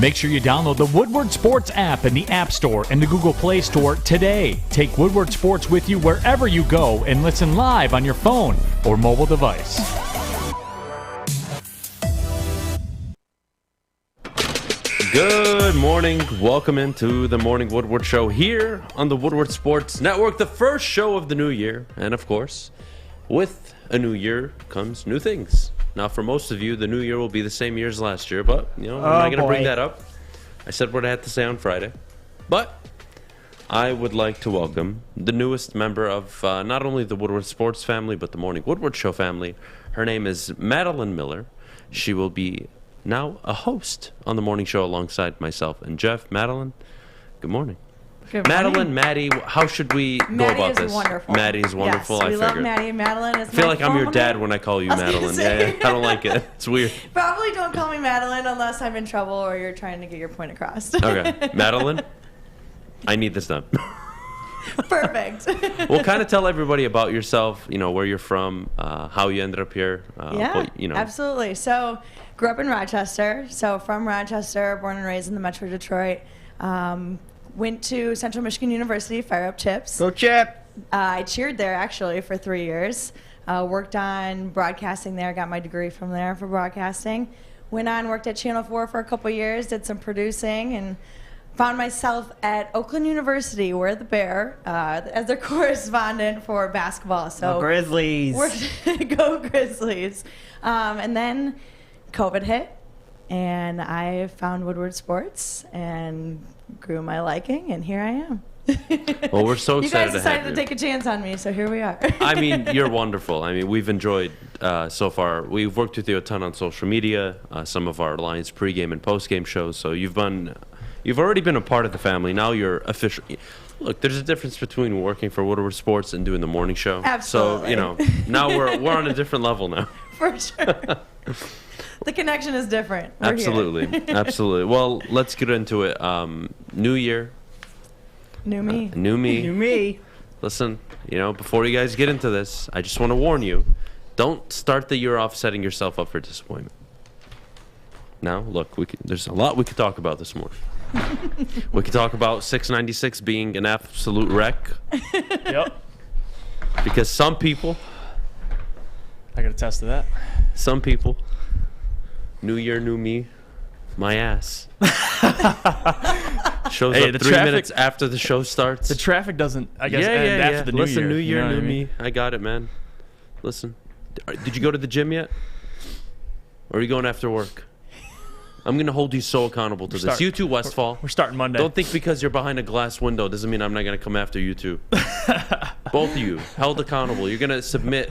Make sure you download the Woodward Sports app in the App Store and the Google Play Store today. Take Woodward Sports with you wherever you go and listen live on your phone or mobile device. Good morning. Welcome into the Morning Woodward Show here on the Woodward Sports Network, the first show of the new year. And of course, with a new year comes new things. Now, for most of you, the new year will be the same year as last year, but, I'm not going to bring that up. I said what I had to say on Friday. But I would like to welcome the newest member of not only the Woodward Sports family, but the Morning Woodward Show family. Her name is Madeline Miller. She will be now a host on the morning show alongside myself and Jeff. Madeline, good morning. Good morning. Madeline, Maddie, how should we go about this? Wonderful. Maddie's wonderful. Yes, I we figured. love Maddie. Madeline is I feel like I'm your full dad name. when I call you I was gonna Madeline. say. Yeah, I don't like it. It's weird. Probably don't call me Madeline unless I'm in trouble or you're trying to get your point across. Okay, Madeline, I need this done. Perfect. Well, kind of tell everybody about yourself, where you're from, how you ended up here. Absolutely. So, grew up in Rochester. So, from Rochester, born and raised in the Metro Detroit. Went to Central Michigan University, Fire Up Chips. Go Chip! I cheered there, actually, for 3 years. Worked on broadcasting there, got my degree from there for broadcasting. Went on, worked at Channel 4 for a couple years, did some producing, and found myself at Oakland University, where the Bear, as their correspondent for basketball. So Go Grizzlies! Go Grizzlies. And then COVID hit, and I found Woodward Sports and grew my liking, and here I am. Well, we're so excited you guys decided to take a chance on me, so here we are. I mean, you're wonderful. I mean, we've enjoyed so far. We've worked with you a ton on social media, some of our Lions pregame and postgame shows. So you've already been a part of the family. Now you're official. Look, there's a difference between working for Woodward Sports and doing the morning show. Absolutely. So now we're on a different level now. For sure. The connection is different. We're Absolutely. here. Absolutely. Well, let's get into it. New year. New me. New me. You me. Listen, before you guys get into this, I just want to warn you, don't start the year off setting yourself up for disappointment. Now, look, there's a lot we could talk about this morning. We could talk about 696 being an absolute wreck. Yep. Because some people, I can attest to that. some people, new year, new me, my ass. Shows Hey, up the 3 traffic- minutes after the show starts. The traffic doesn't, I guess, end after the new Listen, year. new year, you know new what I mean? me. I got it, man. Listen, did you go to the gym yet? Or are you going after work? I'm going to hold you so accountable to this. You too, Westfall. We're starting Monday. Don't think because you're behind a glass window doesn't mean I'm not going to come after you too. Both of you, held accountable. You're going to submit,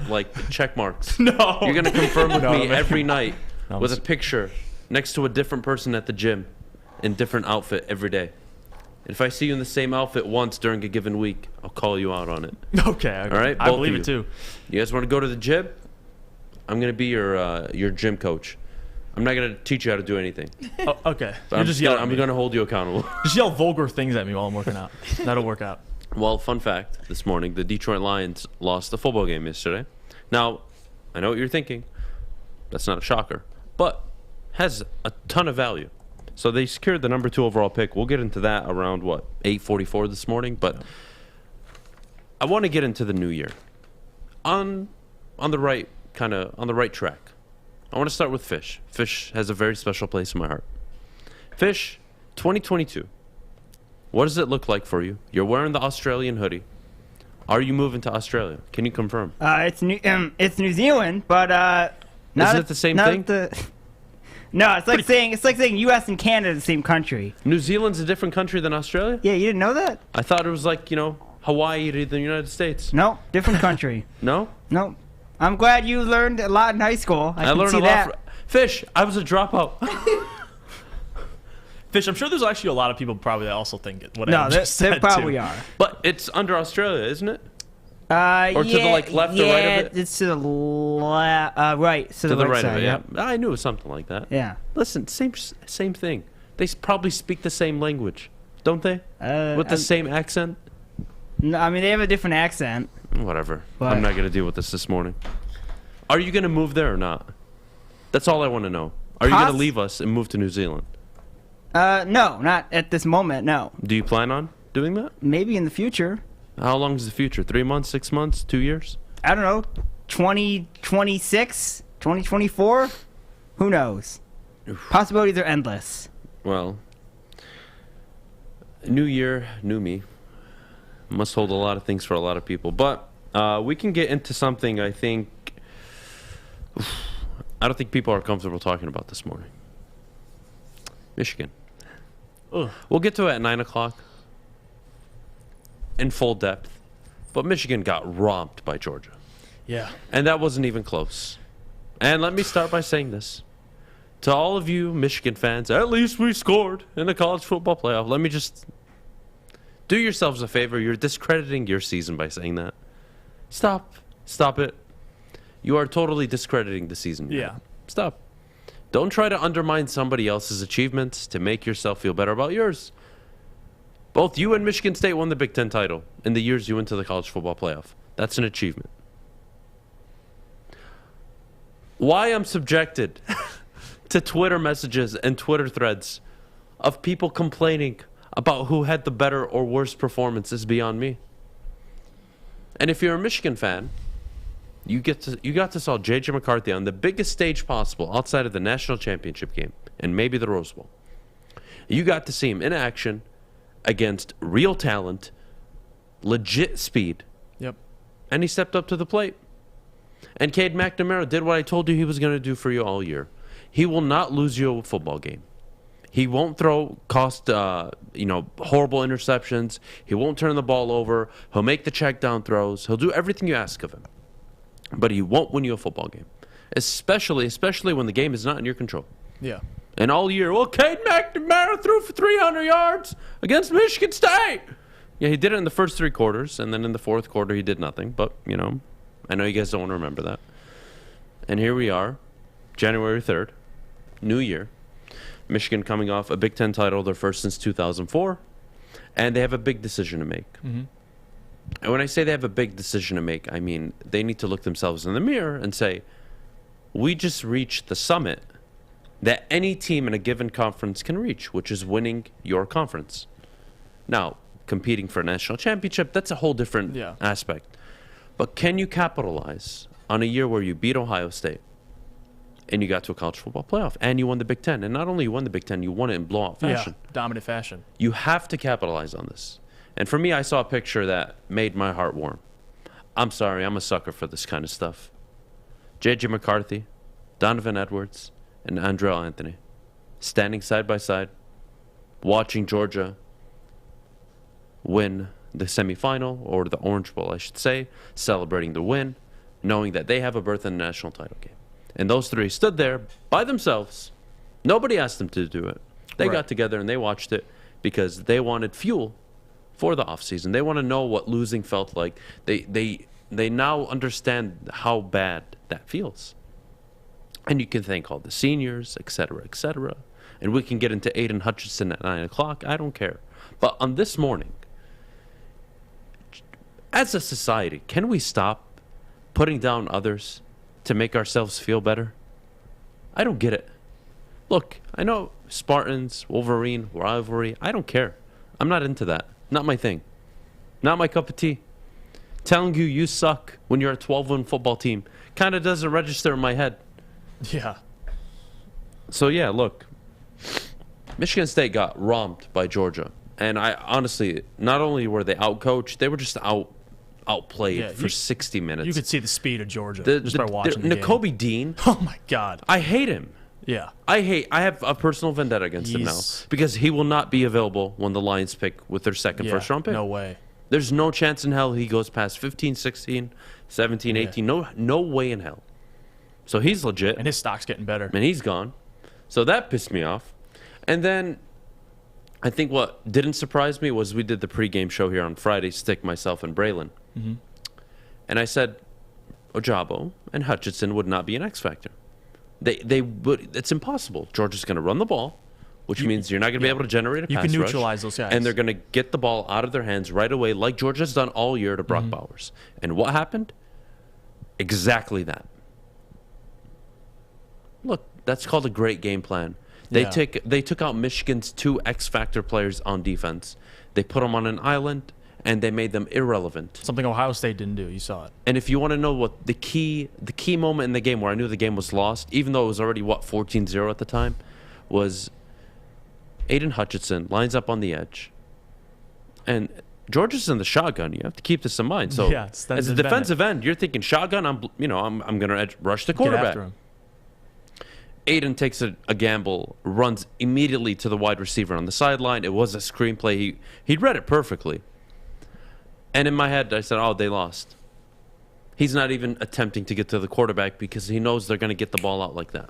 check marks. No. You're going to confirm with No, me man. every night No, with a picture next to a different person at the gym in different outfit every day. If I see you in the same outfit once during a given week, I'll call you out on it. Okay. All right? I Both believe of it too. You guys want to go to the gym? I'm going to be your gym coach. I'm not going to teach you how to do anything. Oh, okay. But You're just yelling. I'm going to hold you accountable. Just yell vulgar things at me while I'm working out. That'll work out. Well, fun fact, this morning, the Detroit Lions lost a football game yesterday. Now, I know what you're thinking. That's not a shocker. But has a ton of value. So they secured the number 2 overall pick. We'll get into that around, 8:44 this morning. But I want to get into the new year on the right track. I want to start with Fish. Fish has a very special place in my heart. Fish, 2022. What does it look like for you? You're wearing the Australian hoodie. Are you moving to Australia? Can you confirm? It's New Zealand, but Isn't it the same thing? No, it's like saying U.S. and Canada are the same country. New Zealand's a different country than Australia? Yeah, you didn't know that? I thought it was like, Hawaii to the United States. No, different country. No? No. I'm glad you learned a lot in high school. I can learned see a lot. that. Fish, I was a dropout. Fish, I'm sure there's actually a lot of people probably that also think it. What No, I just they said probably too. are. But it's under Australia, isn't it? Or to the, left or right of it? It's to the right. To To the right side, of it, yeah. yeah. I knew it was something like that. Yeah. Listen, same thing. They probably speak the same language, don't they? With the same accent? No, I mean, they have a different accent. Whatever. But- I'm not going to deal with this morning. Are you going to move there or not? That's all I want to know. Are you going to leave us and move to New Zealand? No, not at this moment, no. Do you plan on doing that? Maybe in the future. How long is the future? 3 months, 6 months, 2 years? I don't know, 2026, 2024? Who knows? Possibilities are endless. Well, new year, new me. Must hold a lot of things for a lot of people. But we can get into something I don't think people are comfortable talking about this morning. Michigan. Ugh. We'll get to it at 9 o'clock in full depth. But Michigan got romped by Georgia. Yeah. And that wasn't even close. And let me start by saying this. To all of you Michigan fans, at least we scored in the college football playoff. Let me just do yourselves a favor. You're discrediting your season by saying that. Stop. Stop it. You are totally discrediting the season. Yeah. Stop. Don't try to undermine somebody else's achievements to make yourself feel better about yours. Both you and Michigan State won the Big Ten title in the years you went to the college football playoff. That's an achievement. Why I'm subjected to Twitter messages and Twitter threads of people complaining about who had the better or worse performance is beyond me. And if you're a Michigan fan, you got to saw J.J. McCarthy on the biggest stage possible outside of the national championship game and maybe the Rose Bowl. You got to see him in action against real talent, legit speed. Yep. And he stepped up to the plate. And Cade McNamara did what I told you he was going to do for you all year. He will not lose you a football game. He won't horrible interceptions. He won't turn the ball over. He'll make the check down throws. He'll do everything you ask of him. But he won't win you a football game. Especially when the game is not in your control. Yeah. And all year, Cade McNamara threw for 300 yards against Michigan State. Yeah, he did it in the first 3 quarters, and then in the fourth quarter he did nothing. But, I know you guys don't want to remember that. And here we are, January 3rd, new year. Michigan coming off a Big Ten title, their first since 2004. And they have a big decision to make. Mm-hmm. And when I say they have a big decision to make, I mean they need to look themselves in the mirror and say, we just reached the summit that any team in a given conference can reach, which is winning your conference. Now, competing for a national championship, that's a whole different aspect. But can you capitalize on a year where you beat Ohio State and you got to a college football playoff and you won the Big Ten? And not only you won the Big Ten, you won it in blowout fashion. Yeah, dominant fashion. You have to capitalize on this. And for me, I saw a picture that made my heart warm. I'm sorry, I'm a sucker for this kind of stuff. J.J. McCarthy, Donovan Edwards, and Andrell Anthony standing side by side, watching Georgia win the semifinal, or the Orange Bowl, I should say, celebrating the win, knowing that they have a berth in the national title game. And those 3 stood there by themselves. Nobody asked them to do it. They got together and they watched it because they wanted fuel for the offseason. They want to know what losing felt like. They now understand how bad that feels. And you can thank all the seniors, et cetera, et cetera. And we can get into Aiden Hutchinson at 9 o'clock. I don't care. But on this morning, as a society, can we stop putting down others to make ourselves feel better? I don't get it. Look, I know Spartans, Wolverine, rivalry. I don't care. I'm not into that. Not my thing. Not my cup of tea. Telling you suck when you're a 12-win football team kind of doesn't register in my head. Yeah. So, yeah, look. Michigan State got romped by Georgia. And I honestly, not only were they outcoached, they were just outplayed for 60 minutes. You could see the speed of Georgia just by watching the game. Nakobe Dean. Oh, my God. I hate him. Yeah. I have a personal vendetta against him now because he will not be available when the Lions pick with their second first-round pick. No way. There's no chance in hell he goes past 15, 16, 17, 18. No way in hell. So he's legit. And his stock's getting better. And he's gone. So that pissed me off. And then I think what didn't surprise me was we did the pregame show here on Friday, Stick, myself, and Braylon. Mm-hmm. And I said Ojabo and Hutchinson would not be an X factor. They would. It's impossible. Georgia's going to run the ball, which means you're not going to be able to generate a pass rush. You can neutralize those guys. And they're going to get the ball out of their hands right away, like Georgia's done all year to Brock Bowers. And what happened? Exactly that. Look, that's called a great game plan. They took out Michigan's 2 X-factor players on defense. They put them on an island, and they made them irrelevant. Something Ohio State didn't do. You saw it. And if you want to know what the key moment in the game where I knew the game was lost, even though it was already, 14-0 at the time, was Aiden Hutchinson lines up on the edge. And Georgia's in the shotgun. You have to keep this in mind. So as a defensive end, you're thinking shotgun, I'm going to rush the quarterback. Get after him. Aiden takes a gamble, runs immediately to the wide receiver on the sideline. It was a screenplay. He'd read it perfectly. And in my head, I said, oh, they lost. He's not even attempting to get to the quarterback because he knows they're going to get the ball out like that.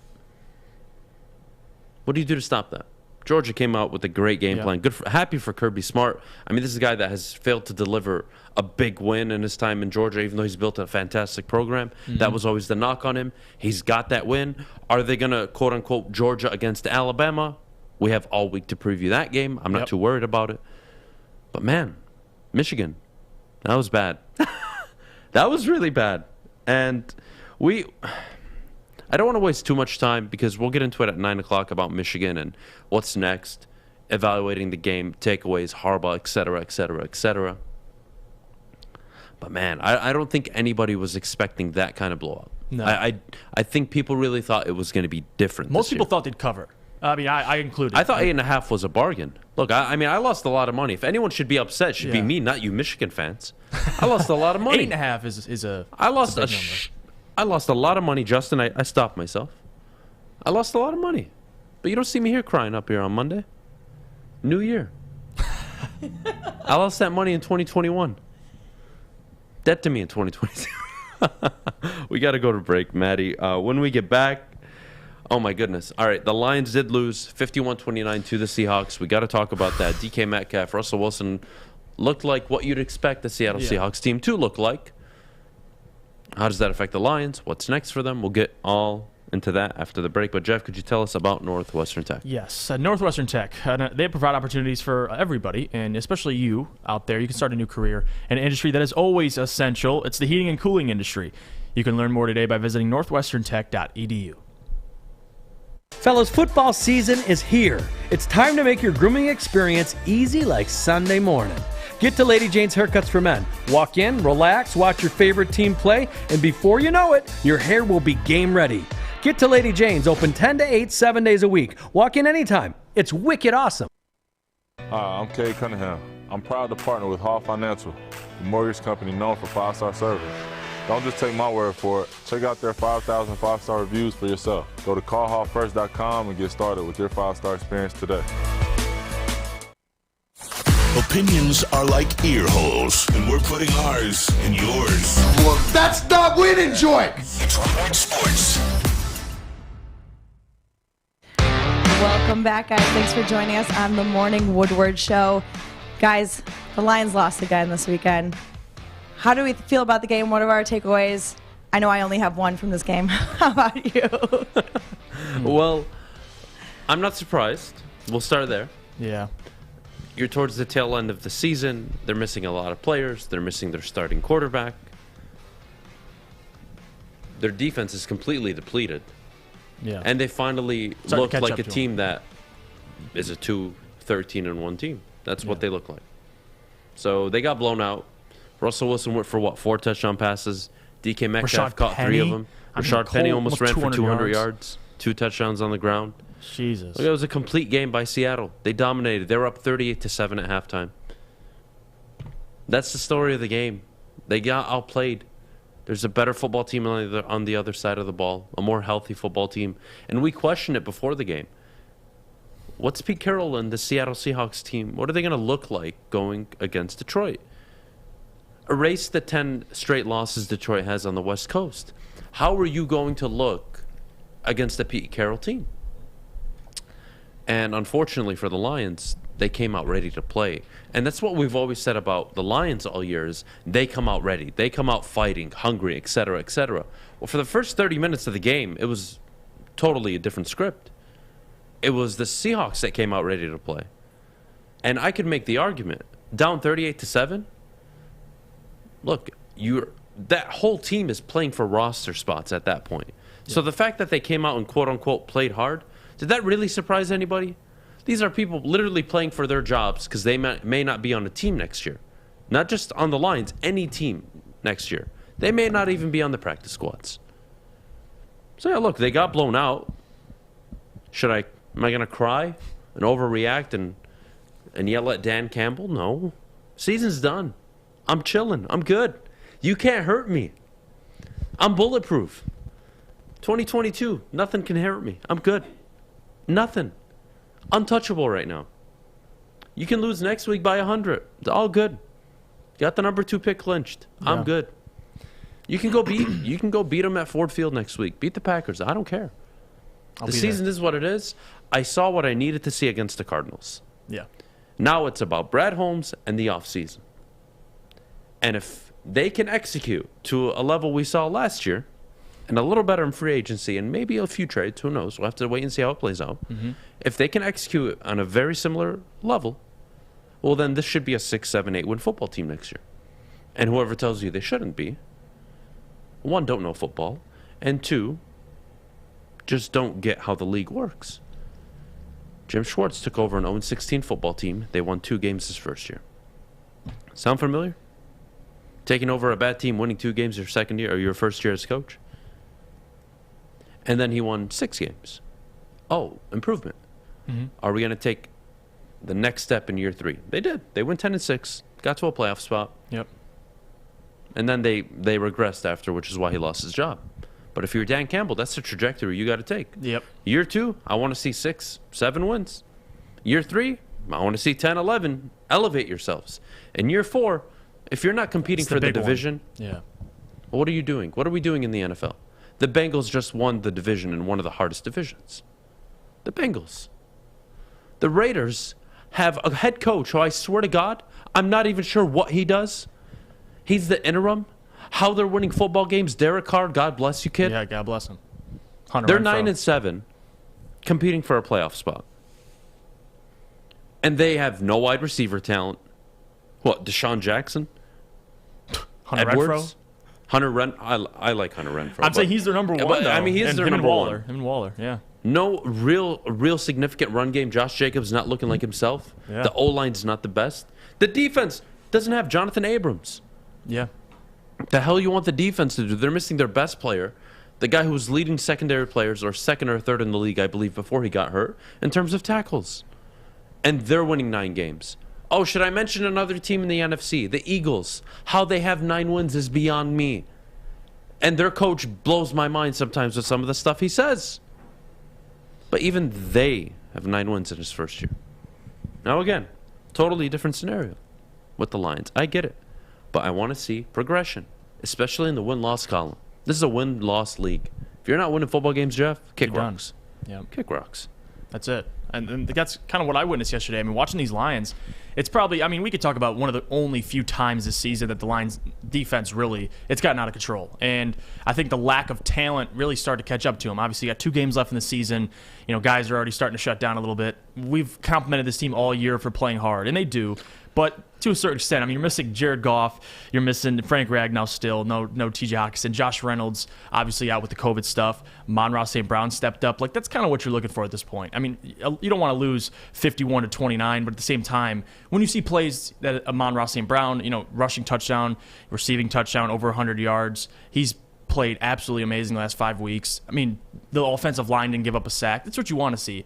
What do you do to stop that? Georgia came out with a great game plan. Happy for Kirby Smart. I mean, this is a guy that has failed to deliver a big win in his time in Georgia, even though he's built a fantastic program. That was always the knock on him. He's got that win. Are they going to, quote-unquote, Georgia against Alabama? We have all week to preview that game. I'm not too worried about it. But, man, Michigan, that was bad. That was really bad. And I don't want to waste too much time because we'll get into it at 9 o'clock about Michigan and what's next, evaluating the game, takeaways, Harbaugh, et cetera, et cetera, et cetera. But, man, I don't think anybody was expecting that kind of blowout. No. I think people really thought it was going to be different. Most people thought they'd cover. I mean, I included. I thought 8.5 was a bargain. Look, I mean, I lost a lot of money. If anyone should be upset, it should be me, not you Michigan fans. I lost a lot of money. 8.5 is a. I lost a lot of money, Justin. I stopped myself. I lost a lot of money. But you don't see me here crying up here on Monday. New Year. I lost that money in 2021. Debt to me in 2022. We got to go to break, Maddie. When we get back, oh my goodness. All right, the Lions did lose 51-29 to the Seahawks. We got to talk about that. DK Metcalf, Russell Wilson looked like what you'd expect the Seattle Seahawks team to look like. How does that affect the Lions? What's next for them? We'll get all into that after the break. But, Jeff, could you tell us about Northwestern Tech? Yes, Northwestern Tech. They provide opportunities for everybody, and especially you out there. You can start a new career in an industry that is always essential. It's the heating and cooling industry. You can learn more today by visiting northwesterntech.edu. Fellas, football season is here. It's time to make your grooming experience easy like Sunday morning. Get to Lady Jane's Haircuts for Men. Walk in, relax, watch your favorite team play, and before you know it, your hair will be game ready. Get to Lady Jane's, open 10 to 8, 7 days a week. Walk in anytime. It's wicked awesome. Hi, I'm Kay Cunningham. I'm proud to partner with Hall Financial, the mortgage company known for 5-star service. Don't just take my word for it. Check out their 5,000 5-star reviews for yourself. Go to callhallfirst.com and get started with your 5-star experience today. Opinions are like ear holes, and we're putting ours in yours. Well, that's not winning, joint. It's Woodward Sports. Welcome back, guys. Thanks for joining us on the Morning Woodward Show. Guys, the Lions lost again this weekend. How do we feel about the game? What are our takeaways? I know I only have one from this game. How about you? Well, I'm not surprised. We'll start there. Yeah. You're towards the tail end of the season. They're missing a lot of players. They're missing their starting quarterback. Their defense is completely depleted. Yeah. And they finally look like a team that is a 2-13-1 team. That's what they look like. So they got blown out. Russell Wilson went for 4 touchdown passes. DK Metcalf caught 3 of them. Rashad Penny almost ran for 200 yards. 2 touchdowns on the ground. Jesus. It was a complete game by Seattle. They dominated. They were up 38-7 at halftime. That's the story of the game. They got outplayed. There's a better football team on the other side of the ball, a more healthy football team. And we questioned it before the game. What's Pete Carroll and the Seattle Seahawks team, what are they going to look like going against Detroit? Erase the 10 straight losses Detroit has on the West Coast. How are you going to look against the Pete Carroll team? And unfortunately for the Lions, they came out ready to play. And that's what we've always said about the Lions all year is they come out ready. They come out fighting, hungry, et cetera, et cetera. Well, for the first 30 minutes of the game, it was totally a different script. It was the Seahawks that came out ready to play. And I could make the argument, down 38-7, look, that whole team is playing for roster spots at that point. Yeah. So the fact that they came out and quote-unquote played hard, Did that really surprise anybody? These are people literally playing for their jobs because they may not be on a team next year. Not just on the lines, any team next year. They may not even be on the practice squads. So yeah, look, they got blown out. Am I going to cry and overreact and yell at Dan Campbell? No. Season's done. I'm chilling. I'm good. You can't hurt me. I'm bulletproof. 2022, nothing can hurt me. I'm good. Nothing. Untouchable right now. You can lose next week by 100. It's all good. Got the number 2 pick clinched. Yeah. I'm good. You can go beat them at Ford Field next week. Beat the Packers. I don't care. The season is what it is. I saw what I needed to see against the Cardinals. Yeah. Now it's about Brad Holmes and the offseason. And if they can execute to a level we saw last year, and a little better in free agency, and maybe a few trades, who knows? We'll have to wait and see how it plays out. Mm-hmm. If they can execute on a very similar level, well, then this should be a 6, 7, 8 win football team next year. And whoever tells you they shouldn't be, 1, don't know football, and 2, just don't get how the league works. Jim Schwartz took over an 0-16 football team. They won 2 games his first year. Sound familiar? Taking over a bad team, winning 2 games your second year or your first year as coach? And then he won 6 games. Oh, improvement. Mm-hmm. Are we going to take the next step in year 3? They did. They went 10-6, got to a playoff spot. Yep. And then they regressed after, which is why he lost his job. But if you're Dan Campbell, that's the trajectory you got to take. Yep. Year 2, I want to see 6, 7 wins. Year 3, I want to see 10, 11. Elevate yourselves. And year 4, if you're not competing for the division, yeah. What are you doing? What are we doing in the NFL? The Bengals just won the division in one of the hardest divisions. The Bengals. The Raiders have a head coach who I swear to God, I'm not even sure what he does. He's the interim. How they're winning football games. Derek Carr, God bless you, kid. Yeah, God bless him. They're 9-7, competing for a playoff spot. And they have no wide receiver talent. What, Deshaun Jackson? Hunter Edwards? Renfrow? I like Hunter Renfrow. I'm saying he's their number 1, though. I mean, he's their number 1. Him and Waller, yeah. No real significant run game. Josh Jacobs not looking like himself. Yeah. The O-line's not the best. The defense doesn't have Jonathan Abrams. Yeah. The hell you want the defense to do? They're missing their best player, the guy who was leading secondary players, or second or third in the league, I believe, before he got hurt, in terms of tackles. And they're winning 9 games. Oh, should I mention another team in the NFC? The Eagles. How they have 9 wins is beyond me. And their coach blows my mind sometimes with some of the stuff he says. But even they have 9 wins in his first year. Now again, totally different scenario with the Lions. I get it. But I want to see progression, especially in the win-loss column. This is a win-loss league. If you're not winning football games, Jeff, kick rocks. Yeah. Kick rocks. That's it. And that's kind of what I witnessed yesterday. I mean, watching these Lions, it's probably, I mean, we could talk about one of the only few times this season that the Lions defense really, it's gotten out of control. And I think the lack of talent really started to catch up to them. Obviously, you got 2 games left in the season. You know, guys are already starting to shut down a little bit. We've complimented this team all year for playing hard, and they do. But to a certain extent, I mean, you're missing Jared Goff. You're missing Frank Ragnow still. No T.J. Hockenson. Josh Reynolds, obviously out with the COVID stuff. Amon-Ra St.Brown stepped up. Like, that's kind of what you're looking for at this point. I mean, you don't want to lose 51-29, but at the same time, when you see plays that Amon-Ra St.Brown, you know, rushing touchdown, receiving touchdown, over 100 yards, he's played absolutely amazing the last 5 weeks. I mean, the offensive line didn't give up a sack. That's what you want to see.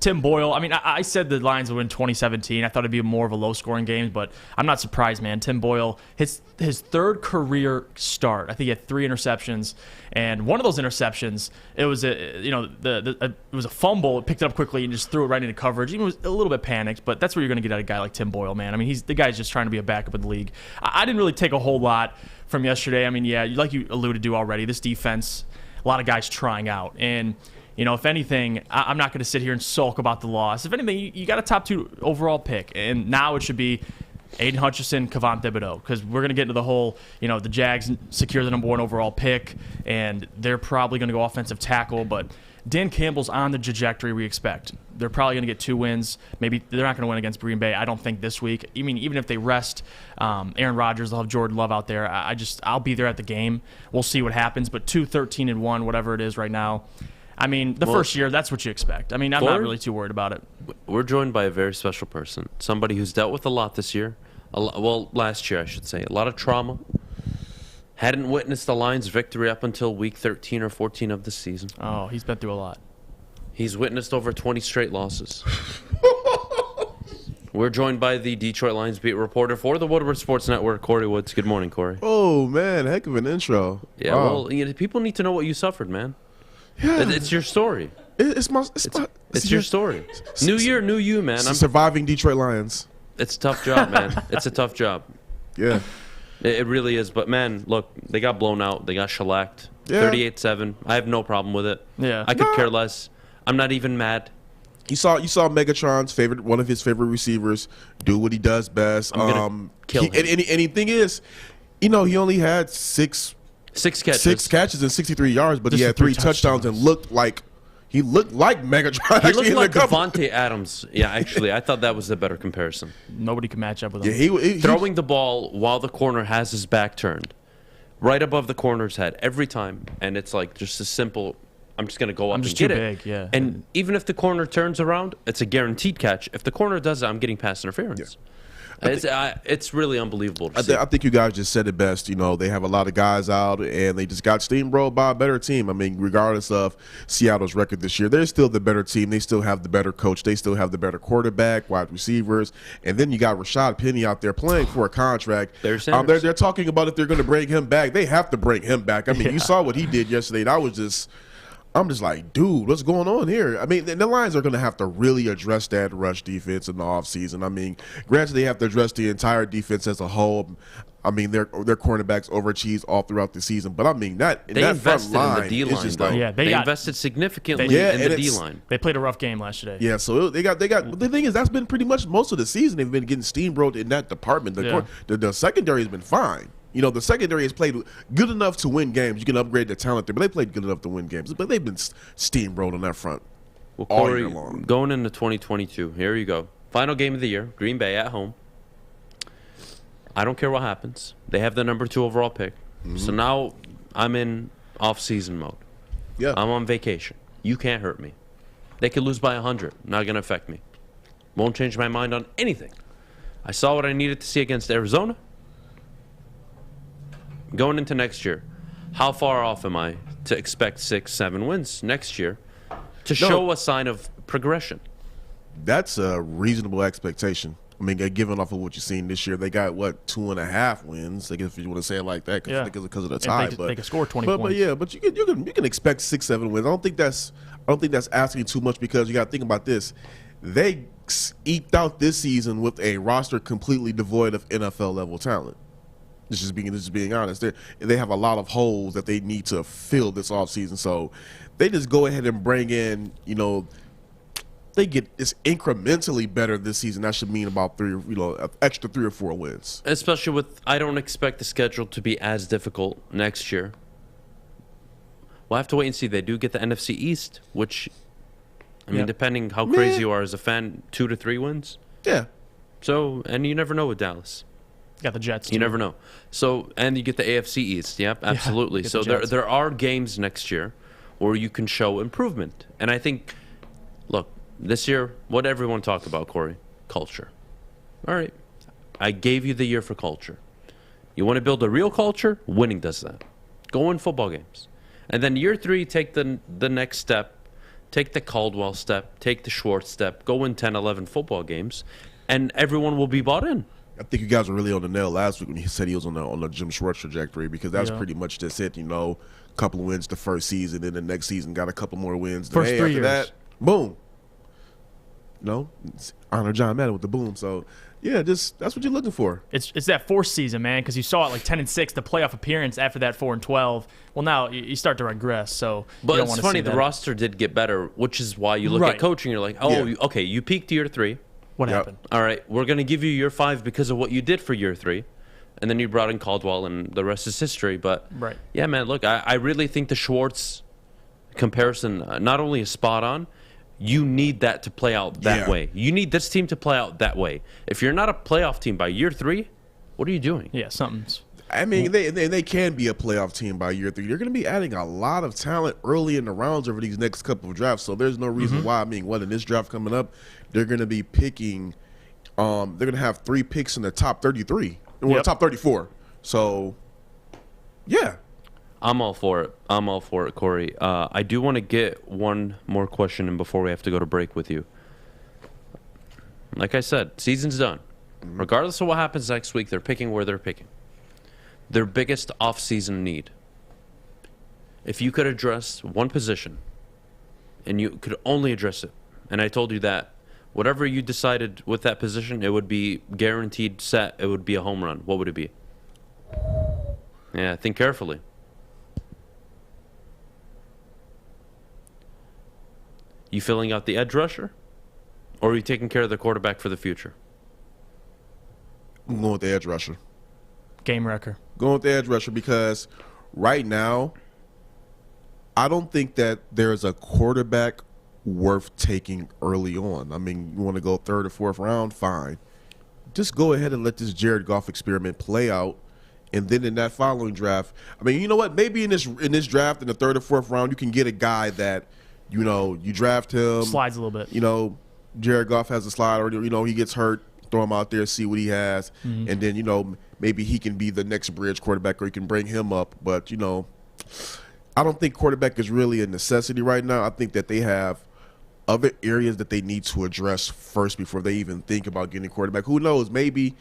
Tim Boyle, I mean, I said the Lions would win 2017. I thought it'd be more of a low-scoring game, but I'm not surprised, man. Tim Boyle, his 3rd career start. I think he had 3 interceptions, and one of those interceptions, it was it was a fumble. It picked it up quickly and just threw it right into coverage. He was a little bit panicked, but that's what you're going to get out of a guy like Tim Boyle, man. I mean, the guy's just trying to be a backup in the league. I didn't really take a whole lot from yesterday. I mean, yeah, like you alluded to already, this defense, a lot of guys trying out, and you know, if anything, I'm not going to sit here and sulk about the loss. If anything, you got a top 2 overall pick, and now it should be Aiden Hutchinson, Kayvon Thibodeaux, because we're going to get into the whole, you know, the Jags secure the number 1 overall pick, and they're probably going to go offensive tackle, but Dan Campbell's on the trajectory we expect. They're probably going to get 2 wins. Maybe they're not going to win against Green Bay, I don't think, this week. I mean, even if they rest Aaron Rodgers, they'll have Jordan Love out there. I'll be there at the game. We'll see what happens, but 2-13-1, whatever it is right now, I mean, the first year, that's what you expect. I mean, I'm not really too worried about it. We're joined by a very special person, somebody who's dealt with a lot this year. Last year, I should say. A lot of trauma. Hadn't witnessed the Lions' victory up until week 13 or 14 of the season. Oh, he's been through a lot. He's witnessed over 20 straight losses. We're joined by the Detroit Lions beat reporter for the Woodward Sports Network, Kory Woods. Good morning, Kory. Oh, man, heck of an intro. Yeah, wow. Well, people need to know what you suffered, man. Yeah. It's your story. It's your story. New year, new you, man. I'm surviving Detroit Lions. It's a tough job, man. It's a tough job. Yeah. It really is. But, man, look, they got blown out. They got shellacked. Yeah. 38-7. I have no problem with it. Yeah. I could care less. I'm not even mad. You saw Megatron's one of his favorite receivers, do what he does best. I'm gonna kill him. And the thing is, he only had six catches and 63 yards, but he had three touchdowns and looked like Megatron. He looked like Devontae Adams. Yeah, actually, I thought that was the better comparison. Nobody could match up with him. Yeah, he throwing the ball while the corner has his back turned, right above the corner's head every time, and it's like just a simple. I'm just going to go up and get it. Big, yeah. And even if the corner turns around, it's a guaranteed catch. If the corner does it, I'm getting pass interference. Yeah. It's really unbelievable to see. I think you guys just said it best. They have a lot of guys out, and they just got steamrolled by a better team. I mean, regardless of Seattle's record this year, they're still the better team. They still have the better coach. They still have the better quarterback, wide receivers. And then you got Rashad Penny out there playing for a contract. They're talking about if they're going to bring him back. They have to bring him back. I mean, you saw what he did yesterday. I'm just like, dude, what's going on here? I mean, the Lions are going to have to really address that rush defense in the offseason. I mean, granted, they have to address the entire defense as a whole. I mean, their cornerbacks overachieved all throughout the season. But I mean, that invested front line in the D-line, just though. like, they invested significantly in the D-line. They played a rough game last today. Yeah, so they got. The thing is, that's been pretty much most of the season. They've been getting steamrolled in that department. The secondary has been fine. The secondary has played good enough to win games. You can upgrade the talent there, but they played good enough to win games. But they've been steamrolled on that front all year long. Going into 2022, here you go. Final game of the year, Green Bay at home. I don't care what happens. They have the number 2 overall pick. Mm-hmm. So now I'm in off-season mode. Yeah. I'm on vacation. You can't hurt me. They could lose by 100. Not going to affect me. Won't change my mind on anything. I saw what I needed to see against Arizona. Going into next year, how far off am I to expect 6-7 wins next year to show a sign of progression? That's a reasonable expectation. I mean, given off of what you've seen this year, they got 2.5 wins. I guess if you want to say it like that, because of the tie. They can score 20 points. But you can expect 6-7 wins. I don't think that's asking too much, because you got to think about this. They eked out this season with a roster completely devoid of NFL level talent. This is being honest. They have a lot of holes that they need to fill this offseason. So they just go ahead and bring in, they get it's incrementally better this season. That should mean about extra 3 or 4 wins. Especially with, I don't expect the schedule to be as difficult next year. We'll have to wait and see. They do get the NFC East, which, I mean, depending how crazy you are as a fan, 2 to 3 wins. Yeah. So, and you never know with Dallas. Got the Jets, too. You never know. So, and you get the AFC East. Yep, absolutely. So there are games next year where you can show improvement. And I think, look, this year, what everyone talked about, Kory, culture. All right. I gave you the year for culture. You want to build a real culture? Winning does that. Go win football games. And then year 3, take the next step. Take the Caldwell step. Take the Schwartz step. Go win 10, 11 football games. And everyone will be bought in. I think you guys were really on the nail last week when he said he was on the Jim Schwartz trajectory, because that's pretty much just it. A couple of wins the first season, and the next season got a couple more wins. First 3 years. That, boom. Honor John Madden with the boom. So, yeah, that's what you're looking for. It's that 4th season, man, because you saw it like 10-6, the playoff appearance after that 4-12. Well, now you start to regress. So, but it's funny, the roster did get better, which is why you look at coaching. You're like, okay, you peaked year 3. What happened? All right, we're going to give you year 5 because of what you did for year 3. And then you brought in Caldwell, and the rest is history. But, yeah, man, look, I really think the Schwartz comparison not only is spot on, you need that to play out that way. You need this team to play out that way. If you're not a playoff team by year 3, what are you doing? Yeah, something's I mean, they can be a playoff team by year 3. They're going to be adding a lot of talent early in the rounds over these next couple of drafts. So there's no reason why. I mean, in this draft coming up, they're going to be picking. They're going to have 3 picks in the top 33, or top 34. So, yeah. I'm all for it, Kory. I do want to get one more question in before we have to go to break with you. Like I said, season's done. Regardless of what happens next week, they're picking where they're picking. Their biggest off-season need. If you could address one position, and you could only address it, and I told you that whatever you decided with that position, it would be guaranteed set. It would be a home run. What would it be? Yeah, think carefully. You filling out the edge rusher? Or are you taking care of the quarterback for the future? I'm going with the edge rusher. Game wrecker. Going with the edge rusher because right now, I don't think that there's a quarterback worth taking early on. I mean, you want to go 3rd or 4th round, fine. Just go ahead and let this Jared Goff experiment play out, and then in that following draft, I mean, you know what? Maybe in this draft, in the 3rd or 4th round, you can get a guy that, you draft him. Slides a little bit. Jared Goff has a slide, or he gets hurt. Throw him out there, see what he has, and then maybe he can be the next bridge quarterback, or you can bring him up. But I don't think quarterback is really a necessity right now. I think that they have other areas that they need to address first before they even think about getting a quarterback. Who knows? Maybe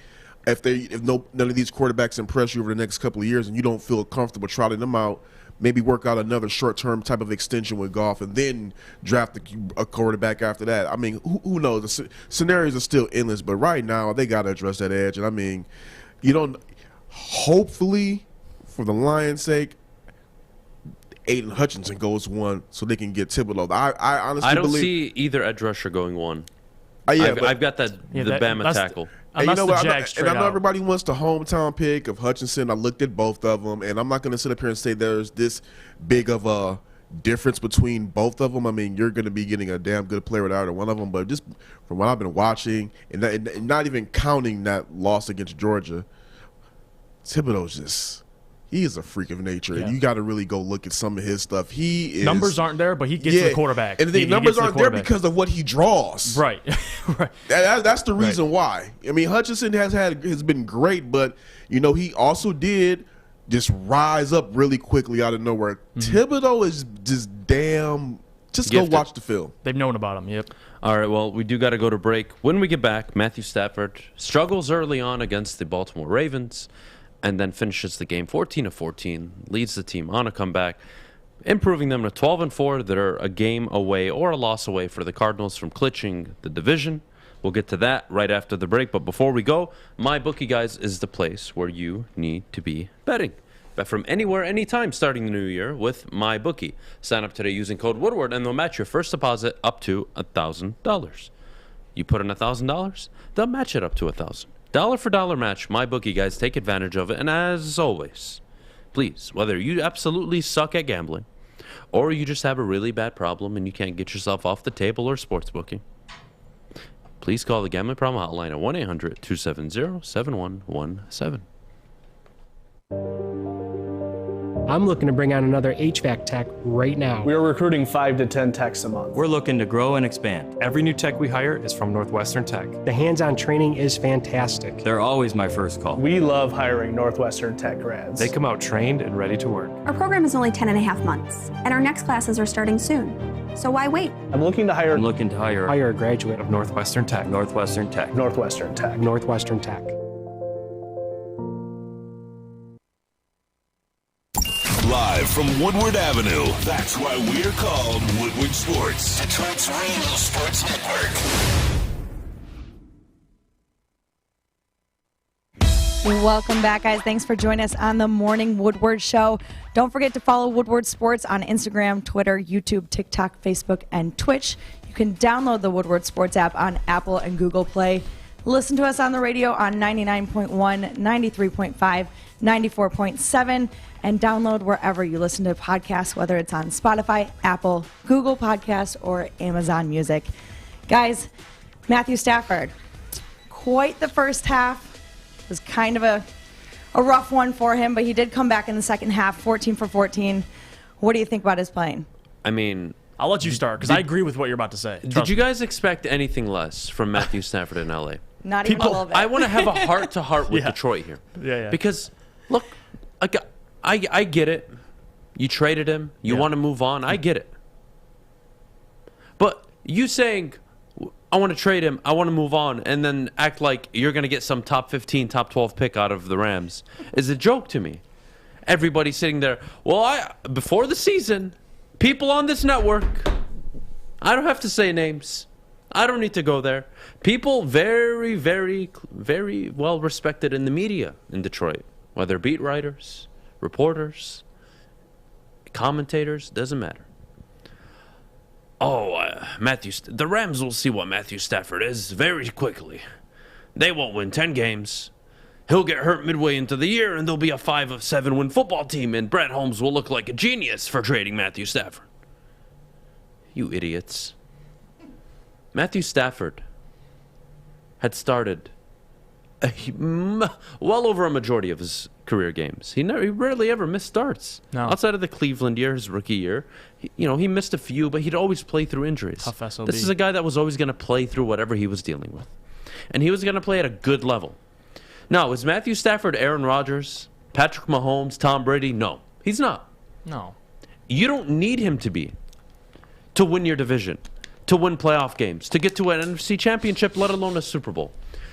if none of these quarterbacks impress you over the next couple of years, and you don't feel comfortable trotting them out, maybe work out another short-term type of extension with Goff and then draft a quarterback after that. I mean, who knows? The scenarios are still endless, but right now they got to address that edge. And, I mean, hopefully, for the Lions' sake, Aiden Hutchinson goes 1 so they can get Thibodeau. I honestly don't believe see either edge rusher going 1. I've got the Bama tackle. And I know everybody wants the hometown pick of Hutchinson. I looked at both of them, and I'm not going to sit up here and say there's this big of a difference between both of them. I mean, you're going to be getting a damn good player with either one of them, but just from what I've been watching, and not even counting that loss against Georgia, Thibodeau's he is a freak of nature, and you got to really go look at some of his stuff. Numbers aren't there, but he gets the quarterback. And the numbers aren't there because of what he draws. Right. Right. That's the reason why. I mean, Hutchinson has been great, but he also did just rise up really quickly out of nowhere. Thibodeau is just damn. Just gifted. Go watch the film. They've known about him. Yep. All right. Well, we do got to go to break. When we get back, Matthew Stafford struggles early on against the Baltimore Ravens, and then finishes the game 14-14, leads the team on a comeback, improving them to 12-4. They're a game away or a loss away for the Cardinals from clinching the division. We'll get to that right after the break. But before we go, MyBookie, guys, is the place where you need to be betting. Bet from anywhere, anytime, starting the new year with MyBookie. Sign up today using code Woodward, and they'll match your first deposit up to $1,000. You put in $1,000, they'll match it up to $1,000. Dollar for dollar match. MyBookie, guys, take advantage of it. And as always, please, whether you absolutely suck at gambling or you just have a really bad problem and you can't get yourself off the table or sports booking, please call the Gambling Problem Hotline at 1-800-270-7117. I'm looking to bring on another HVAC tech right now. We are recruiting 5 to 10 techs a month. We're looking to grow and expand. Every new tech we hire is from Northwestern Tech. The hands-on training is fantastic. They're always my first call. We love hiring Northwestern Tech grads. They come out trained and ready to work. Our program is only 10 and a half months, and our next classes are starting soon. So why wait? I'm looking to hire a graduate of Northwestern Tech. Northwestern Tech. Northwestern Tech. Northwestern Tech. Live from Woodward Avenue. That's why we're called Woodward Sports. Detroit's radio sports network. Welcome back, guys. Thanks for joining us on the Morning Woodward Show. Don't forget to follow Woodward Sports on Instagram, Twitter, YouTube, TikTok, Facebook, and Twitch. You can download the Woodward Sports app on Apple and Google Play. Listen to us on the radio on 99.1, 93.5, 94.7, and download wherever you listen to podcasts, whether it's on Spotify, Apple, Google Podcasts, or Amazon Music. Guys, Matthew Stafford, quite the first half. It was kind of a a rough one for him, but he did come back in the second half, 14 for 14. What do you think about his playing? I mean, I'll let you start because I agree with what you're about to say. Did you guys expect anything less from Matthew Stafford in LA? Not even a little bit. I want to have a heart-to-heart with Detroit here. Yeah. Because, look, I get it. You traded him. You want to move on. I get it. But you saying, I want to trade him, I want to move on, and then act like you're going to get some top 15, top 12 pick out of the Rams is a joke to me. Everybody sitting there, well, before the season, people on this network, I don't have to say names. I don't need to go there. People very, very, very well respected in the media in Detroit, whether beat writers, reporters, commentators, doesn't matter. The Rams will see what Matthew Stafford is very quickly. They won't win 10 games. He'll get hurt midway into the year, and they'll be a 5-7 win football team, and Brett Holmes will look like a genius for trading Matthew Stafford. You idiots. Matthew Stafford had started well over a majority of his career games. He rarely ever missed starts. No. Outside of the Cleveland year, his rookie year, he missed a few, but he'd always play through injuries. Tough SOB. This is a guy that was always going to play through whatever he was dealing with. And he was going to play at a good level. Now, is Matthew Stafford Aaron Rodgers, Patrick Mahomes, Tom Brady? No, he's not. No. You don't need him to be to win your division, to win playoff games, to get to an NFC championship, let alone a Super Bowl.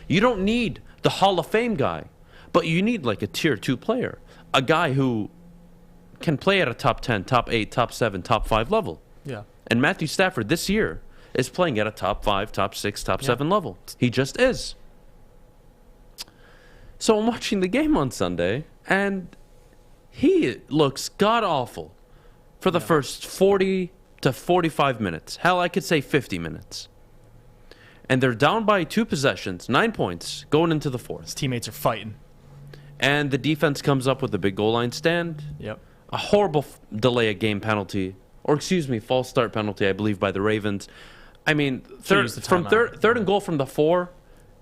You don't need the Hall of Fame guy, but you need like a tier 2 player, a guy who can play at a top 10, top 8, top 7, top 5 level. Yeah. And Matthew Stafford this year is playing at a top 5, top 6, top 7 level. He just is. So I'm watching the game on Sunday, and he looks god-awful for the first 40 to 45 minutes. Hell, I could say 50 minutes. And they're down by 2 possessions, 9 points, going into the fourth. His teammates are fighting. And the defense comes up with a big goal line stand. Yep. A horrible delay of game penalty, or false start penalty, I believe, by the Ravens. I mean, third and goal from the 4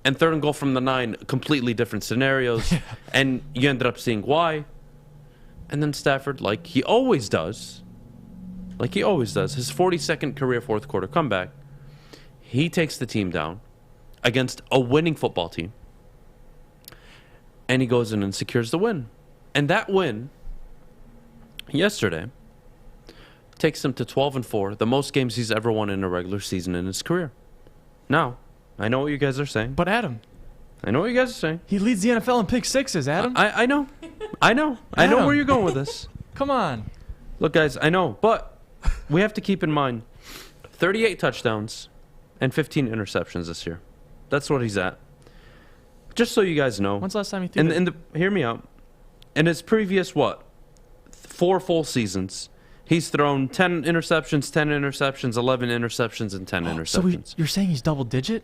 and third and goal from the 9, completely different scenarios. And you ended up seeing why. And then Stafford, like he always does, his 42nd career fourth quarter comeback, he takes the team down against a winning football team. And he goes in and secures the win. And that win yesterday takes him to 12-4, the most games he's ever won in a regular season in his career. Now, I know what you guys are saying. But Adam, I know what you guys are saying. he leads the NFL in pick sixes, Adam. I know. I know where you're going with this. Come on. Look, guys, I know. But we have to keep in mind 38 touchdowns and 15 interceptions this year. That's what he's at. Just so you guys know. When's the last time he threw hear me out. In his previous, 4 full seasons, he's thrown 10 interceptions, 11 interceptions, and 10 interceptions. So you're saying he's double digit?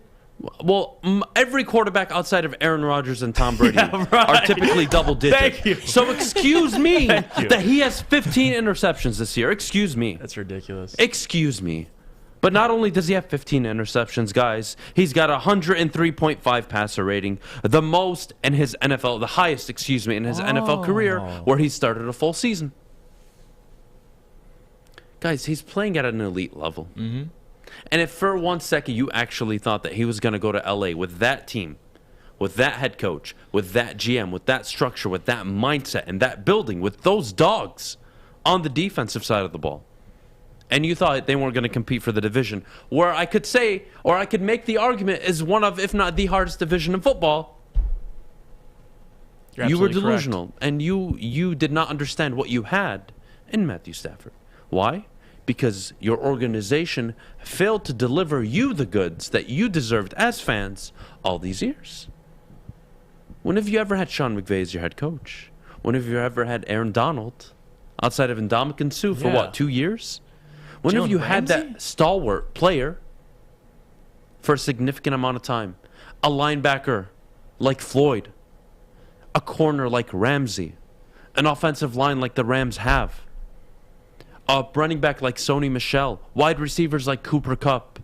Well, every quarterback outside of Aaron Rodgers and Tom Brady are typically double digit. Thank you. So excuse me that he has 15 interceptions this year. Excuse me. That's ridiculous. Excuse me. But not only does he have 15 interceptions, guys, he's got a 103.5 passer rating, the highest, in his NFL career, where he started a full season. Guys, he's playing at an elite level. Mm-hmm. And if for 1 second you actually thought that he was going to go to LA with that team, with that head coach, with that GM, with that structure, with that mindset, and that building, with those dogs on the defensive side of the ball, and you thought they weren't going to compete for the division, where I could say, or I could make the argument, is one of, if not the hardest division in football, you were delusional. Correct. And you did not understand what you had in Matthew Stafford. Why? Because your organization failed to deliver you the goods that you deserved as fans all these years. When have you ever had Sean McVay as your head coach? When have you ever had Aaron Donald outside of Ndamukong Suh for 2 years? When have you had that stalwart player for a significant amount of time? A linebacker like Floyd, a corner like Ramsey, an offensive line like the Rams have, a running back like Sony Michel, wide receivers like Cooper Kupp,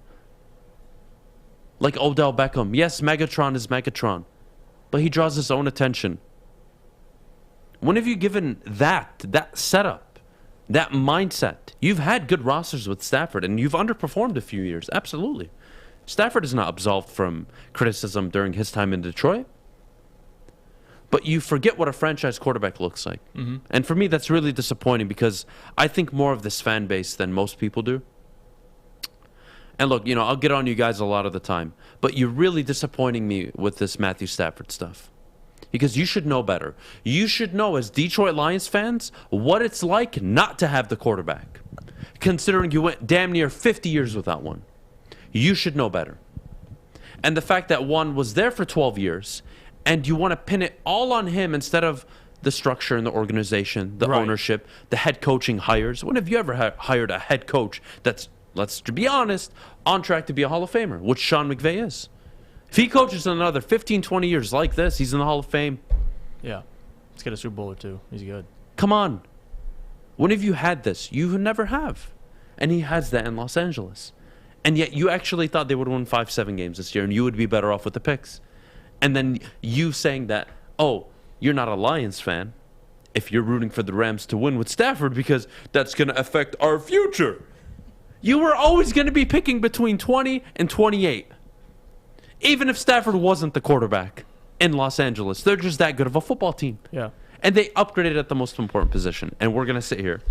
like Odell Beckham. Yes, Megatron is Megatron, but he draws his own attention. When have you given that setup, that mindset? You've had good rosters with Stafford, and you've underperformed a few years. Absolutely. Stafford is not absolved from criticism during his time in Detroit. But you forget what a franchise quarterback looks like. Mm-hmm. And for me, that's really disappointing because I think more of this fan base than most people do. And look, I'll get on you guys a lot of the time, but you're really disappointing me with this Matthew Stafford stuff. Because you should know better. You should know, as Detroit Lions fans, what it's like not to have the quarterback. Considering you went damn near 50 years without one. You should know better. And the fact that one was there for 12 years, and you want to pin it all on him instead of the structure and the organization, the ownership, the head coaching hires. When have you ever hired a head coach that's, let's be honest, on track to be a Hall of Famer, which Sean McVay is? If he coaches another 15, 20 years like this, he's in the Hall of Fame. Yeah. Let's get a Super Bowl or two. He's good. Come on. When have you had this? You never have. And he has that in Los Angeles. And yet you actually thought they would win 5-7 games this year and you would be better off with the picks. And then you saying that, oh, you're not a Lions fan if you're rooting for the Rams to win with Stafford because that's going to affect our future. You were always going to be picking between 20 and 28. Even if Stafford wasn't the quarterback in Los Angeles, they're just that good of a football team. Yeah. And they upgraded at the most important position. And we're going to sit here.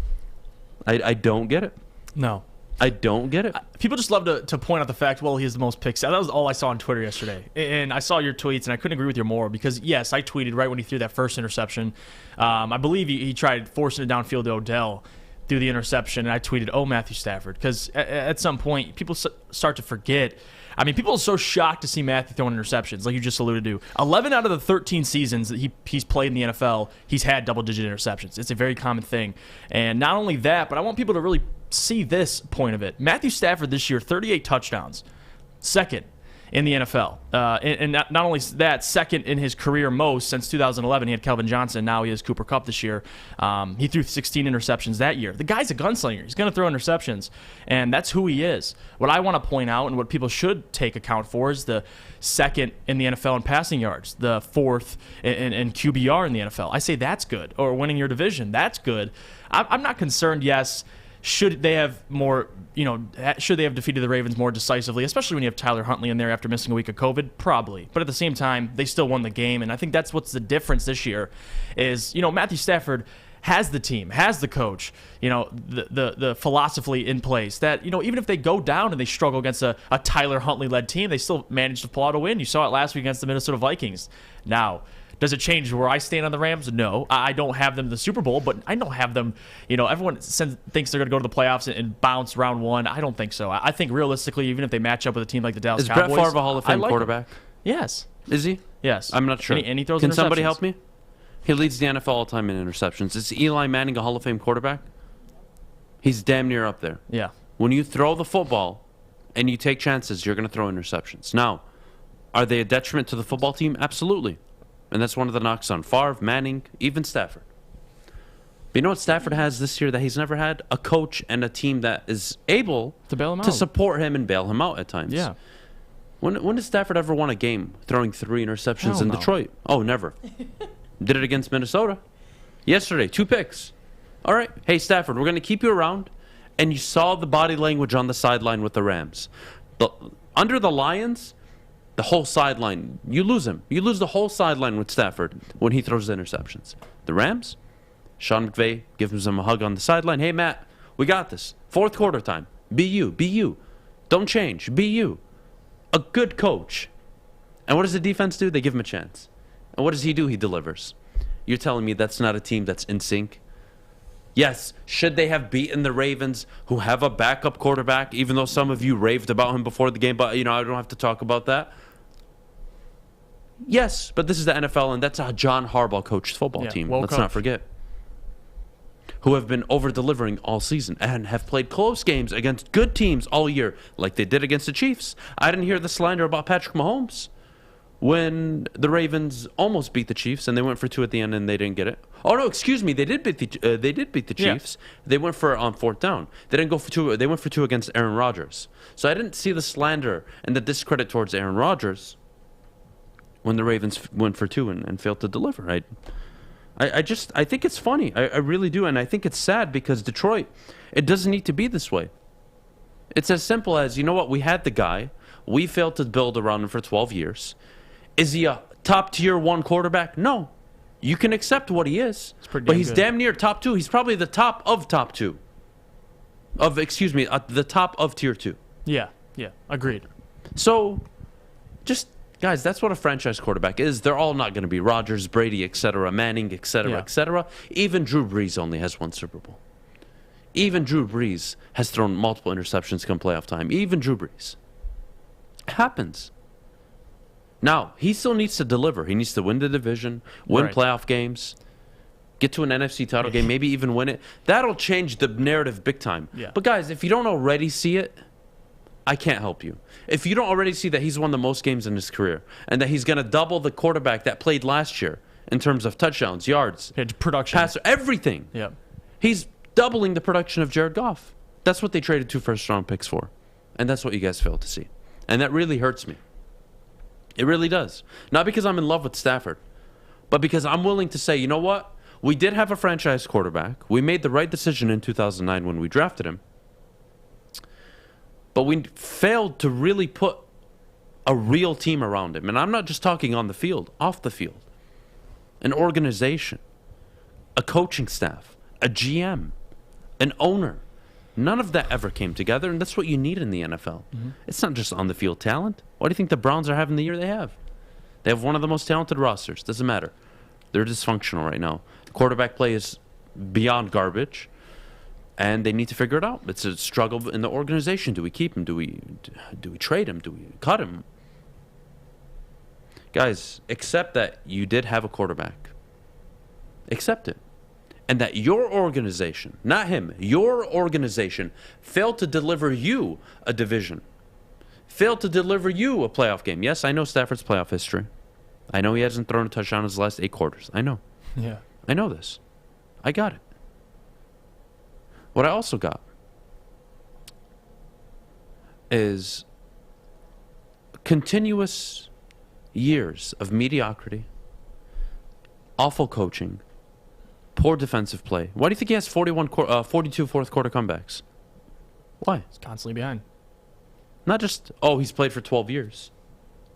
I don't get it. No. I don't get it. People just love to point out the fact, well, he has the most picks. That was all I saw on Twitter yesterday. And I saw your tweets, and I couldn't agree with you more because, yes, I tweeted right when he threw that first interception. I believe he tried forcing it downfield to Odell through the interception, and I tweeted, oh, Matthew Stafford. Because at some point, people start to forget. I mean, people are so shocked to see Matthew throwing interceptions, like you just alluded to. 11 out of the 13 seasons that he's played in the NFL, he's had double-digit interceptions. It's a very common thing. And not only that, but I want people to really see this point of it. Matthew Stafford this year, 38 touchdowns, second in the NFL. And not only that, second in his career most since 2011. He had Kelvin Johnson. Now he has Cooper Kupp this year. He threw 16 interceptions that year. The guy's a gunslinger. He's going to throw interceptions, and that's who he is. What I want to point out and what people should take account for is the second in the NFL in passing yards, the fourth in QBR in the NFL. I say that's good. Or winning your division, that's good. I'm not concerned, yes, should they have defeated the Ravens more decisively, especially when you have Tyler Huntley in there after missing a week of COVID? Probably. But at the same time, they still won the game, and I think that's what's the difference this year is, Matthew Stafford has the team, has the coach, the philosophy in place that, even if they go down and they struggle against a Tyler Huntley-led team, they still manage to pull out a win. You saw it last week against the Minnesota Vikings. Now, does it change where I stand on the Rams? No. I don't have them in the Super Bowl, but I don't have them. Everyone thinks they're going to go to the playoffs and bounce round one. I don't think so. I think realistically, even if they match up with a team like the Dallas Cowboys. Is Brett Favre a Hall of Fame quarterback? Yes. Is he? Yes. I'm not sure. And he throws Can interceptions. somebody help me? He leads the NFL all time in interceptions. Is Eli Manning a Hall of Fame quarterback? He's damn near up there. Yeah. When you throw the football and you take chances, you're going to throw interceptions. Now, are they a detriment to the football team? Absolutely. And that's one of the knocks on Favre, Manning, even Stafford. But you know what Stafford has this year that he's never had? A coach and a team that is able to bail him out, to support him and bail him out at times. Yeah. When did Stafford ever won a game throwing 3 interceptions in Detroit? Oh, never. Did it against Minnesota. Yesterday, 2 picks. All right. Hey, Stafford, we're going to keep you around. And you saw the body language on the sideline with the Rams. Under the Lions, the whole sideline, you lose him. You lose the whole sideline with Stafford when he throws the interceptions. The Rams, Sean McVay gives him a hug on the sideline. Hey, Matt, we got this. 4th quarter time. Be you. Be you. Don't change. Be you. A good coach. And what does the defense do? They give him a chance. And what does he do? He delivers. You're telling me that's not a team that's in sync? Yes, should they have beaten the Ravens, who have a backup quarterback, even though some of you raved about him before the game, but, I don't have to talk about that. Yes, but this is the NFL, and that's a John Harbaugh coached football team. Let's not forget. Who have been over-delivering all season and have played close games against good teams all year, like they did against the Chiefs. I didn't hear the slander about Patrick Mahomes when the Ravens almost beat the Chiefs, and they went for 2 at the end, and they didn't get it. Oh no, excuse me, they did beat the Chiefs. Yeah. They went for on 4th down. They didn't go for 2. They went for 2 against Aaron Rodgers. So I didn't see the slander and the discredit towards Aaron Rodgers when the Ravens went for 2 and failed to deliver. I think it's funny. I really do. And I think it's sad because Detroit, it doesn't need to be this way. It's as simple as, you know what? We had the guy. We failed to build around him for 12 years. Is he a top tier 1 quarterback? No. You can accept what he is. But he's damn near top 2. He's probably the top of top 2. The top of tier 2. Yeah. Agreed. So, just, guys, that's what a franchise quarterback is. They're all not going to be Rodgers, Brady, etc., Manning, etc., etc. Even Drew Brees only has 1 Super Bowl. Even Drew Brees has thrown multiple interceptions come playoff time. Even Drew Brees. It happens. Now, he still needs to deliver. He needs to win the division, win playoff games, get to an NFC title game, maybe even win it. That'll change the narrative big time. Yeah. But, guys, if you don't already see it, I can't help you. If you don't already see that he's won the most games in his career and that he's going to double the quarterback that played last year in terms of touchdowns, yards, production, passer, everything. Yeah. He's doubling the production of Jared Goff. That's what they traded 2 first-round picks for. And that's what you guys failed to see. And that really hurts me. It really does. Not because I'm in love with Stafford, but because I'm willing to say, you know what? We did have a franchise quarterback. We made the right decision in 2009 when we drafted him. But we failed to really put a real team around him. And I'm not just talking on the field, off the field. An organization, a coaching staff, a GM, an owner. None of that ever came together, and that's what you need in the NFL. Mm-hmm. It's not just on the field talent. Why do you think the Browns are having the year they have? They have one of the most talented rosters. Doesn't matter. They're dysfunctional right now. The quarterback play is beyond garbage, and they need to figure it out. It's a struggle in the organization. Do we keep him? Do we trade him? Do we cut him? Guys, accept that you did have a quarterback. Accept it. And that your organization, not him, your organization failed to deliver you a division. Failed to deliver you a playoff game. Yes, I know Stafford's playoff history. I know he hasn't thrown a touchdown in his last 8 quarters. I know. Yeah. I know this. I got it. What I also got is continuous years of mediocrity, awful coaching, poor defensive play. Why do you think he has 42 fourth quarter comebacks? Why? He's constantly behind. Not just, he's played for 12 years.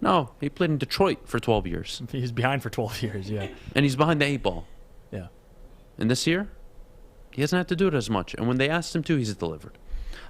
No, he played in Detroit for 12 years. He's behind for 12 years, yeah. And he's behind the 8 ball. Yeah. And this year, he hasn't had to do it as much. And when they asked him to, he's delivered.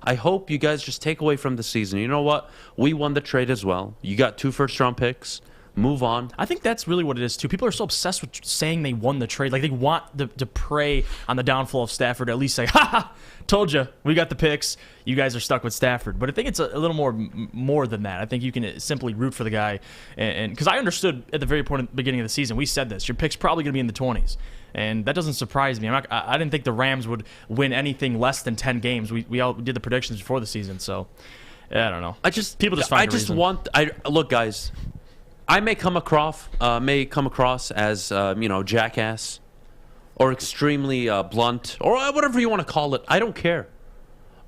I hope you guys just take away from the season. You know what? We won the trade as well. You got 2 first-round picks. Move on. I think that's really what it is, too. People are so obsessed with saying they won the trade. Like, they want to prey on the downfall of Stafford, at least say, ha, told you, we got the picks. You guys are stuck with Stafford. But I think it's a little more than that. I think you can simply root for the guy. And because I understood at the very beginning of the season, we said this, your pick's probably going to be in the 20s. And that doesn't surprise me. I didn't think the Rams would win anything less than 10 games. We all did the predictions before the season, so I don't know. Look, guys, I may come across as jackass or extremely blunt or whatever you want to call it. I don't care.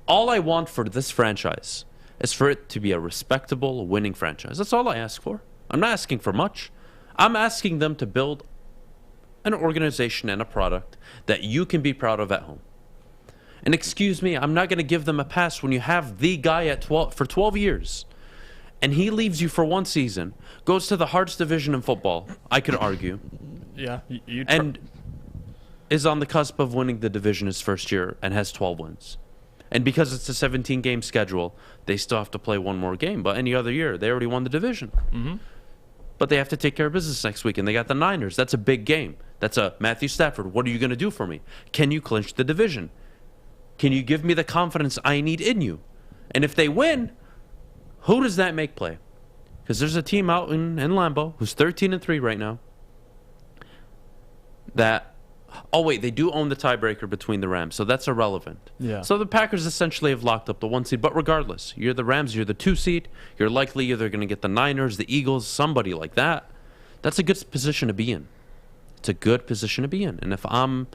All I want for this franchise is for it to be a respectable, winning franchise. That's all I ask for. I'm not asking for much. I'm asking them to build an organization and a product that you can be proud of at home. And excuse me, I'm not going to give them a pass when you have the guy for 12 years. And he leaves you for 1 season, goes to the hardest division in football, I could argue. Yeah. And is on the cusp of winning the division his first year and has 12 wins. And because it's a 17-game schedule, they still have to play 1 more game. But any other year, they already won the division. Mm-hmm. But they have to take care of business next week, and they got the Niners. That's a big game. That's a Matthew Stafford. What are you going to do for me? Can you clinch the division? Can you give me the confidence I need in you? And if they win, who does that make play? Because there's a team out in Lambeau who's 13-3 right now. They do own the tiebreaker between the Rams, so that's irrelevant. Yeah. So the Packers essentially have locked up the 1 seed, but regardless, you're the Rams, you're the 2 seed. You're likely either going to get the Niners, the Eagles, somebody like that. That's a good position to be in. It's a good position to be in. And if I'm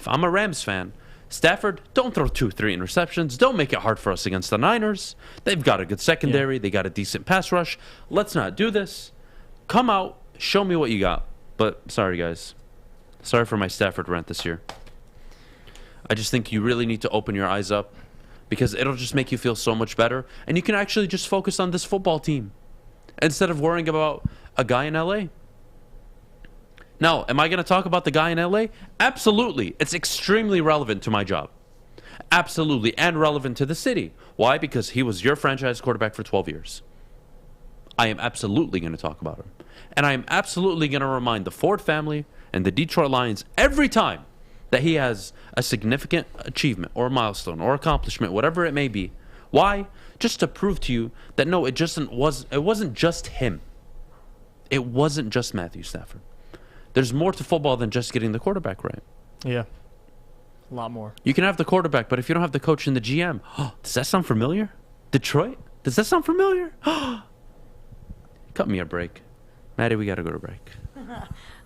a Rams fan, Stafford, don't throw 2-3 interceptions. Don't make it hard for us against the Niners. They've got a good secondary. Yeah. They got a decent pass rush. Let's not do this. Come out, show me what you got. But sorry, guys. Sorry for my Stafford rant this year. I just think you really need to open your eyes up because it'll just make you feel so much better. And you can actually just focus on this football team instead of worrying about a guy in L.A. Now, am I going to talk about the guy in L.A.? Absolutely. It's extremely relevant to my job. Absolutely. And relevant to the city. Why? Because he was your franchise quarterback for 12 years. I am absolutely going to talk about him. And I am absolutely going to remind the Ford family and the Detroit Lions every time that he has a significant achievement or milestone or accomplishment, whatever it may be. Why? Just to prove to you that no, it wasn't just him. It wasn't just Matthew Stafford. There's more to football than just getting the quarterback right. Yeah. A lot more. You can have the quarterback, but if you don't have the coach and the GM, does that sound familiar? Detroit? Does that sound familiar? Cut me a break. Maddie, we got to go to break.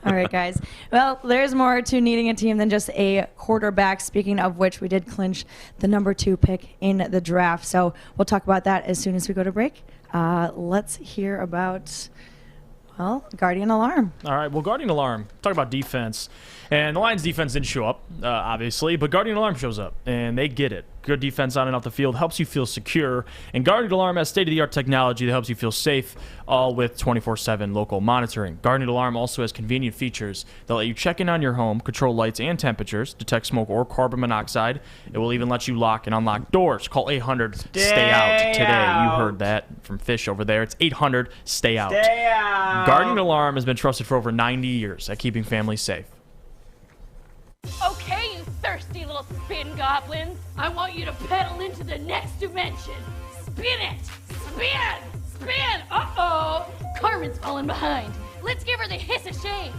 All right, guys. Well, there's more to needing a team than just a quarterback. Speaking of which, we did clinch the number 2 pick in the draft. So we'll talk about that as soon as we go to break. Let's hear about, well, Guardian Alarm. All right, well, Guardian Alarm, talk about defense. And the Lions' defense didn't show up, obviously, but Guardian Alarm shows up, and they get it. Good defense on and off the field helps you feel secure, and Guardian Alarm has state-of-the-art technology that helps you feel safe, all with 24/7 local monitoring. Guardian Alarm also has convenient features that let you check in on your home, control lights and temperatures, detect smoke or carbon monoxide. It will even let you lock and unlock doors. Call 800-STAY-OUT today. You heard that from Fish over there. It's 800-STAY-OUT. Stay out. Guardian Alarm has been trusted for over 90 years at keeping families safe. Okay, you thirsty little spin goblins. I want you to pedal into the next dimension. Spin it! Spin! Spin! Uh-oh! Carmen's falling behind. Let's give her the hiss of shame.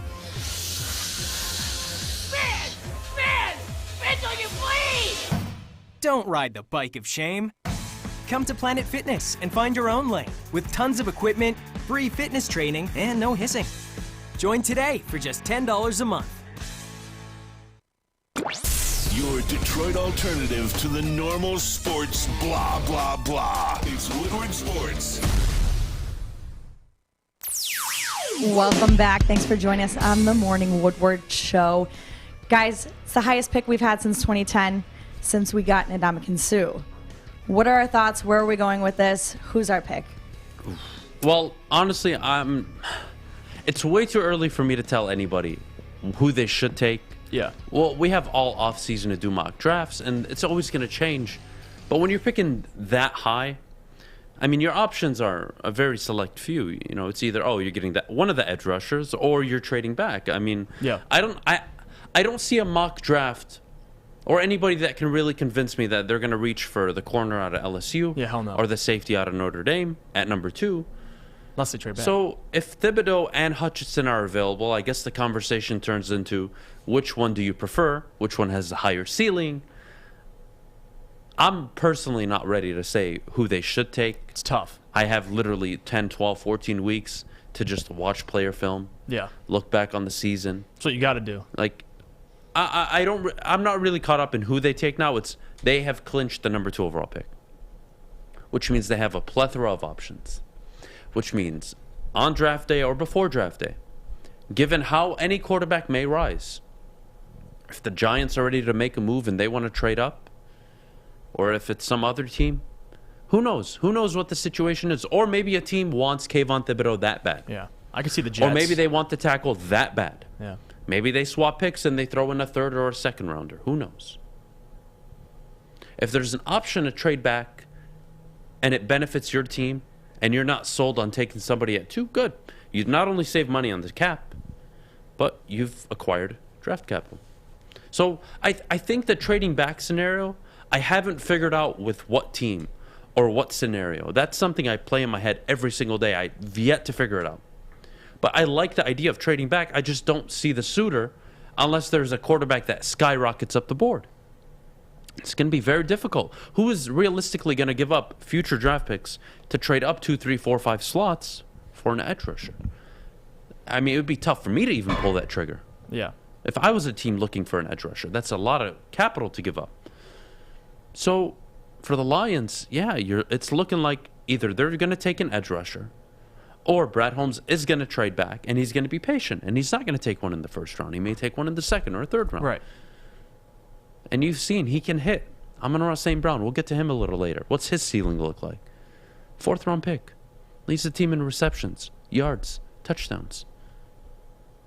Spin! Spin! Spin till you bleed! Don't ride the bike of shame. Come to Planet Fitness and find your own lane with tons of equipment, free fitness training, and no hissing. Join today for just $10 a month. Your Detroit alternative to the normal sports blah, blah, blah. It's Woodward Sports. Welcome back. Thanks for joining us on the Morning Woodward Show. Guys, it's the highest pick we've had since 2010, since we got Adham Sue. What are our thoughts? Where are we going with this? Who's our pick? Well, honestly, it's way too early for me to tell anybody who they should take. Yeah. Well, we have all off-season to do mock drafts, and it's always going to change. But when you're picking that high, I mean, your options are a very select few. You know, it's either, you're getting that one of the edge rushers, or you're trading back. I mean, yeah. I don't see a mock draft or anybody that can really convince me that they're going to reach for the corner out of LSU, yeah, hell no, or the safety out of Notre Dame at number 2. Unless they trade back. So if Thibodeau and Hutchinson are available, I guess the conversation turns into which one do you prefer? Which one has a higher ceiling? I'm personally not ready to say who they should take. It's tough. I have literally 10, 12, 14 weeks to just watch player film. Yeah. Look back on the season. That's what you got to do. Like, I'm not really caught up in who they take now. It's they have clinched the number 2 overall pick, which means they have a plethora of options. Which means on draft day or before draft day, given how any quarterback may rise, if the Giants are ready to make a move and they want to trade up, or if it's some other team, who knows? Who knows what the situation is? Or maybe a team wants Kayvon Thibodeau that bad. Yeah, I can see the Jets. Or maybe they want the tackle that bad. Yeah. Maybe they swap picks and they throw in a 3rd or a 2nd rounder. Who knows? If there's an option to trade back and it benefits your team, and you're not sold on taking somebody at 2, good. You not only save money on the cap, but you've acquired draft capital. So I think the trading back scenario, I haven't figured out with what team or what scenario. That's something I play in my head every single day. I've yet to figure it out. But I like the idea of trading back. I just don't see the suitor unless there's a quarterback that skyrockets up the board. It's going to be very difficult. Who is realistically going to give up future draft picks to trade up 2, 3, 4, 5 slots for an edge rusher? I mean, it would be tough for me to even pull that trigger. Yeah. If I was a team looking for an edge rusher, that's a lot of capital to give up. So for the Lions, yeah, it's looking like either they're going to take an edge rusher Or Brad Holmes is going to trade back, and he's going to be patient, and he's not going to take one in the first round. He may take one in the second or third round. Right. And you've seen he can hit. Amon-Ra St.Brown, we'll get to him a little later. What's his ceiling look like? 4th round pick. Leads the team in receptions, yards, touchdowns.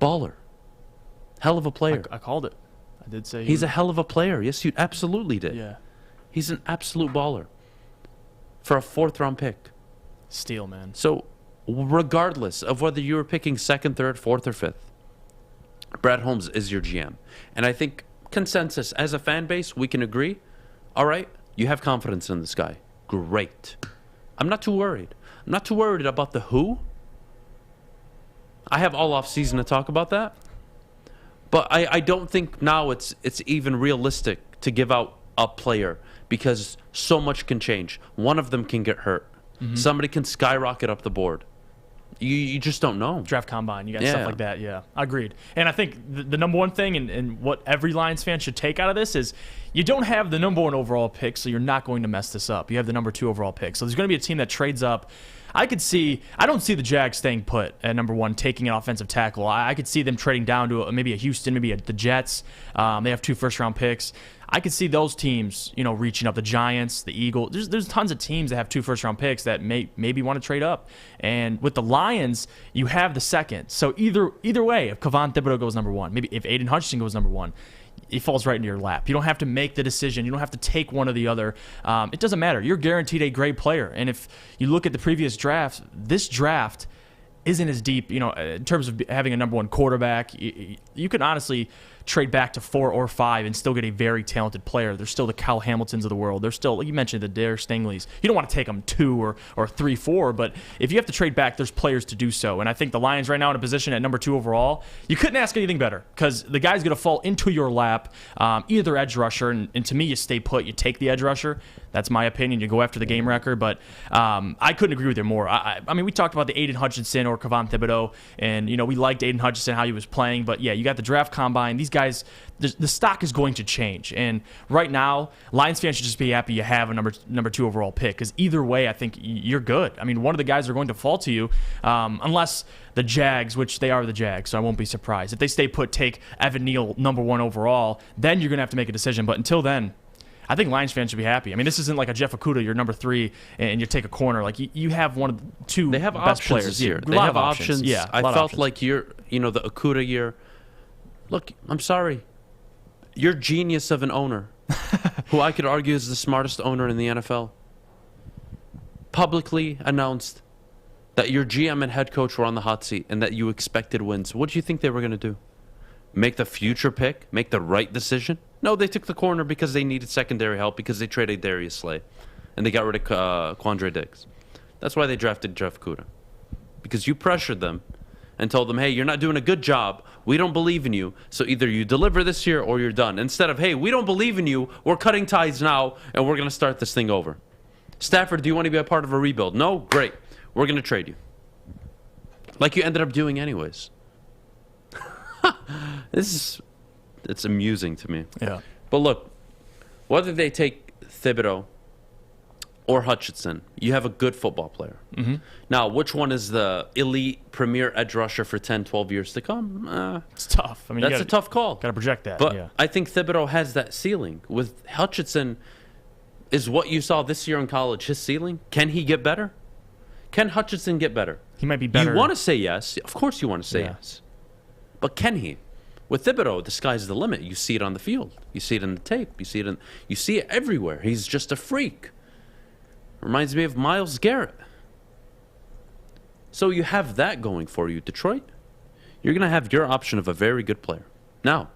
Baller. Hell of a player. I called it. I did say he's a hell of a player. Yes, you absolutely did. Yeah. He's an absolute baller. For a 4th round pick. Steal, man. So, regardless of whether you were picking 2nd, 3rd, 4th, or 5th, Brad Holmes is your GM. And I think consensus as a fan base, we can agree. All right, you have confidence in this guy. Great. I'm not too worried. I'm not too worried about the who. I have all off season to talk about that. But I don't think now it's even realistic to give out a player because so much can change. One of them can get hurt. Mm-hmm. Somebody can skyrocket up the board. You just don't know. Draft combine, you got stuff like that. Yeah, agreed. And I think the number one thing and what every Lions fan should take out of this is you don't have the number 1 overall pick, so you're not going to mess this up. You have the number 2 overall pick. So there's going to be a team that trades up. I don't see the Jags staying put at number 1, taking an offensive tackle. I could see them trading down to maybe a Houston, maybe the Jets. They have 2 first-round picks. I could see those teams, reaching up. The Giants, the Eagles. There's tons of teams that have 2 first-round picks that maybe want to trade up. And with the Lions, you have the 2nd. So either way, if Kayvon Thibodeau goes number 1, maybe if Aiden Hutchinson goes number 1, it falls right into your lap. You don't have to make the decision. You don't have to take one or the other. It doesn't matter. You're guaranteed a great player. And if you look at the previous drafts, this draft isn't as deep, in terms of having a number 1 quarterback. You can honestly trade back to 4 or 5 and still get a very talented player. There's still the Kyle Hamiltons of the world. There's still, like you mentioned, the Dare Stingleys. You don't want to take them 2 or 3, 4, but if you have to trade back, there's players to do so. And I think the Lions right now in a position at number 2 overall, you couldn't ask anything better because the guy's going to fall into your lap, either edge rusher, and to me, you stay put, you take the edge rusher. That's my opinion. You go after the game record, but I couldn't agree with you more. I mean, we talked about the Aiden Hutchinson or Kayvon Thibodeau, and we liked Aiden Hutchinson, how he was playing, but yeah, you got the draft combine. These guys, the stock is going to change, and right now, Lions fans should just be happy you have a number 2 overall pick, because either way, I think you're good. I mean, one of the guys are going to fall to you, unless the Jags, which they are the Jags, so I won't be surprised. If they stay put, take Evan Neal number 1 overall, then you're going to have to make a decision, but until then, I think Lions fans should be happy. I mean, this isn't like a Jeff Okudah, you're number 3, and you take a corner. Like, you have one of the 2 they have best options players this year. They have options. Yeah, I felt like the Okudah year. Look, I'm sorry. You're genius of an owner, who I could argue is the smartest owner in the NFL, publicly announced that your GM and head coach were on the hot seat and that you expected wins. What do you think they were going to do? Make the future pick? Make the right decision? No, they took the corner because they needed secondary help because they traded Darius Slay. And they got rid of Quandre Diggs. That's why they drafted Jeff Okudah. Because you pressured them and told them, hey, you're not doing a good job. We don't believe in you. So either you deliver this year or you're done. Instead of, hey, we don't believe in you. We're cutting ties now and we're going to start this thing over. Stafford, do you want to be a part of a rebuild? No? Great. We're going to trade you. Like you ended up doing anyways. It's amusing to me. Yeah. But look, whether they take Thibodeau or Hutchinson, you have a good football player. Mm-hmm. Now, which one is the elite premier edge rusher for 10, 12 years to come? It's tough. I mean, that's a tough call. Got to project that. But yeah. I think Thibodeau has that ceiling. With Hutchinson, is what you saw this year in college his ceiling? Can he get better? Can Hutchinson get better? He might be better. You want to say yes. Of course you want to say yes. But can he? With Thibodeau, the sky's the limit. You see it on the field. You see it in the tape. You see it everywhere. He's just a freak. Reminds me of Myles Garrett. So you have that going for you, Detroit. You're going to have your option of a very good player. Now,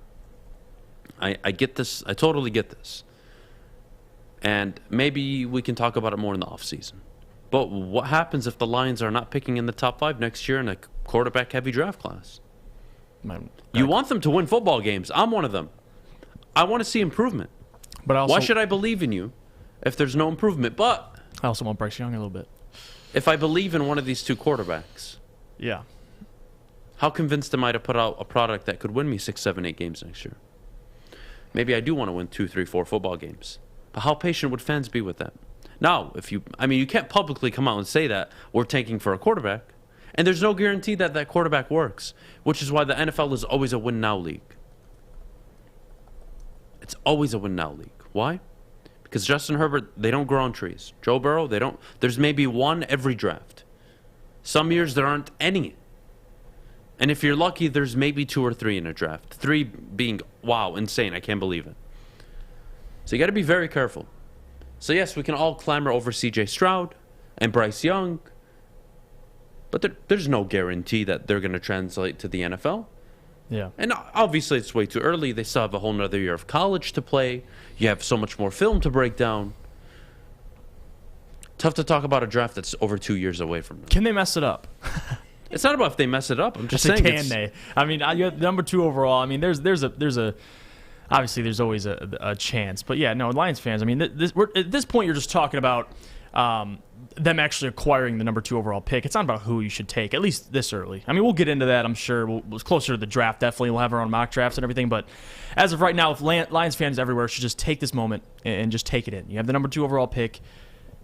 I get this. I totally get this. And maybe we can talk about it more in the offseason. But what happens if the Lions are not picking in the top 5 next year in a quarterback-heavy draft class? You want them to win football games. I'm one of them. I want to see improvement. But also, why should I believe in you if there's no improvement? But I also want Bryce Young a little bit. If I believe in one of these 2 quarterbacks, yeah, how convinced am I to put out a product that could win me 6, 7, 8 games next year? Maybe I do want to win 2, 3, 4 football games. But how patient would fans be with that? Now, you can't publicly come out and say that we're tanking for a quarterback, And there's no guarantee that that quarterback works, which is why the NFL is always a win-now league. It's always a win-now league. Why? Because Justin Herbert, they don't grow on trees. Joe Burrow, they don't. There's maybe one every draft. Some years there aren't any. And if you're lucky, there's maybe 2 or 3 in a draft. 3 being, wow, insane. I can't believe it. So you got to be very careful. So yes, we can all clamor over C.J. Stroud and Bryce Young, but there's no guarantee that they're going to translate to the NFL. Yeah. And obviously it's way too early. They still have a whole nother year of college to play. You have so much more film to break down. Tough to talk about a draft that's over 2 years away from now. Can they mess it up? It's not about if they mess it up. I'm just saying. saying. Can they? I mean, you have number 2 overall. I mean, there's a obviously there's always a chance, but yeah, no, Lions fans. I mean, at this point, you're just talking about them actually acquiring the number 2 overall pick. It's not about who you should take, at least this early. I mean, we'll get into that. I'm sure. We'll closer to the draft. Definitely, we'll have our own mock drafts and everything. But as of right now, if Lions fans everywhere should just take this moment and just take it in. You have the number 2 overall pick.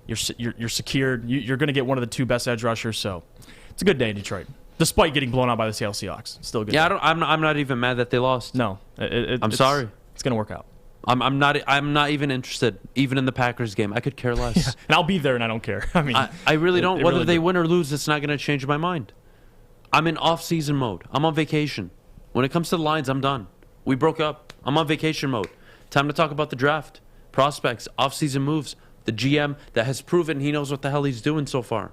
You're secured. You're going to get one of the 2 best edge rushers. So it's a good day in Detroit, despite getting blown out by the Seattle Seahawks. It's still a good. Yeah, day. I'm not even mad that they lost. No, I'm sorry. It's going to work out. I'm not even interested, even in the Packers game. I could care less. Yeah, and I'll be there, and I don't care. I mean, I really don't. Whether really they win or lose, it's not going to change my mind. I'm in off-season mode. I'm on vacation. When it comes to the Lions, I'm done. We broke up. I'm on vacation mode. Time to talk about the draft, prospects, off-season moves, the GM that has proven he knows what the hell he's doing so far.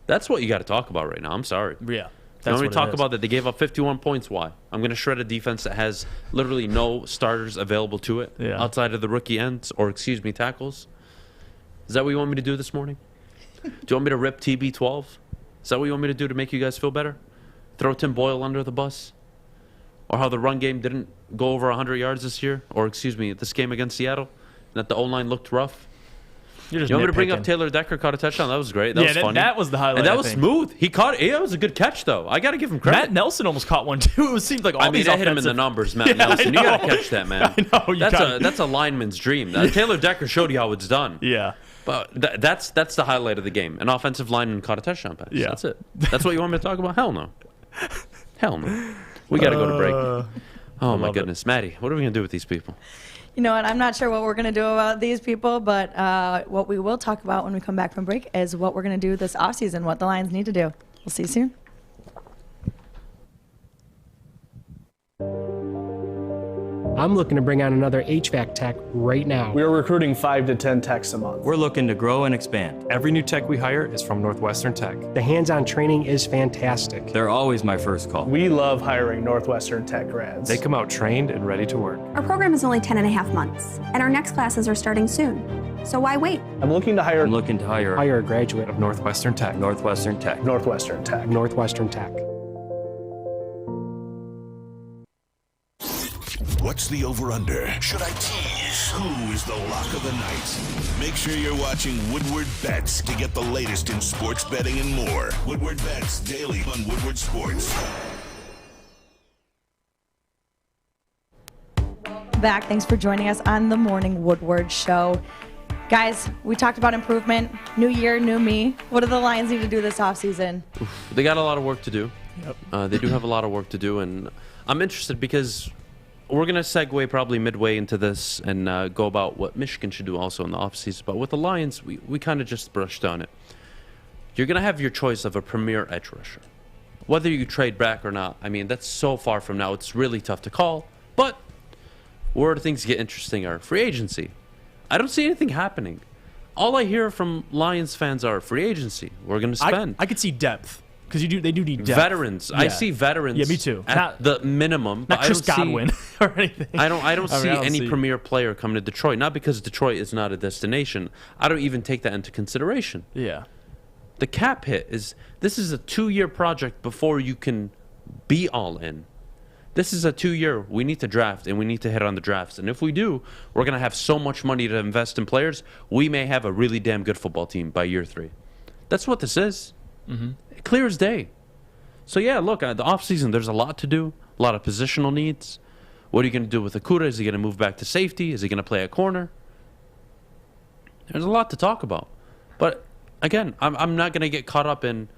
That's what you got to talk about right now. I'm sorry. Yeah. When we talk about that, they gave up 51 points. Why? I'm going to shred a defense that has literally no starters available to it outside of the rookie ends, or tackles. Is that what you want me to do this morning? Do you want me to rip TB12? Is that what you want me to do to make you guys feel better? Throw Tim Boyle under the bus? Or how the run game didn't go over 100 yards this year? Or, this game against Seattle? And that the O-line looked rough? You want me to bring up Taylor Decker caught a touchdown? That was great. That was funny. That was the highlight. And that was smooth. He caught it. Yeah, it was a good catch, though. I got to give him credit. Matt Nelson almost caught one, too. It seemed like all these I hit him in the numbers, Matt Nelson. You got to catch that, man. I know. That's a lineman's dream. Taylor Decker showed you how it's done. Yeah. But that's the highlight of the game. An offensive lineman caught a touchdown pass. Yeah. That's it. That's what you want me to talk about? Hell no. Hell no. We got to go to break. Oh, my goodness. Maddie, what are we going to do with these people? You know what? I'm not sure what we're going to do about these people, but what we will talk about when we come back from break is what we're going to do this offseason, what the Lions need to do. We'll see you soon. I'm looking to bring on another HVAC tech right now. We are recruiting 5 to 10 techs a month. We're looking to grow and expand. Every new tech we hire is from Northwestern Tech. The hands-on training is fantastic. They're always my first call. We love hiring Northwestern Tech grads. They come out trained and ready to work. Our program is only 10.5 months, and our next classes are starting soon. So why wait? I'm looking to hire a graduate of Northwestern Tech. Northwestern Tech. Northwestern Tech. Northwestern Tech. What's the over-under? Should I tease? Who is the lock of the night? Make sure you're watching Woodward Bets to get the latest in sports betting and more. Woodward Bets daily on Woodward Sports. Back. Thanks for joining us on the Morning Woodward Show. Guys, we talked about improvement. New year, new me. What do the Lions need to do this offseason? They got a lot of work to do. Yep. They do have a lot of work to do, and I'm interested because we're going to segue probably midway into this and go about what Michigan should do also in the offseason. But with the Lions, we kind of just brushed on it. You're going to have your choice of a premier edge rusher. Whether you trade back or not, I mean, that's so far from now. It's really tough to call. But where things get interesting are free agency. I don't see anything happening. All I hear from Lions fans are free agency. We're going to spend. I could see depth. Because they do need depth. Veterans. Yeah. I see veterans. Yeah, me too. At the minimum. Not Chris Godwin or anything. I don't see any premier player coming to Detroit. Not because Detroit is not a destination. I don't even take that into consideration. Yeah. The cap hit this is a 2-year project before you can be all in. This is a 2-year. We need to draft and we need to hit on the drafts. And if we do, we're going to have so much money to invest in players. We may have a really damn good football team by year 3. That's what this is. Mm-hmm. Clear as day. So, yeah, look, the offseason, there's a lot to do, a lot of positional needs. What are you going to do with Akuda? Is he going to move back to safety? Is he going to play a corner? There's a lot to talk about. But, again, I'm not going to get caught up in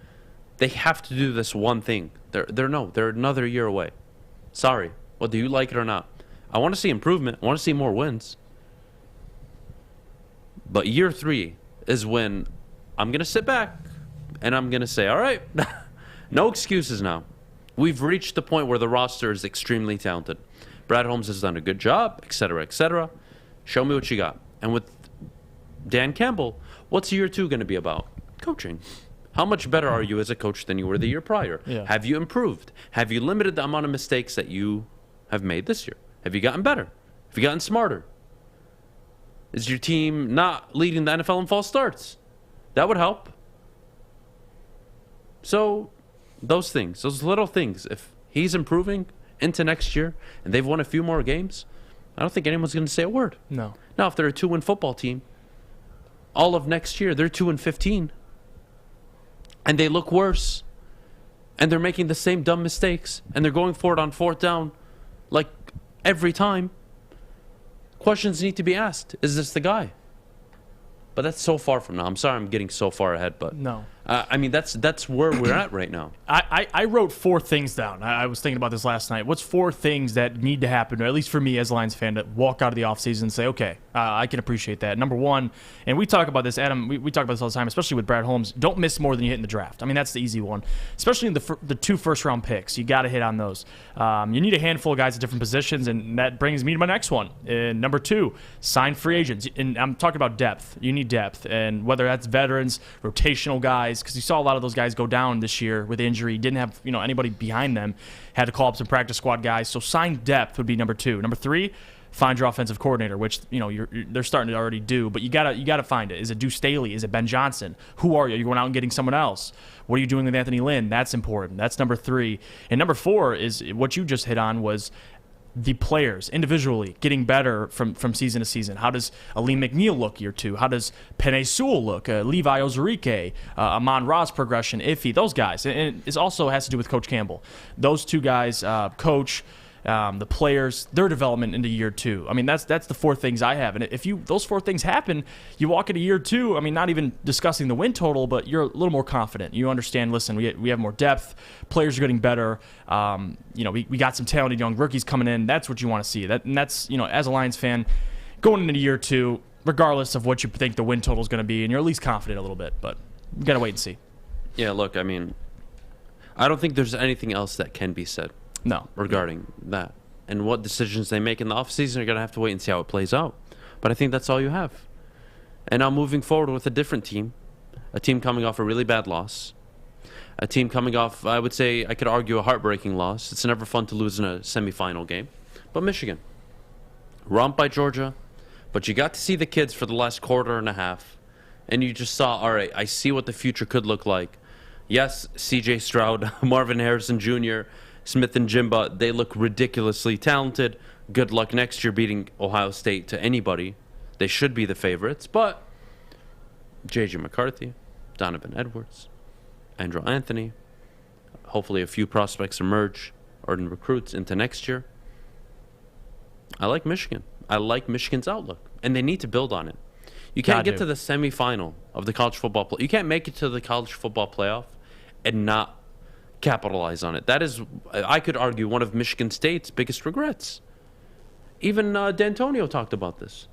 They have to do this one thing. They're another year away. Sorry, whether you like it or not. I want to see improvement. I want to see more wins. But year 3 is when I'm going to sit back and I'm going to say, all right, no excuses now. We've reached the point where the roster is extremely talented. Brad Holmes has done a good job, et cetera, et cetera. Show me what you got. And with Dan Campbell, what's year 2 going to be about? Coaching. How much better are you as a coach than you were the year prior? Yeah. Have you improved? Have you limited the amount of mistakes that you have made this year? Have you gotten better? Have you gotten smarter? Is your team not leading the NFL in false starts? That would help. So, those things, those little things, if he's improving into next year and they've won a few more games, I don't think anyone's going to say a word. No. Now, if they're a 2-win football team, all of next year, they're 2-15. And they look worse. And they're making the same dumb mistakes. And they're going for it on 4th down like every time. Questions need to be asked. Is this the guy? But that's so far from now. I'm sorry I'm getting so far ahead, but no. I mean, that's where we're at right now. I wrote 4 things down. I was thinking about this last night. What's 4 things that need to happen, or at least for me as a Lions fan, to walk out of the offseason and say, okay, I can appreciate that. Number 1, and we talk about this, Adam, we talk about this all the time, especially with Brad Holmes, don't miss more than you hit in the draft. I mean, that's the easy one. Especially in the 2 first-round picks. You got to hit on those. You need a handful of guys at different positions, and that brings me to my next one. And number 2, sign free agents. And I'm talking about depth. You need depth, and whether that's veterans, rotational guys, because you saw a lot of those guys go down this year with injury, didn't have anybody behind them, had to call up some practice squad guys. So sign depth would be number 2. Number 3, find your offensive coordinator, which they're starting to already do, but you gotta find it. Is it Deuce Staley? Is it Ben Johnson? Who are you? Are you going out and getting someone else? What are you doing with Anthony Lynn? That's important. That's number 3. And number 4 is what you just hit on, was the players individually getting better from season to season. How does Aleem McNeil look year 2? How does Penei Sewell look? Levi Ozarike, Amon-Ra's progression, iffy, those guys. And it also has to do with Coach Campbell. Those 2 guys, coach, the players, their development into year 2. I mean, that's the 4 things I have. And if those 4 things happen, you walk into year 2, I mean, not even discussing the win total, but you're a little more confident. You understand, listen, we have more depth. Players are getting better. We got some talented young rookies coming in. That's what you want to see. That's as a Lions fan, going into year 2, regardless of what you think the win total is going to be, and you're at least confident a little bit. But we got to wait and see. Yeah, look, I mean, I don't think there's anything else that can be said. No. Regarding that. And what decisions they make in the offseason, you're going to have to wait and see how it plays out. But I think that's all you have. And now moving forward with a different team, a team coming off a really bad loss, a team coming off, I would say, I could argue, a heartbreaking loss. It's never fun to lose in a semifinal game. But Michigan, romped by Georgia, but you got to see the kids for the last quarter and a half, and you just saw, all right, I see what the future could look like. Yes, C.J. Stroud, Marvin Harrison Jr., Smith and Jimba, they look ridiculously talented. Good luck next year beating Ohio State to anybody. They should be the favorites, but J.J. McCarthy, Donovan Edwards, Andrew Anthony, hopefully a few prospects emerge or recruits into next year. I like Michigan. I like Michigan's outlook, and they need to build on it. You can't get to the semifinal of the college football you can't make it to the college football playoff and not capitalize on it. That is, I could argue, one of Michigan State's biggest regrets. Even D'Antonio talked about this.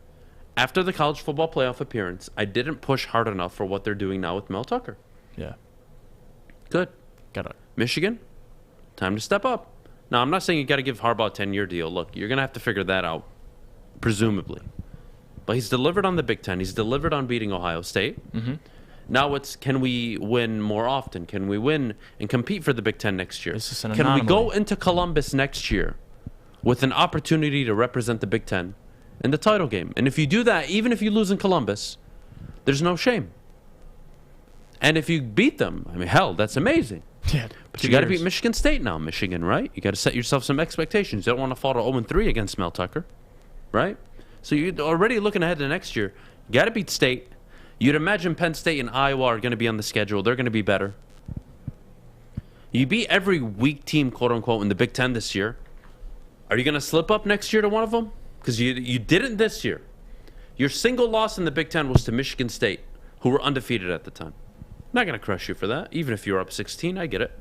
After the college football playoff appearance, I didn't push hard enough for what they're doing now with Mel Tucker. Yeah. Good. Got it. Michigan, time to step up. Now, I'm not saying you got to give Harbaugh a 10-year deal. Look, you're going to have to figure that out, presumably. But he's delivered on the Big Ten. He's delivered on beating Ohio State. Mm-hmm. Now it's, can we win more often? Can we win and compete for the Big Ten next year? This is an Can we anomaly. go into Columbus next year with an opportunity to represent the Big Ten in the title game? And if you do that, even if you lose in Columbus, there's no shame. And if you beat them, I mean, hell, that's amazing. Yeah, but you got to beat Michigan State now, Michigan, right? You got to set yourself some expectations. You don't want to fall to 0-3 against Mel Tucker, right? So you're already looking ahead to next year. You got to beat State. You'd imagine Penn State and Iowa are going to be on the schedule. They're going to be better. You beat every weak team, quote unquote, in the Big Ten this year. Are you going to slip up next year to one of them? Because you didn't this year. Your single loss in the Big Ten was to Michigan State, who were undefeated at the time. not going to crush you for that. Even if you're up 16, I get it.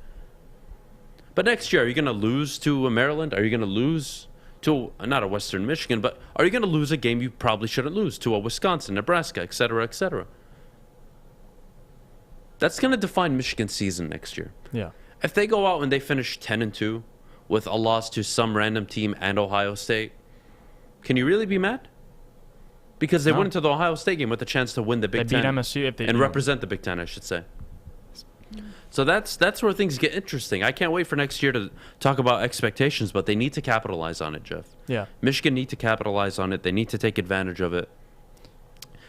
But next year, are you going to lose to a Maryland? Are you going to lose to, not a Western Michigan, but are you going to lose a game you probably shouldn't lose to a Wisconsin, Nebraska, et cetera, et cetera? That's going to define Michigan's season next year. Yeah. If they go out and they finish 10-2 with a loss to some random team and Ohio State, can you really be mad? Because they went into the Ohio State game with a chance to win the Big Ten. They beat MSU if they and represent the Big Ten, I should say. So that's where things get interesting. I can't wait for next year to talk about expectations, but they need to capitalize on it, Jeff. Yeah. Michigan need to capitalize on it. They need to take advantage of it.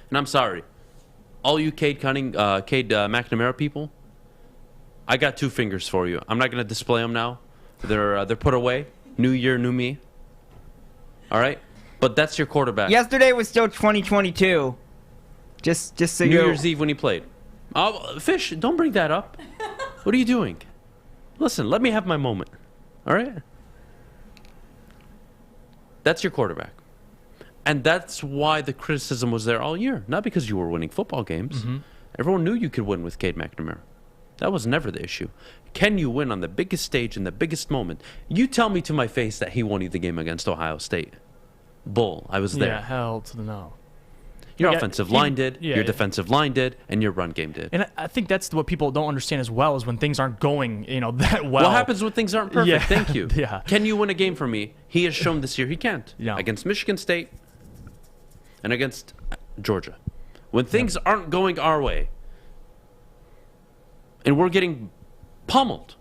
And I'm sorry, all you Cade McNamara people, I got 2 fingers for you. I'm not going to display them now. They're put away. New year, new me. All right? But that's your quarterback. Yesterday was still 2022. Just so New Year's Eve when he played. Oh, Fish, don't bring that up. What are you doing? Listen, let me have my moment. All right? That's your quarterback. And that's why the criticism was there all year. Not because you were winning football games. Mm-hmm. Everyone knew you could win with Cade McNamara. That was never the issue. Can you win on the biggest stage in the biggest moment? You tell me to my face that he won you the game against Ohio State. Bull. I was there. Yeah, hell to the no. Your offensive line did, your defensive line did, and your run game did. And I think that's what people don't understand as well is when things aren't going, that well. What happens when things aren't perfect? Yeah. Thank you. Yeah. Can you win a game for me? He has shown this year he can't. Yeah. Against Michigan State and against Georgia. When things aren't going our way and we're getting pummeled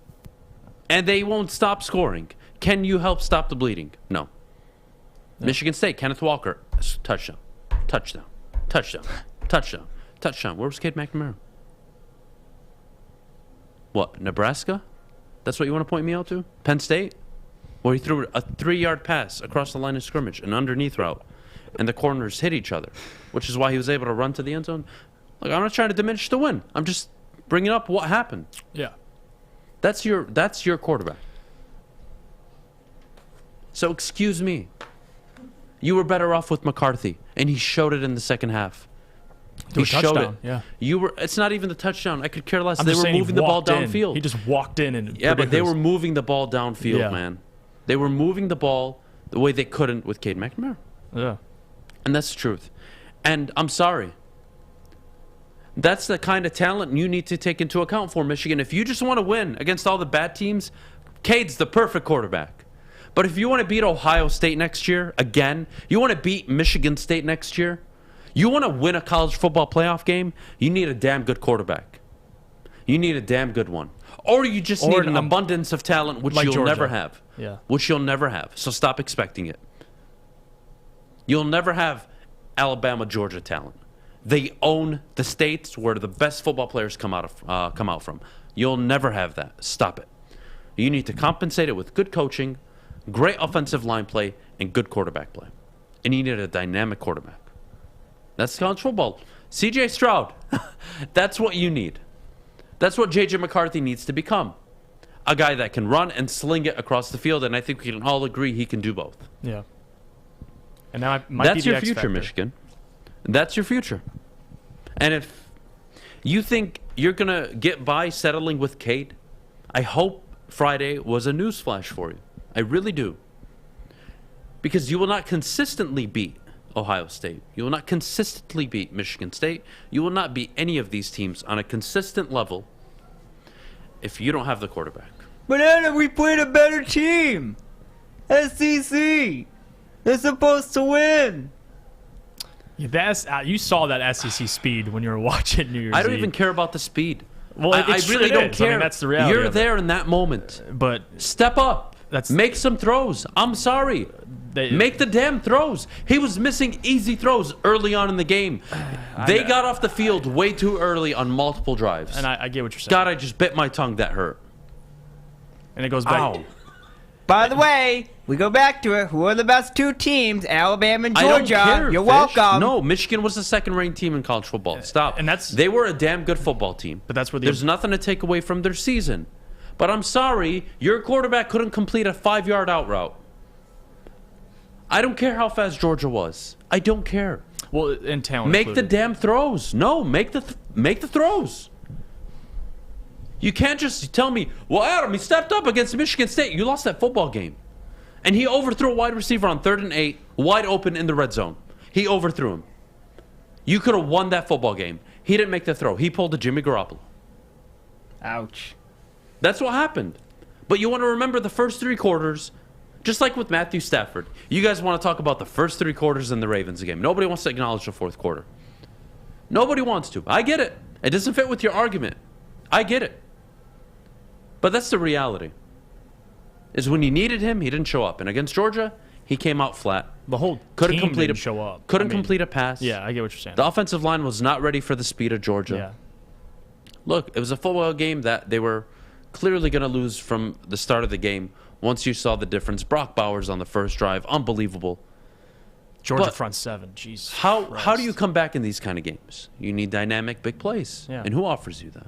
and they won't stop scoring, can you help stop the bleeding? No. Michigan State, Kenneth Walker, touchdown, touchdown, touchdown, touchdown, touchdown. Where was Cade McNamara? What, Nebraska? That's what you want to point me out to? Penn State? Where he threw a 3-yard pass across the line of scrimmage, an underneath route, and the corners hit each other, which is why he was able to run to the end zone. Look, I'm not trying to diminish the win. I'm just bringing up what happened. Yeah. That's your quarterback. So excuse me. You were better off with McCarthy, and he showed it in the second half. He showed it. Yeah. It's not even the touchdown. I could care less. I'm They just were saying moving the ball walked in. downfield. He just walked in and but they were moving the ball downfield, man. They were moving the ball the way they couldn't with Cade McNamara. Yeah. And that's the truth. And I'm sorry. That's the kind of talent you need to take into account for Michigan. If you just want to win against all the bad teams, Cade's the perfect quarterback. But if you want to beat Ohio State next year, again, you want to beat Michigan State next year, you want to win a college football playoff game, you need a damn good quarterback. You need a damn good one. Or you just need an abundance of talent, which you'll never have. Yeah. Which you'll never have. So stop expecting it. You'll never have Alabama, Georgia talent. They own the states where the best football players come out from. You'll never have that. Stop it. You need to compensate it with good coaching, great offensive line play, and good quarterback play. And you need a dynamic quarterback. That's college football. C.J. Stroud, that's what you need. That's what J.J. McCarthy needs to become. A guy that can run and sling it across the field, and I think we can all agree he can do both. Yeah. And now that's your future, Michigan. That's your future. And if you think you're going to get by settling with Cade, I hope Friday was a newsflash for you. I really do. Because you will not consistently beat Ohio State. You will not consistently beat Michigan State. You will not beat any of these teams on a consistent level if you don't have the quarterback. But Adam, we played a better team. SEC. They're supposed to win. Yeah, you saw that SEC speed when you were watching New Year's I don't Eve. even care about the speed. Well, I really don't care. I mean, that's the reality. You're there in that moment. But step up. Make some throws. I'm sorry. Make the damn throws. He was missing easy throws early on in the game. They got off the field way too early on multiple drives. And I get what you're saying. God, I just bit my tongue. That hurt. And it goes back. Ow. By the way, we go back to it. Who are the best two teams? Alabama and I don't Georgia. care, You're Fish. welcome. No, Michigan was the second-ranked team in college football. Stop. And they were a damn good football team. But that's where there's nothing to take away from their season. But I'm sorry, your quarterback couldn't complete a 5-yard out route. I don't care how fast Georgia was. I don't care. Well, in talent, make the damn throws. No, make the throws. You can't just tell me, well, Adam, he stepped up against Michigan State. You lost that football game. And he overthrew a wide receiver on 3rd and 8, wide open in the red zone. He overthrew him. You could have won that football game. He didn't make the throw. He pulled a Jimmy Garoppolo. Ouch. That's what happened. But you want to remember the first 3 quarters, just like with Matthew Stafford. You guys want to talk about the first 3 quarters in the Ravens game. Nobody wants to acknowledge the 4th quarter. Nobody wants to. I get it. It doesn't fit with your argument. I get it. But that's the reality. Is when you needed him, he didn't show up. And against Georgia, he came out flat. The whole team didn't show up. Couldn't complete a pass. Yeah, I get what you're saying. The offensive line was not ready for the speed of Georgia. Yeah. Look, it was a football game that they were clearly going to lose from the start of the game once you saw the difference. Brock Bowers on the first drive, unbelievable. Georgia But front 7, jeez. How do you come back in these kind of games? You need dynamic big plays. Yeah. And who offers you that?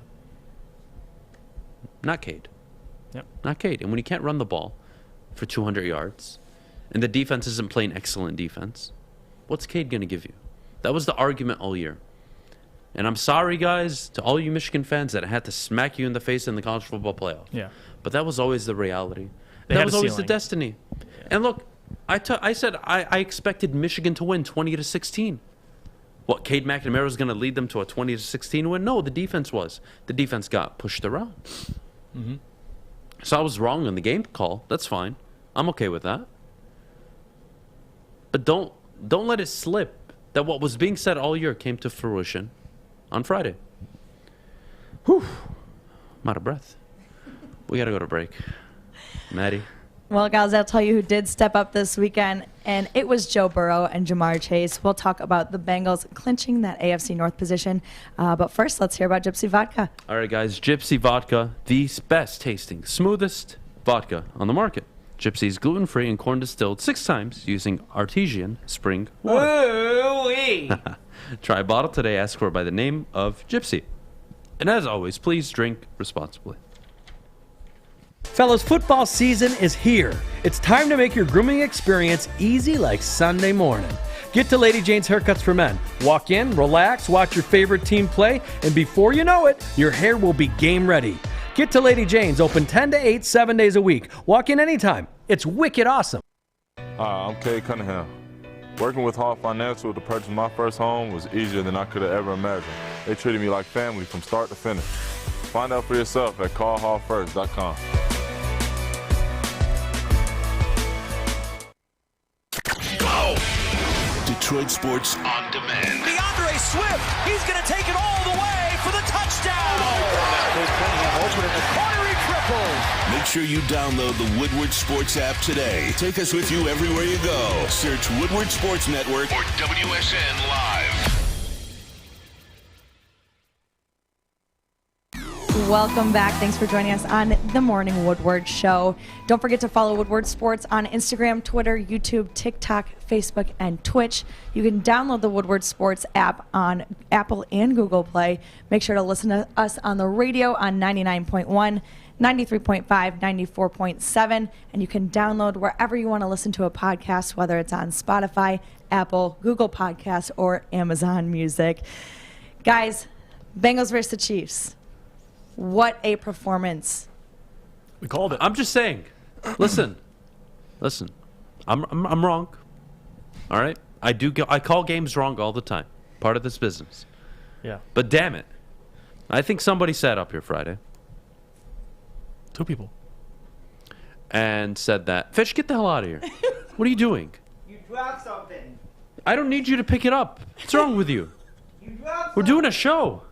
Not Cade. Yep. Not Cade. And when you can't run the ball for 200 yards and the defense isn't playing excellent defense, what's Cade going to give you? That was the argument all year. And I'm sorry, guys, to all you Michigan fans that I had to smack you in the face in the college football playoff. Yeah. But that was always the reality. They That had was a always the ceiling. destiny. And look, I said I expected Michigan to win 20-16. What, Cade McNamara was going to lead them to a 20-16 win? No, the defense was. The defense got pushed around. Mm-hmm. So I was wrong on the game call. That's fine. I'm okay with that. But don't let it slip that what was being said all year came to fruition on Friday. Whew. I'm out of breath. We got to go to break. Maddie. Well, guys, I'll tell you who did step up this weekend, and it was Joe Burrow and Jamar Chase. We'll talk about the Bengals clinching that AFC North position. But first, let's hear about Gypsy Vodka. All right, guys. Gypsy Vodka, the best tasting, smoothest vodka on the market. Gypsy's gluten-free and corn distilled 6 times using artesian spring water. Ooh-wee. Try a bottle today. Ask for it by the name of Gypsy. And as always, please drink responsibly. Fellas, football season is here. It's time to make your grooming experience easy like Sunday morning. Get to Lady Jane's Haircuts for Men. Walk in, relax, watch your favorite team play, and before you know it, your hair will be game ready. Get to Lady Jane's, open 10 to 8, 7 days a week. Walk in anytime. It's wicked awesome. Hi, I'm Kory Cunningham. Working with Hall Financial to purchase my first home was easier than I could have ever imagined. They treated me like family from start to finish. Find out for yourself at callhallfirst.com. Detroit Sports on Demand. DeAndre Swift, he's going to take it all the way for the touchdown. Kory triple. Make sure you download the Woodward Sports app today. Take us with you everywhere you go. Search Woodward Sports Network or WSN Live. Welcome back. Thanks for joining us on the Morning Woodward Show. Don't forget to follow Woodward Sports on Instagram, Twitter, YouTube, TikTok, Facebook, and Twitch. You can download the Woodward Sports app on Apple and Google Play. Make sure to listen to us on the radio on 99.1, 93.5, 94.7, and you can download wherever you want to listen to a podcast, whether it's on Spotify, Apple, Google Podcasts, or Amazon Music. Guys, Bengals versus the Chiefs. What a performance. We called it. I'm just saying. Listen. I'm wrong. All right? I call games wrong all the time. Part of this business. Yeah. But damn it. I think somebody sat up here Friday 2 people. and said that, Fish, get the hell out of here. What are you doing? You dropped something. I don't need you to pick it up. What's wrong with you? We're doing a show.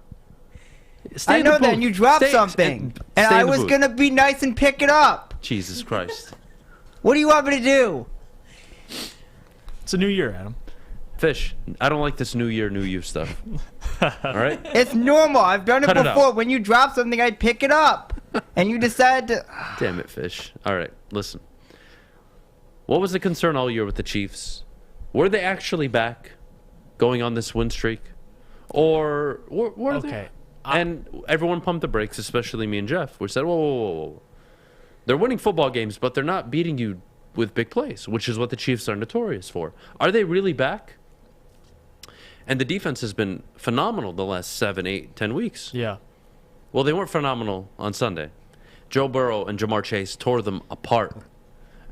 Stay I in the know that booth. you dropped Stay- something, and stay I in the was booth. gonna be nice and pick it up. Jesus Christ. What do you want me to do? It's a new year, Adam. Fish, I don't like this new year, new you stuff. All right? It's normal. I've done it Cut it out. before. When you drop something, I pick it up, and you decide to. Damn it, Fish. All right, listen. What was the concern all year with the Chiefs? Were they actually back going on this win streak? Or were they? And everyone pumped the brakes, especially me and Jeff. We said, whoa. They're winning football games, but they're not beating you with big plays, which is what the Chiefs are notorious for. Are they really back? And the defense has been phenomenal the last 7, 8, 10 weeks. Yeah. Well, they weren't phenomenal on Sunday. Joe Burrow and Jamar Chase tore them apart.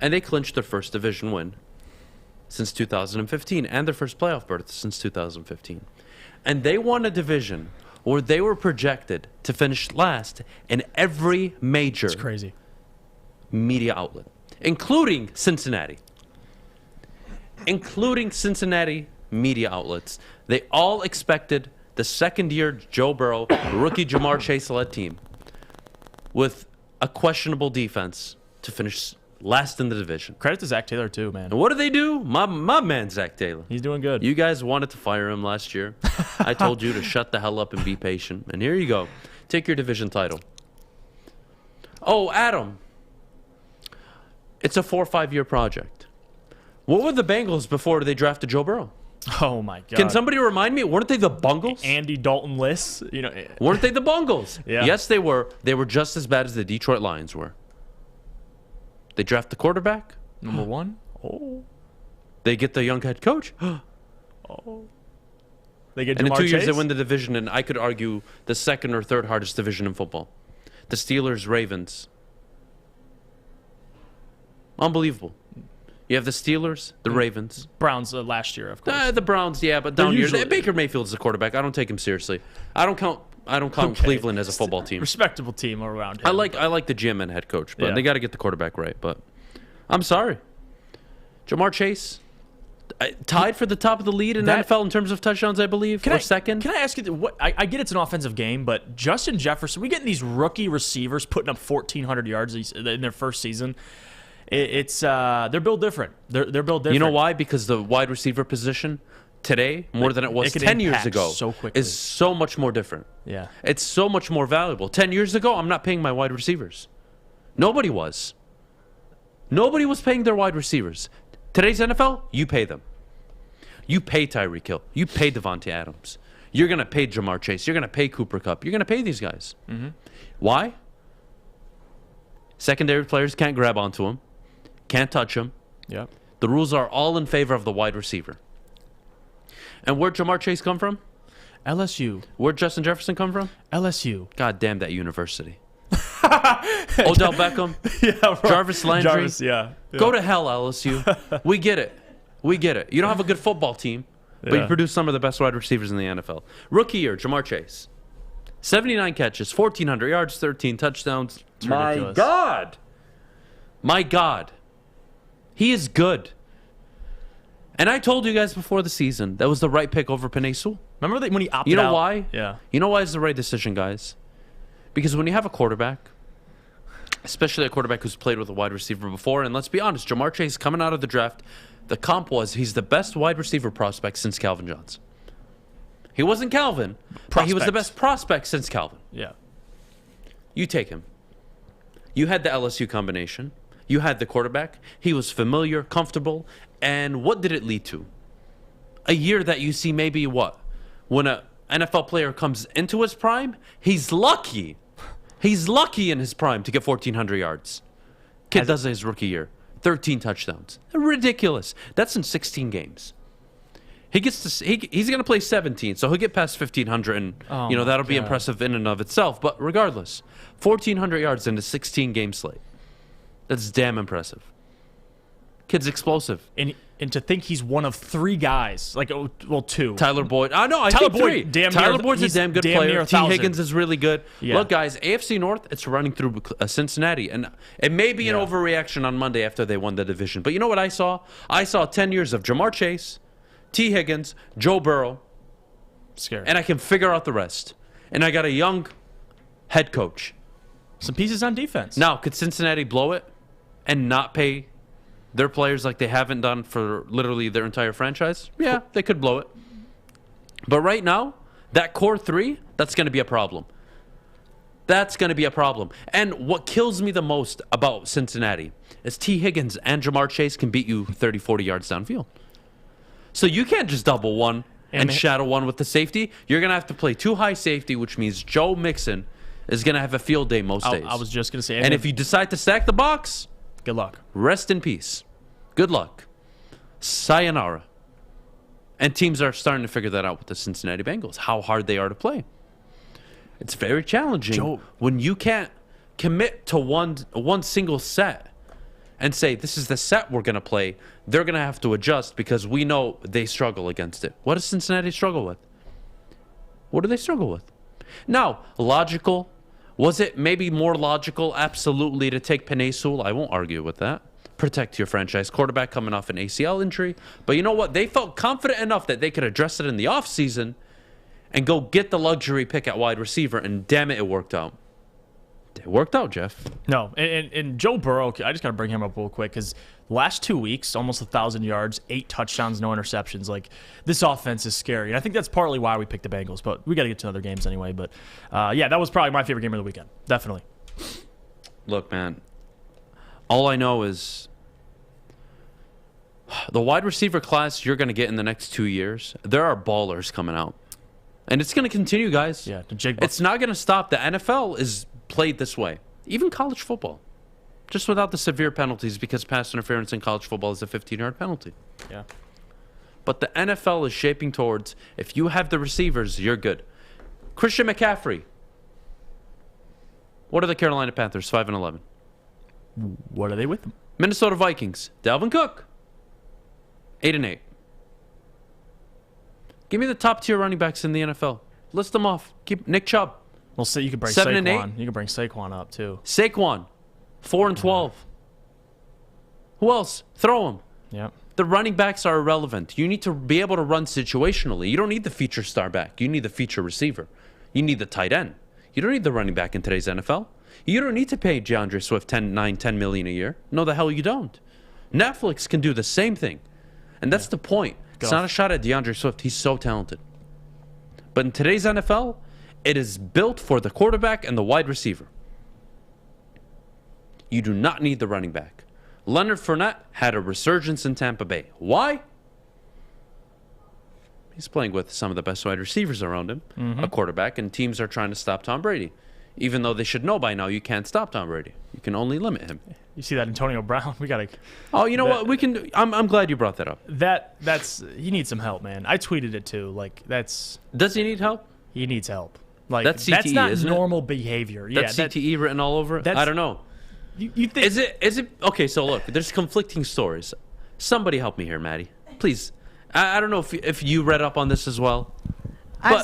And they clinched their first division win since 2015 and their first playoff berth since 2015. And they won a division where they were projected to finish last in every major It's crazy. media outlet, including Cincinnati. Including Cincinnati media outlets. They all expected the second-year Joe Burrow, rookie Jamar Chase-led team with a questionable defense to finish last in the division. Credit to Zach Taylor, too, man. And what do they do? My man, Zach Taylor. He's doing good. You guys wanted to fire him last year. I told you to shut the hell up and be patient. And here you go. Take your division title. Oh, Adam. It's a 4 or 5 year project. What were the Bengals before they drafted Joe Burrow? Oh, my God. Can somebody remind me? Weren't they the Bungles? Andy Dalton lists. Weren't they the Bungles? Yeah. Yes, they were. They were just as bad as the Detroit Lions were. They draft the quarterback. Number 1. Oh. They get the young head coach. Oh. They get Jamar And in 2 years, Chase? they win the division, and I could argue the second or third hardest division in football. The Steelers, Ravens. Unbelievable. You have the Steelers, the Ravens. Browns last year, of course. The Browns, yeah, but They're down here. usually- Baker Mayfield's the quarterback. I don't take him seriously. I don't count Okay. Cleveland as a football team. Respectable team around him. I like the GM and head coach, but Yeah. they got to get the quarterback right. But I'm sorry. Jamar Chase, tied for the top of the lead in the NFL in terms of touchdowns, I believe, second. Can I ask you, what? I get it's an offensive game, but Justin Jefferson, we getting these rookie receivers putting up 1,400 yards in their first season. They're built different. They're built different. You know why? Because the wide receiver position today, more than it was 10 years ago, so quickly. is so much more different. Yeah. It's so much more valuable. 10 years ago, I'm not paying my wide receivers. Nobody was. Nobody was paying their wide receivers. Today's NFL, you pay them. You pay Tyreek Hill. You pay Devontae Adams. You're going to pay Jamar Chase. You're going to pay Cooper Kupp. You're going to pay these guys. Mm-hmm. Why? Secondary players can't grab onto him. Can't touch him. Yeah. The rules are all in favor of the wide receiver. And where'd Jamar Chase come from? LSU. Where'd Justin Jefferson come from? LSU. God damn that university. Odell Beckham. Yeah, right. Jarvis Landry. Jarvis, yeah. Go to hell, LSU. We get it. We get it. You don't have a good football team, but you produce some of the best wide receivers in the NFL. Rookie year, Jamar Chase. 79 catches, 1,400 yards, 13 touchdowns. My God. My God. He is good. And I told you guys before the season that was the right pick over Penei Sewell. Remember when he opted out? You know why? Yeah. You know why it's the right decision, guys? Because when you have a quarterback, especially a quarterback who's played with a wide receiver before, and let's be honest, Jamar Chase coming out of the draft, the comp was he's the best wide receiver prospect since Calvin Johnson. He wasn't Calvin, but he was the best prospect since Calvin. Yeah. You take him. You had the LSU combination. You had the quarterback. He was familiar, comfortable. And what did it lead to? A year that you see maybe what? When an NFL player comes into his prime, he's lucky. He's lucky in his prime to get 1,400 yards. Kid does it his rookie year. 13 touchdowns. Ridiculous. That's in 16 games. He gets to he's going to play 17, so he'll get past 1,500, and that'll be impressive in and of itself. But regardless, 1,400 yards in a 16-game slate. That's damn impressive. Kid's explosive. And to think he's one of 3 guys, two. Tyler Boyd. I Tyler think Boyd, 3. Tyler Boyd's a damn good player. T. 1,000. Higgins is really good. Yeah. Look, guys, AFC North, it's running through Cincinnati. And it may be an overreaction on Monday after they won the division. But you know what I saw? I saw 10 years of Jamar Chase, T. Higgins, Joe Burrow. Scary. And I can figure out the rest. And I got a young head coach. Some pieces on defense. Now, could Cincinnati blow it and not pay their players like they haven't done for literally their entire franchise? Yeah, they could blow it. But right now, that core 3, that's going to be a problem. That's going to be a problem. And what kills me the most about Cincinnati is T. Higgins and Jamar Chase can beat you 30, 40 yards downfield. So you can't just double one and shadow one with the safety. You're going to have to play 2 high safety, which means Joe Mixon is going to have a field day most days. I was just going to say. And if you decide to stack the box, good luck. Rest in peace. Good luck. Sayonara. And teams are starting to figure that out with the Cincinnati Bengals, how hard they are to play. It's very challenging when you can't commit to one single set and say, this is the set we're going to play. They're going to have to adjust because we know they struggle against it. What does Cincinnati struggle with? What do they struggle with? Now, logical. Was it maybe more logical? Absolutely, to take Penei Sewell. I won't argue with that. Protect your franchise quarterback coming off an ACL injury. But you know what? They felt confident enough that they could address it in the offseason and go get the luxury pick at wide receiver, and damn it, it worked out. It worked out, Jeff. No, and Joe Burrow, I just got to bring him up real quick because last 2 weeks, almost 1,000 yards, 8 touchdowns, no interceptions. Like, this offense is scary. And I think that's partly why we picked the Bengals, but we got to get to other games anyway. But, yeah, that was probably my favorite game of the weekend. Definitely. Look, man, all I know is the wide receiver class you're going to get in the next 2 years, there are ballers coming out. And it's going to continue, guys. Yeah, it's not going to stop. The NFL is played this way. Even college football. Just without the severe penalties, because pass interference in college football is a 15-yard penalty. Yeah. But the NFL is shaping towards, if you have the receivers, you're good. Christian McCaffrey. What are the Carolina Panthers, 5-11? What are they with them? Minnesota Vikings, Dalvin Cook, 8-8. Give me the top-tier running backs in the NFL. List them off. Keep Nick Chubb. Well, so you could bring 7 and 8. Saquon. You could bring Saquon up too. Saquon, 4-12. Who else? Throw him. Yep. The running backs are irrelevant. You need to be able to run situationally. You don't need the feature star back. You need the feature receiver. You need the tight end. You don't need the running back in today's NFL. You don't need to pay DeAndre Swift $10 million a year. No, the hell you don't. Netflix can do the same thing. And that's the point. It's not a shot at DeAndre Swift. He's so talented. But in today's NFL, it is built for the quarterback and the wide receiver. You do not need the running back. Leonard Fournette had a resurgence in Tampa Bay. Why? He's playing with some of the best wide receivers around him, a quarterback, and teams are trying to stop Tom Brady. Even though they should know by now you can't stop Tom Brady. You can only limit him. You see that Antonio Brown? We gotta. Oh, you know what? We can. I'm glad you brought that up. That's he needs some help, man. I tweeted it too. Like that's. Does he need help? He needs help. Like that's CTE, that's not isn't normal behavior. That's CTE written all over it. I don't know. You think? Is it okay? So look, there's conflicting stories. Somebody help me here, Maddie, please. I don't know if you read up on this as well. I've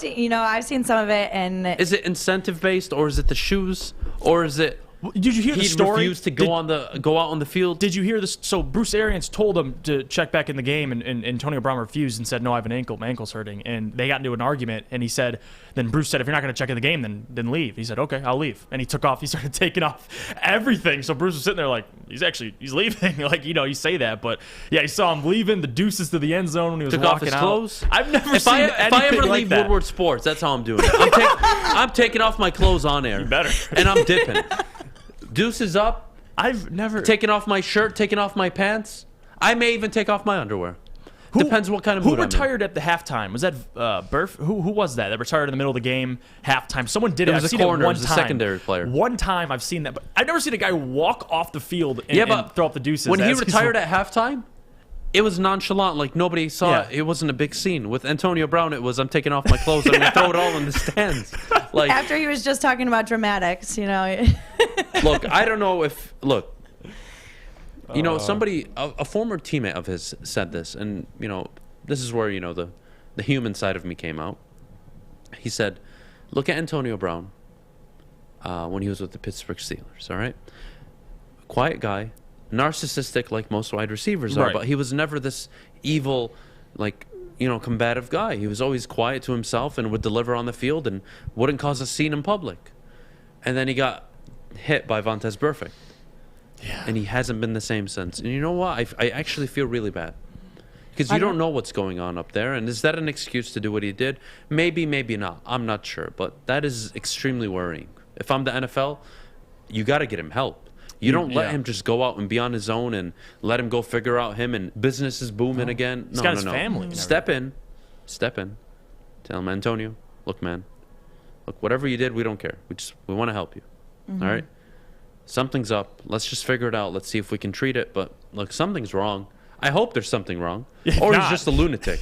seen some of it, and is it incentive based, or is it the shoes, or is it? Did you hear the story? He refused to go out on the field. Did you hear this? So Bruce Arians told him to check back in the game, and Antonio Brown refused and said, "No, I have an ankle. My ankle's hurting." And they got into an argument, and he said, then Bruce said, "If you're not going to check in the game, then leave." He said, "Okay, I'll leave." And he took off. He started taking off everything. So Bruce was sitting there like, he's leaving. Like, you say that, but yeah, he saw him leaving, the deuces to the end zone when he was took walking off his out. Clothes. I've never seen anything if I ever like leave that. Woodward Sports, that's how I'm doing it. I'm taking off my clothes on air. You better. And I'm dipping. Deuces up. I've never taken off my shirt, taking off my pants. I may even take off my underwear. Depends what kind of mood Who retired at the halftime? Was that Burf? Who was that retired in the middle of the game, halftime? Someone did it. It was I've a seen corner. it one It was time. a secondary player. One time I've seen that, but I've never seen a guy walk off the field and throw up the deuces. When he retired at halftime, it was nonchalant, like nobody saw it. It wasn't a big scene. With Antonio Brown, it was, I'm taking off my clothes and I'm going to throw it all in the stands. Like, after he was just talking about dramatics, Look, I don't know if, somebody, a former teammate of his said this, and, this is where, the human side of me came out. He said, look at Antonio Brown when he was with the Pittsburgh Steelers, all right? Quiet guy. Narcissistic like most wide receivers are, but he was never this evil, combative guy. He was always quiet to himself and would deliver on the field and wouldn't cause a scene in public. And then he got hit by Vontaze Burfict. Yeah. And he hasn't been the same since. And you know what? I actually feel really bad. Because you don't know what's going on up there. And is that an excuse to do what he did? Maybe, maybe not. I'm not sure. But that is extremely worrying. If I'm the NFL, you got to get him help. You don't let him just go out and be on his own and let him go figure out him and business is booming again. He's got his family. And Step in. Tell him, Antonio, look, man. Look, whatever you did, we don't care. We want to help you. All right? Something's up. Let's just figure it out. Let's see if we can treat it. But look, something's wrong. I hope there's something wrong. Or he's just a lunatic.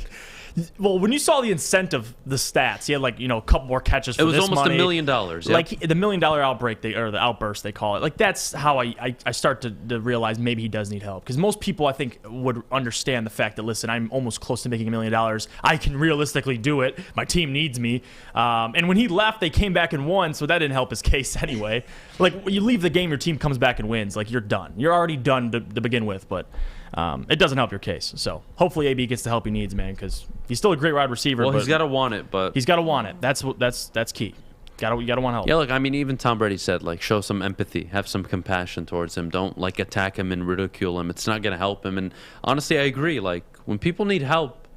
Well, when you saw the incentive, the stats, he had a couple more catches for it was this almost money. $1 million. Yep. Like the $1 million outbreak, or the outburst they call it. Like that's how I start to realize maybe he does need help, because most people I think would understand the fact that, listen, I'm almost close to making $1 million. I can realistically do it. My team needs me. And when he left, they came back and won, so that didn't help his case anyway. Like when you leave the game, your team comes back and wins. Like you're done. You're already done to begin with, but. It doesn't help your case. So hopefully AB gets the help he needs, man, because he's still a great wide receiver. Well, but he's got to want it, but he's got to want it. That's key. You got to want help. Yeah, look, I mean, even Tom Brady said, show some empathy, have some compassion towards him. Don't attack him and ridicule him. It's not going to help him. And honestly, I agree. When people need help,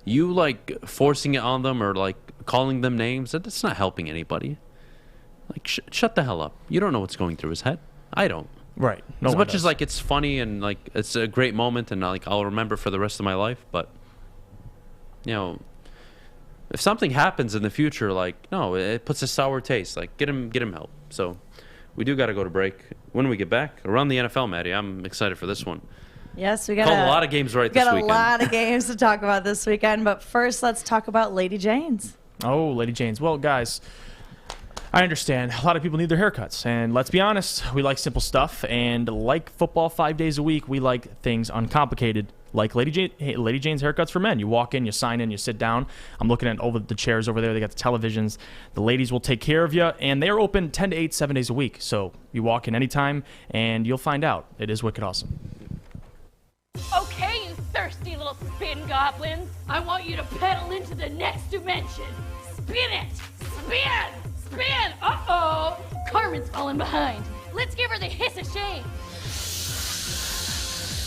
you forcing it on them or calling them names, that's not helping anybody. Shut the hell up. You don't know what's going through his head. I don't. Right. As much as it's funny and it's a great moment and I'll remember for the rest of my life, but if something happens in the future, no, it puts a sour taste. Get him help. So we do got to go to break. When we get back around the NFL, Maddie, I'm excited for this one. Yes, we got a lot of games this weekend. Got a lot of games to talk about this weekend, but first let's talk about Lady Jane's. Oh, Lady Jane's. Well, guys, I understand. A lot of people need their haircuts. And let's be honest, we like simple stuff. And like football 5 days a week, we like things uncomplicated. Like Lady Jane's haircuts for men. You walk in, you sign in, you sit down. I'm looking at over the chairs over there. They got the televisions. The ladies will take care of you. And they're open 10 to 8, 7 days a week. So you walk in anytime, and you'll find out. It is wicked awesome. Okay, you thirsty little spin goblins. I want you to pedal into the next dimension. Spin it! Spin! Spin! Uh-oh! Carmen's falling behind. Let's give her the hiss of shame.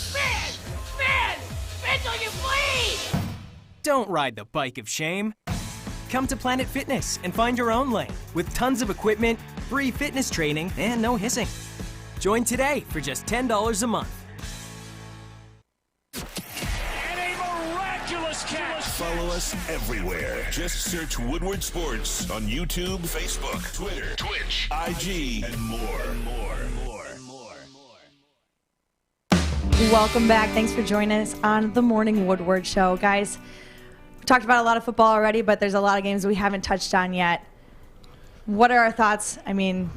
Spin! Spin! Spin till you bleed! Don't ride the bike of shame. Come to Planet Fitness and find your own lane with tons of equipment, free fitness training, and no hissing. Join today for just $10 a month. Follow us everywhere. Just search Woodward Sports on YouTube, Facebook, Twitter, Twitch, IG, and more. Welcome back. Thanks for joining us on the Morning Woodward Show. Guys, we talked about a lot of football already, but there's a lot of games we haven't touched on yet. What are our thoughts? I mean...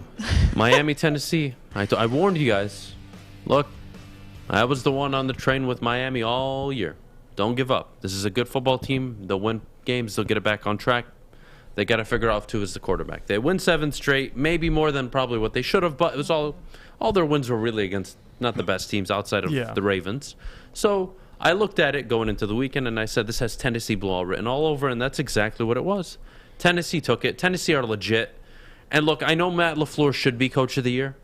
Miami, Tennessee. I warned you guys. Look, I was the one on the train with Miami all year. Don't give up. This is a good football team. They'll win games. They'll get it back on track. They got to figure out who is the quarterback. They win 7 straight, maybe more than probably what they should have, but it was all their wins were really against not the best teams outside of the Ravens. So I looked at it going into the weekend, and I said, this has Tennessee blowout written all over, and that's exactly what it was. Tennessee took it. Tennessee are legit. And look, I know Matt LaFleur should be coach of the year.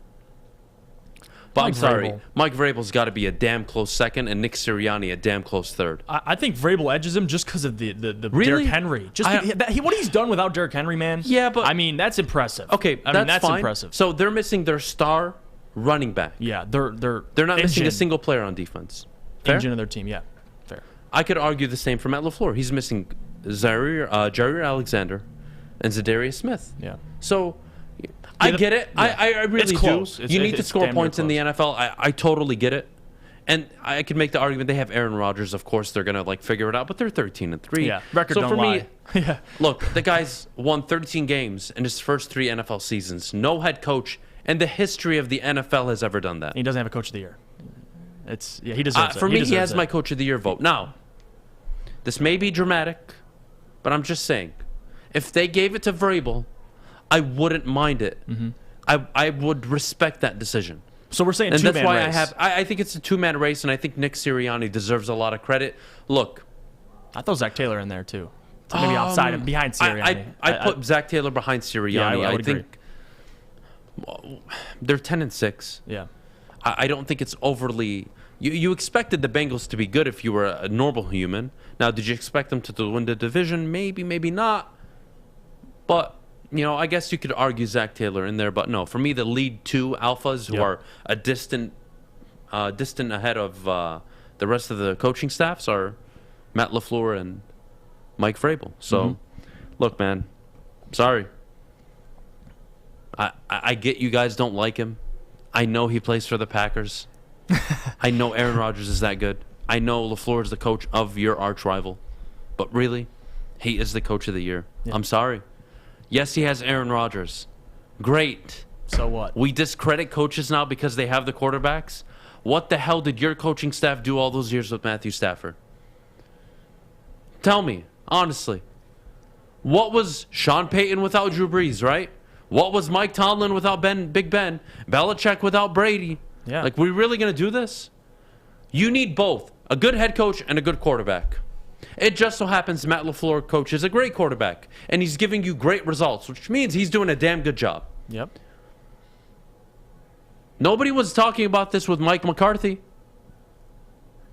But I'm sorry, Mike Vrabel's got to be a damn close second, and Nick Sirianni a damn close third. I think Vrabel edges him just because of the really? Derrick Henry. What he's done without Derrick Henry, man. Yeah, but I mean that's impressive. Okay, that's fine. Impressive. So they're missing their star running back. Yeah, they're not missing a single player on defense. Fair? Engine of their team. Yeah, fair. I could argue the same for Matt LaFleur. He's missing Jair Alexander and Zadarius Smith. Yeah. So. I get it. Yeah. I really do. You need to score points in the NFL. I totally get it. And I could make the argument they have Aaron Rodgers. Of course, they're going to figure it out. But they're 13-3. Yeah, record so don't for lie. me, look, the guy's won 13 games in his first 3 NFL seasons. No head coach in the history of the NFL has ever done that. He doesn't have a coach of the year. He deserves it. For me, he has my coach of the year vote. Now, this may be dramatic, but I'm just saying, if they gave it to Vrabel, I wouldn't mind it. Mm-hmm. I would respect that decision. So we're saying two-man race. And that's why I think it's a 2-man race, and I think Nick Sirianni deserves a lot of credit. Look. I throw Zach Taylor in there, too. So maybe outside and behind Sirianni. I put Zach Taylor behind Sirianni. Yeah, I would agree. They're 10-6. Yeah. I don't think it's overly... You expected the Bengals to be good if you were a normal human. Now, did you expect them to win the division? Maybe, maybe not. But... I guess you could argue Zach Taylor in there, but no. For me, the lead 2 alphas who are a distant ahead of the rest of the coaching staffs are Matt LaFleur and Mike Vrabel. So, look, man, sorry. I get you guys don't like him. I know he plays for the Packers. I know Aaron Rodgers is that good. I know LaFleur is the coach of your arch rival. But really, he is the coach of the year. I'm sorry. Yes, he has Aaron Rodgers. Great. So what? We discredit coaches now because they have the quarterbacks. What the hell did your coaching staff do all those years with Matthew Stafford? Tell me, honestly. What was Sean Payton without Drew Brees, right? What was Mike Tomlin without Big Ben? Belichick without Brady? Yeah. Like, we really going to do this? You need both. A good head coach and a good quarterback. It just so happens Matt LaFleur coaches a great quarterback, and he's giving you great results, which means he's doing a damn good job. Yep. Nobody was talking about this with Mike McCarthy.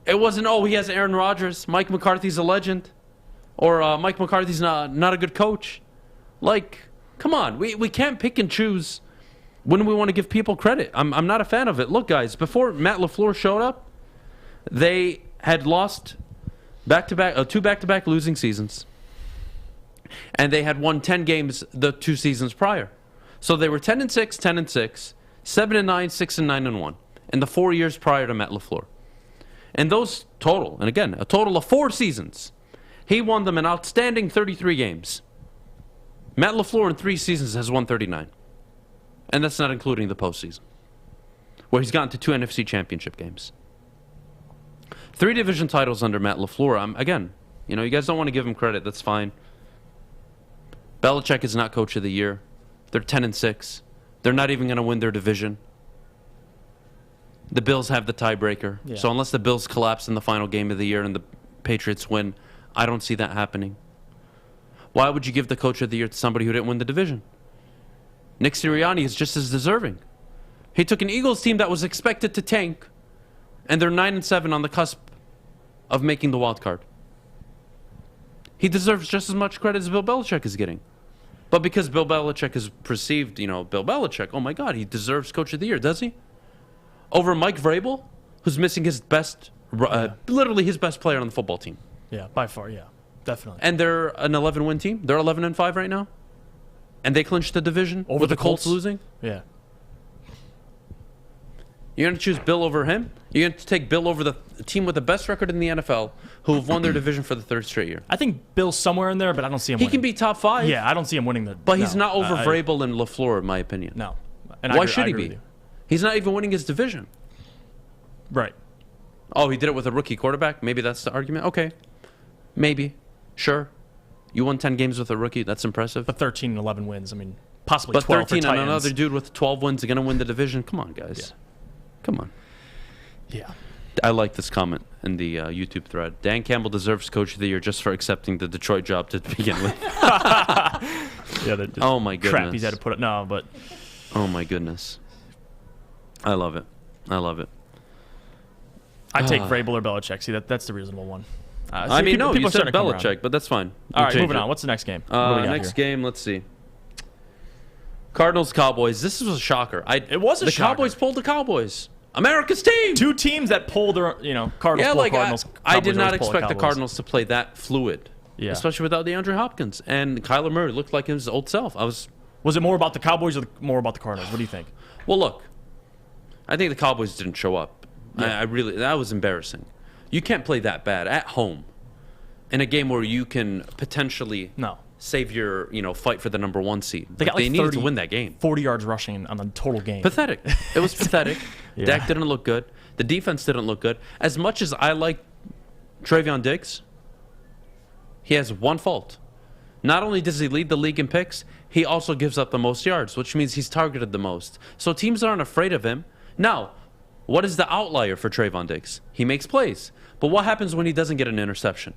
It wasn't, oh, he has Aaron Rodgers. Mike McCarthy's a legend. Or Mike McCarthy's not a good coach. Like, come on. We can't pick and choose when we want to give people credit. I'm not a fan of it. Look, guys, before Matt LaFleur showed up, they had lost two back-to-back losing seasons. And they had won 10 games the 2 seasons prior. So they were 10-6, 10-6, 7-9, 6-9-1 in the 4 years prior to Matt LaFleur. And those total, and again, a total of 4 seasons, he won them an outstanding 33 games. Matt LaFleur in 3 seasons has won 39. And that's not including the postseason, where he's gotten to 2 NFC championship games. 3 division titles under Matt LaFleur. Again, you guys don't want to give him credit. That's fine. Belichick is not coach of the year. They're 10-6. They're not even going to win their division. The Bills have the tiebreaker. Yeah. So unless the Bills collapse in the final game of the year and the Patriots win, I don't see that happening. Why would you give the coach of the year to somebody who didn't win the division? Nick Sirianni is just as deserving. He took an Eagles team that was expected to tank, and they're 9-7 on the cusp of making the wild card. He deserves just as much credit as Bill Belichick is getting. But because Bill Belichick is perceived, Bill Belichick, oh my God, he deserves coach of the year, does he? Over Mike Vrabel, who's missing his best, literally his best player on the football team. Yeah, by far, yeah. Definitely. And they're an 11-win team. They're 11-5 right now. And they clinched the division over with the Colts losing. Yeah. You're going to choose Bill over him? You're going to take Bill over the team with the best record in the NFL who have won their division for the 3rd straight year? I think Bill's somewhere in there, but I don't see him He winning. can be top 5. Yeah, I don't see him winning the... But he's not over Vrabel and LaFleur, in my opinion. No. And why should he be? He's not even winning his division. Right. Oh, he did it with a rookie quarterback? Maybe that's the argument? Okay. Maybe. Sure. You won 10 games with a rookie. That's impressive. But 13 and 11 wins. I mean, possibly but 12 13 for and Titans. another dude with 12 wins are going to win the division. Come on, guys. Yeah. Come on. Yeah. I like this comment in the YouTube thread. Dan Campbell deserves coach of the year just for accepting the Detroit job to begin with. Yeah. Oh, my goodness. Crap he's had to put it. No, but... Oh, my goodness. I love it. I love it. I take Vrabel or Belichick. See, that's the reasonable one. You are said starting to come around. Belichick, but that's fine. All right, moving on. What's the next game? Next game, let's see. Cardinals-Cowboys. This was a shocker. It was a shocker. The Cowboys pulled the Cowboys. America's team. 2 teams that pulled their, Cardinals pull Cardinals. I did not Cowboys pull expect the Cowboys. Cardinals to play that fluid. Yeah. Especially without DeAndre Hopkins. And Kyler Murray looked like his old self. Was it more about the Cowboys or more about the Cardinals? What do you think? Well, look. I think the Cowboys didn't show up. Yeah. That was embarrassing. You can't play that bad at home in a game where you can potentially save your, fight for the number 1 seed. They got needed to win that game. 40 yards rushing on the total game. Pathetic. It was pathetic. Yeah. Dak didn't look good. The defense didn't look good. As much as I like Travion Diggs, he has one fault. Not only does he lead the league in picks, he also gives up the most yards, which means he's targeted the most. So teams aren't afraid of him. Now, what is the outlier for Trayvon Diggs? He makes plays. But what happens when he doesn't get an interception?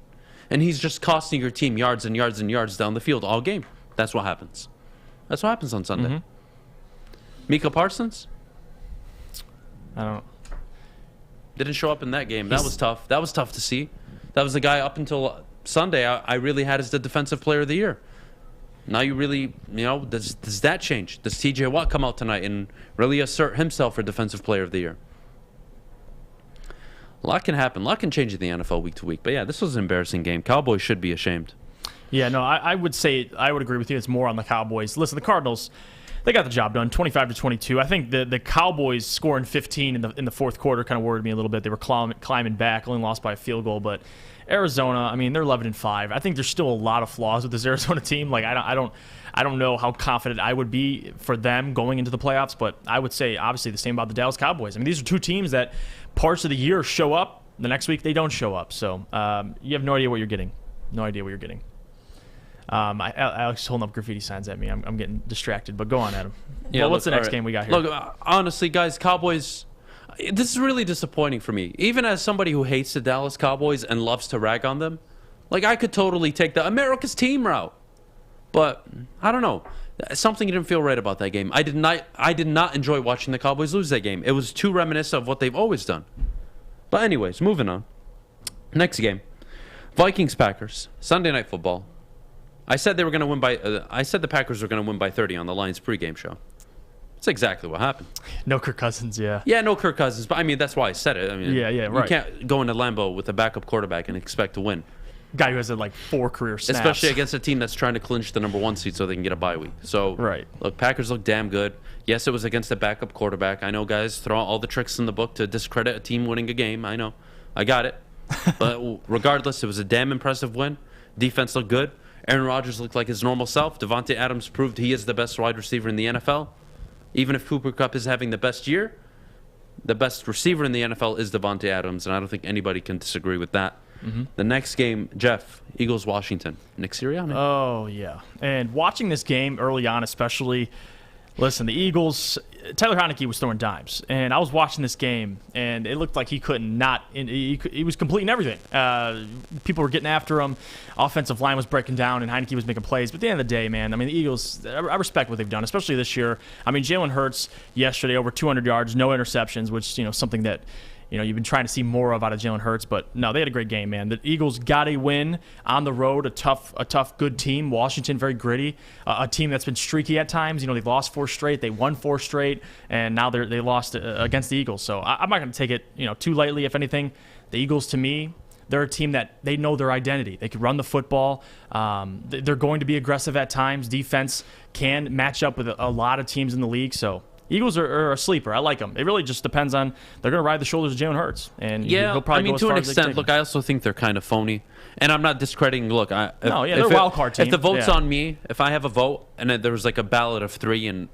And he's just costing your team yards and yards and yards down the field all game. That's what happens. That's what happens on Sunday. Mm-hmm. Micah Parsons? I don't know. Didn't show up in that game. That was tough. That was tough to see. That was the guy up until Sunday I really had as the defensive player of the year. Now you really, does that change? Does TJ Watt come out tonight and really assert himself for defensive player of the year? A lot can happen. A lot can change in the NFL week to week. But yeah, this was an embarrassing game. Cowboys should be ashamed. Yeah, no, I would say, I would agree with you. It's more on the Cowboys. Listen, the Cardinals, they got the job done, 25-22. I think the Cowboys scoring 15 in the fourth quarter kind of worried me a little bit. They were climbing back, only lost by a field goal. But Arizona, I mean, they're 11-5. I think there's still a lot of flaws with this Arizona team. Like I don't know how confident I would be for them going into the playoffs. But I would say obviously the same about the Dallas Cowboys. I mean, these are two teams that parts of the year show up. The next week they don't show up. So you have no idea what you're getting. No idea what you're getting. Alex is holding up graffiti signs at me. I'm getting distracted, but go on, Adam. Yeah, well, what's the next game we got here? Look, honestly, guys, Cowboys, this is really disappointing for me. Even as somebody who hates the Dallas Cowboys and loves to rag on them, like I could totally take the America's team route. But I don't know. Something didn't feel right about that game. I did not enjoy watching the Cowboys lose that game. It was too reminiscent of what they've always done. But anyways, moving on. Next game. Vikings-Packers. Sunday Night Football. I said they were going to win by. I said the Packers were going to win by 30 on the Lions pregame show. That's exactly what happened. No Kirk Cousins, yeah. Yeah, no Kirk Cousins. But I mean, that's why I said it. I mean, yeah, right. You can't go into Lambeau with a backup quarterback and expect to win. Guy who has like 4 career snaps, especially against a team that's trying to clinch the number 1 seed so they can get a bye week. So, right. Look, Packers look damn good. Yes, it was against a backup quarterback. I know guys throw out all the tricks in the book to discredit a team winning a game. I know, I got it. But regardless, it was a damn impressive win. Defense looked good. Aaron Rodgers looked like his normal self. Devontae Adams proved he is the best wide receiver in the NFL. Even if Cooper Kupp is having the best year, the best receiver in the NFL is Devontae Adams, and I don't think anybody can disagree with that. Mm-hmm. The next game, Jeff, Eagles-Washington. Nick Sirianni. Oh, yeah. And watching this game early on especially, listen, the Eagles, Tyler Heineke was throwing dimes. And I was watching this game, and it looked like he couldn't he was completing everything. People were getting after him. Offensive line was breaking down, and Heineke was making plays. But at the end of the day, man, I mean, the Eagles, I respect what they've done, especially this year. I mean, Jalen Hurts yesterday, over 200 yards, no interceptions, which, something that you've been trying to see more of out of Jalen Hurts, but no, they had a great game, man. The Eagles got a win on the road, a tough, good team. Washington, very gritty, a team that's been streaky at times. They've lost 4 straight, they won 4 straight, and now they lost against the Eagles. So I'm not going to take it, too lightly. If anything, the Eagles, to me, they're a team that they know their identity. They can run the football. They're going to be aggressive at times. Defense can match up with a lot of teams in the league. So Eagles are a sleeper. I like them. It really just depends on they're going to ride the shoulders of Jalen Hurts, and he'll probably go as to far an as they extent. can. Look, I also think they're kind of phony, and I'm not discrediting. Look, they're a wild card team. If the vote's on me, if I have a vote and there was like a ballot of 3, and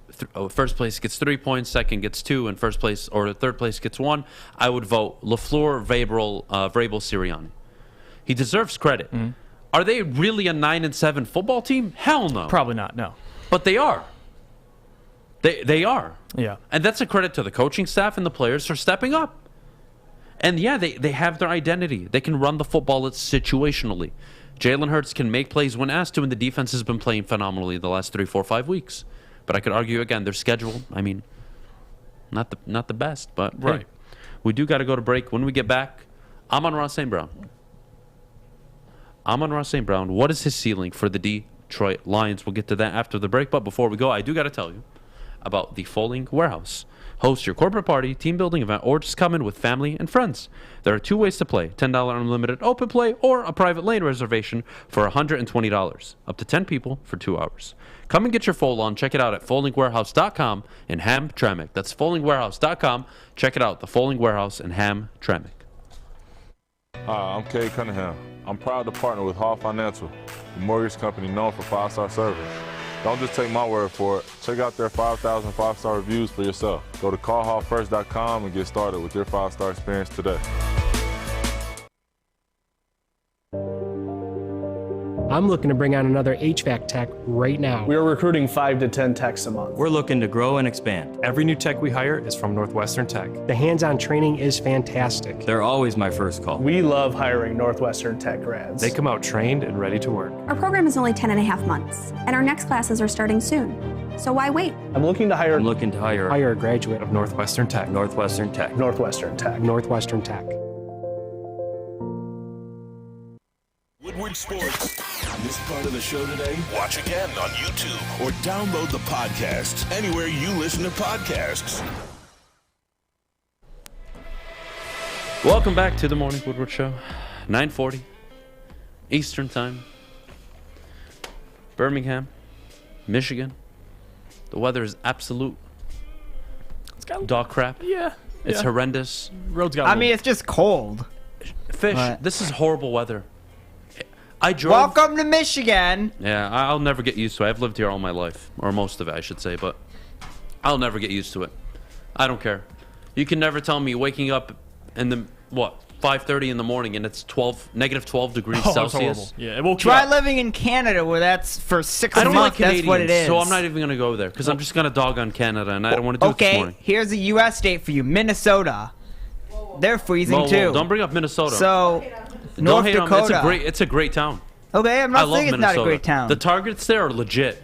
first place gets 3 points, second gets 2, and first place or third place gets 1, I would vote LaFleur, Vrabel, Sirianni. He deserves credit. Mm-hmm. Are they really a 9-7 football team? Hell no. Probably not. No, but they are. They are. Yeah. And that's a credit to the coaching staff and the players for stepping up. And yeah, they have their identity. They can run the football situationally. Jalen Hurts can make plays when asked to, and the defense has been playing phenomenally the last 3, 4, 5 weeks. But I could argue, again, their schedule, I mean, not the best. But right. Hey, we do got to go to break. When we get back, Amon-Ra St.Brown. Amon-Ra St.Brown, what is his ceiling for the Detroit Lions? We'll get to that after the break. But before we go, I do got to tell you about the Folding Warehouse. Host your corporate party, team building event, or just come in with family and friends. There are 2 ways to play: $10 unlimited open play or a private lane reservation for $120. Up to 10 people for 2 hours. Come and get your fold on. Check it out at foldingwarehouse.com in Hamtramck. That's foldingwarehouse.com. Check it out, the Folding Warehouse in Hamtramck. Hi, I'm Kory Cunningham. I'm proud to partner with Hall Financial, the mortgage company known for 5-star service. Don't just take my word for it. Check out their 5,000 5-star reviews for yourself. Go to callhallfirst.com and get started with your 5-star experience today. I'm looking to bring on another HVAC tech right now. We are recruiting 5 to 10 techs a month. We're looking to grow and expand. Every new tech we hire is from Northwestern Tech. The hands-on training is fantastic. They're always my first call. We love hiring Northwestern Tech grads. They come out trained and ready to work. Our program is only 10.5 months, and our next classes are starting soon. So why wait? I'm looking to hire a graduate of Northwestern Tech. Northwestern Tech. Northwestern Tech. Northwestern Tech. Woodward Sports. This part of the show today? Watch again on YouTube or download the podcast anywhere you listen to podcasts. Welcome back to the Morning Woodward Show. 9:40 Eastern Time. Birmingham, Michigan. The weather is absolute dog crap. Yeah. It's horrendous. Roads got. I mean, it's just cold. Fish, But- this is horrible weather. I drove. Welcome to Michigan. Yeah, I'll never get used to it. I've lived here all my life, or most of it, I should say, but I'll never get used to it. I don't care. You can never tell me waking up in the 5:30 in the morning and it's negative 12 degrees That's Celsius. horrible. Yeah, it woke Try you up. living in Canada where that's for 6 I don't like months. That's Canadians, what it is. so I'm not even going to go there because I'm just going to dog on Canada, and I don't want to do it this Okay, morning. here's a U.S. state for you, Minnesota. They're freezing Whoa, too. don't bring up Minnesota. So, Don't North hate 'em. Dakota. It's a great town. Okay, I'm I not love saying it's Minnesota. not a great town. The Targets there are legit.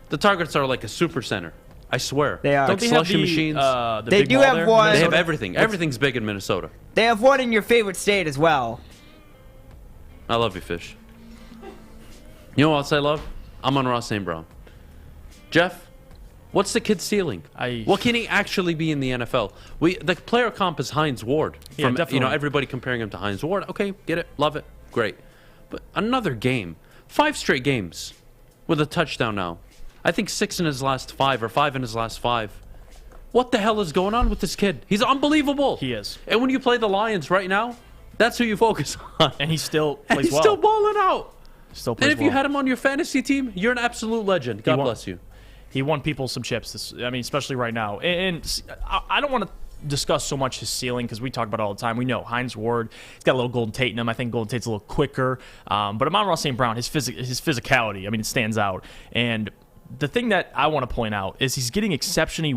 The Targets are like a super center. I swear. They are. Like Don't they have slushy the, machines. They They do have there? one. They have everything. Everything's big in Minnesota. They have one in your favorite state as well. I love you, Fish. You know what else I love? Amon-Ra St.Brown. Jeff, what's the kid's ceiling? What can he actually be in the NFL? The player comp is Hines Ward. Yeah, From, definitely. everybody comparing him to Hines Ward. Okay, get it, love it, great. But another game, 5 straight games with a touchdown now. I think 6 in his last 5 or 5 in his last 5. What the hell is going on with this kid? He's unbelievable. He is. And when you play the Lions right now, that's who you focus on. And he still And plays he's well. still balling out. Still plays And if you had him on your fantasy team, you're an absolute legend. God bless you. He won people some chips. Especially right now. And I don't want to discuss so much his ceiling because we talk about it all the time. We know Hines Ward, he's got a little Golden Tate in him. I think Golden Tate's a little quicker. But Amon-Ra St.Brown, his physicality, it stands out. And the thing that I want to point out is he's getting exceptionally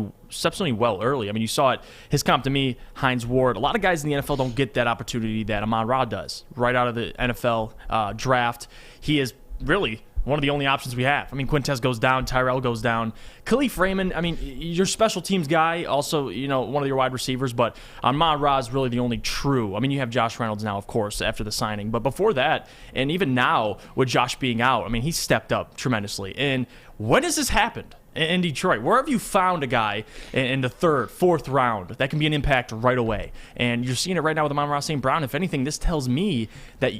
well early. You saw it. His comp to me, Hines Ward. A lot of guys in the NFL don't get that opportunity that Amon-Ra does. Right out of the NFL draft, he is really one of the only options we have. Quintez goes down, Tyrell goes down. Khalif Raymond, your special teams guy, also, one of your wide receivers, but Amon-Ra is really the only true. You have Josh Reynolds now, of course, after the signing. But before that, and even now with Josh being out, he's stepped up tremendously. And when has this happened in Detroit? Where have you found a guy in the 3rd, 4th round that can be an impact right away? And you're seeing it right now with Amon-Ra St.Brown. If anything, this tells me that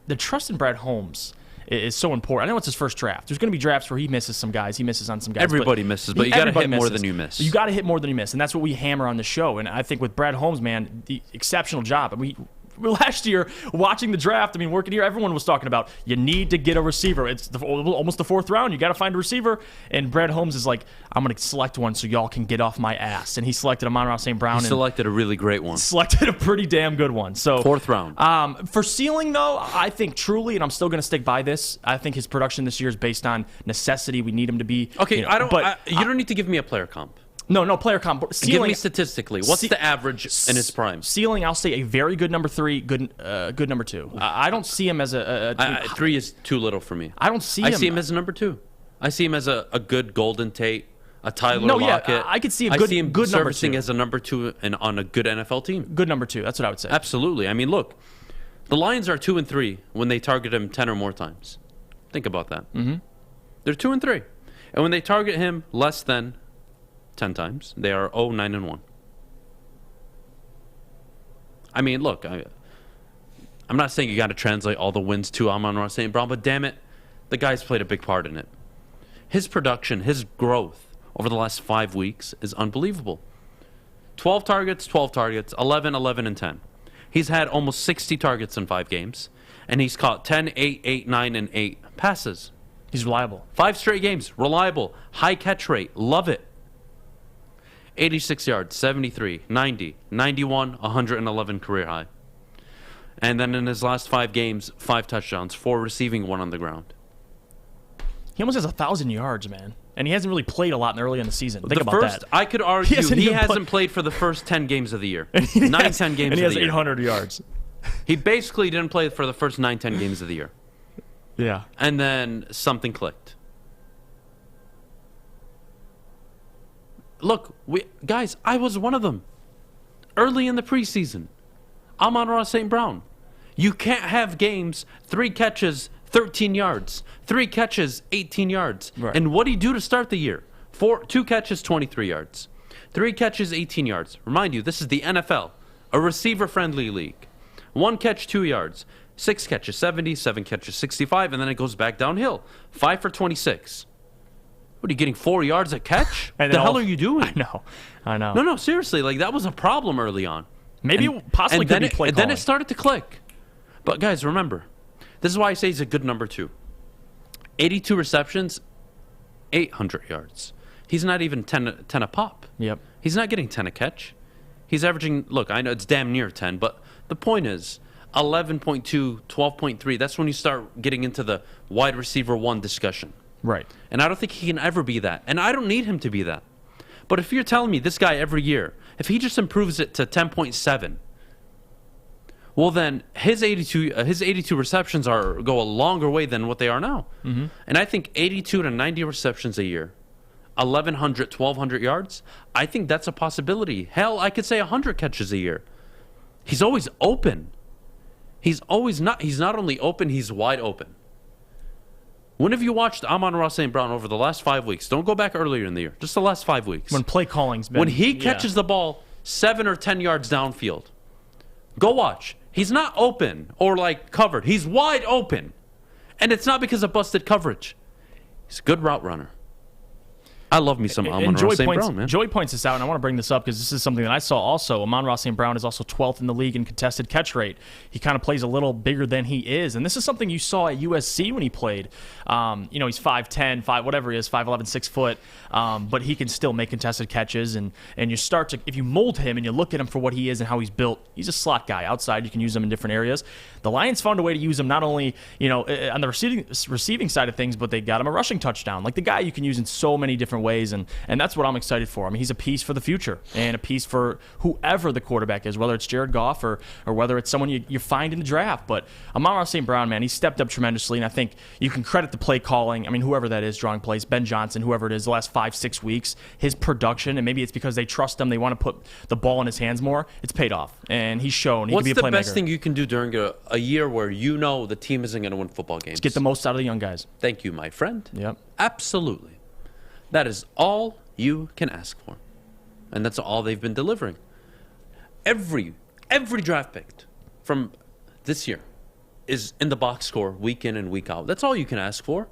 the trust in Brad Holmes is so important. I know it's his first draft. There's going to be drafts where he misses some guys. He misses on some guys. Everybody misses, but you got to hit more than you miss. You got to hit more than you miss, and that's what we hammer on the show. And I think with Brad Holmes, man, the exceptional job. Last year, watching the draft, working here, everyone was talking about you need to get a receiver. It's almost the 4th round. You got to find a receiver. And Brad Holmes is like, I'm going to select one so y'all can get off my ass. And he selected Amon-Ra St.Brown. He selected a really great one. Selected a pretty damn good one. So 4th round. For ceiling, though, I think truly, and I'm still going to stick by this, I think his production this year is based on necessity. We need him to be. Okay, you don't need to give me a player comp. No player comp. Ceiling, give me statistically. What's the average in his prime? Ceiling, I'll say a very good number 3, good number 2. I don't see him as a 3 is too little for me. I don't see him. I see him as a number 2. I see him as a good Golden Tate, a Tyler Lockett. Yeah, I could see a good, I see him good number 2 servicing as a number 2 and on a good NFL team. Good number 2. That's what I would say. Absolutely. Look, the Lions are 2-3 when they target him 10 or more times. Think about that. Mm-hmm. They're 2-3, and when they target him less than 10 times, they are 0-9-1. Look, I'm not saying you got to translate all the wins to Amon-Ra St.Brown, but damn it, the guy's played a big part in it. His production, his growth over the last 5 weeks is unbelievable. 12 targets, 11, 11, and 10. He's had almost 60 targets in 5 games, and he's caught 10, 8, 8, 9, and 8 passes. He's reliable. 5 straight games, reliable, high catch rate, love it. 86 yards, 73, 90, 91, 111 career high. And then in his last 5 games, 5 touchdowns, 4 receiving, 1 on the ground. He almost has 1,000 yards, man. And he hasn't really played a lot early in the season. Think about that. I could argue he hasn't played for the first 10 games of the year. 9, 10 games of the year. And he has 800 yards. He basically didn't play for the first 9, 10 games of the year. Yeah. And then something clicked. Look, guys, I was one of them. Early in the preseason. Amon-Ra St.Brown. You can't have games, 3 catches, 13 yards. 3 catches, 18 yards. Right. And what did he do to start the year? 2 catches, 23 yards. 3 catches, 18 yards. Remind you, this is the NFL, a receiver-friendly league. 1 catch, 2 yards. 6 catches, 70. 7 catches, 65. And then it goes back downhill. 5 for 26. What are you getting 4 yards a catch? And the hell are you doing? I know. No, seriously. Like that was a problem early on. Maybe possibly could be play and then calling. it started to click. But guys, remember, this is why I say he's a good number 2. 82 receptions, 800 yards. He's not even 10 a pop. Yep. He's not getting 10 a catch. He's averaging, look, I know it's damn near 10, but the point is 11.2, 12.3. That's when you start getting into the wide receiver 1 discussion. Right. And I don't think he can ever be that. And I don't need him to be that. But if you're telling me this guy every year, if he just improves it to 10.7, well then his 82 receptions go a longer way than what they are now. Mm-hmm. And I think 82 to 90 receptions a year, 1,100, 1,200 yards, I think that's a possibility. Hell, I could say 100 catches a year. He's always open. He's not only open, he's wide open. When have you watched Amon-Ra St.Brown over the last 5 weeks? Don't go back earlier in the year. Just the last 5 weeks. When play calling's been... When he catches the ball 7 or 10 yards downfield. Go watch. He's not open or like covered. He's wide open. And it's not because of busted coverage. He's a good route runner. I love me some Amon-Ra St.Brown, man. Joey points this out, and I want to bring this up because this is something that I saw also. Amon-Ra St.Brown is also 12th in the league in contested catch rate. He kind of plays a little bigger than he is, and this is something you saw at USC when he played. He's 5'10", whatever he is, 5'11", 6 foot, but he can still make contested catches, and you start to, if you mold him and you look at him for what he is and how he's built, he's a slot guy. Outside, you can use him in different areas. The Lions found a way to use him not only on the receiving side of things, but they got him a rushing touchdown. Like the guy you can use in so many different ways, and that's what I'm excited for. I mean, he's a piece for the future and a piece for whoever the quarterback is, whether it's Jared Goff or whether it's someone you find in the draft. But Amon-Ra St.Brown, man, he stepped up tremendously, and I think you can credit the play calling. I mean, whoever that is drawing plays, Ben Johnson, whoever it is, the last 5-6 weeks, his production, and maybe it's because they trust him, they want to put the ball in his hands more. It's paid off, and he's shown he can be a playmaker. What's the best thing you can do during a year where you know the team isn't going to win football games? Let's get the most out of the young guys. Thank you, my friend. Yep. Absolutely. That is all you can ask for. And that's all they've been delivering. Every draft pick from this year is in the box score week in and week out. That's all you can ask for.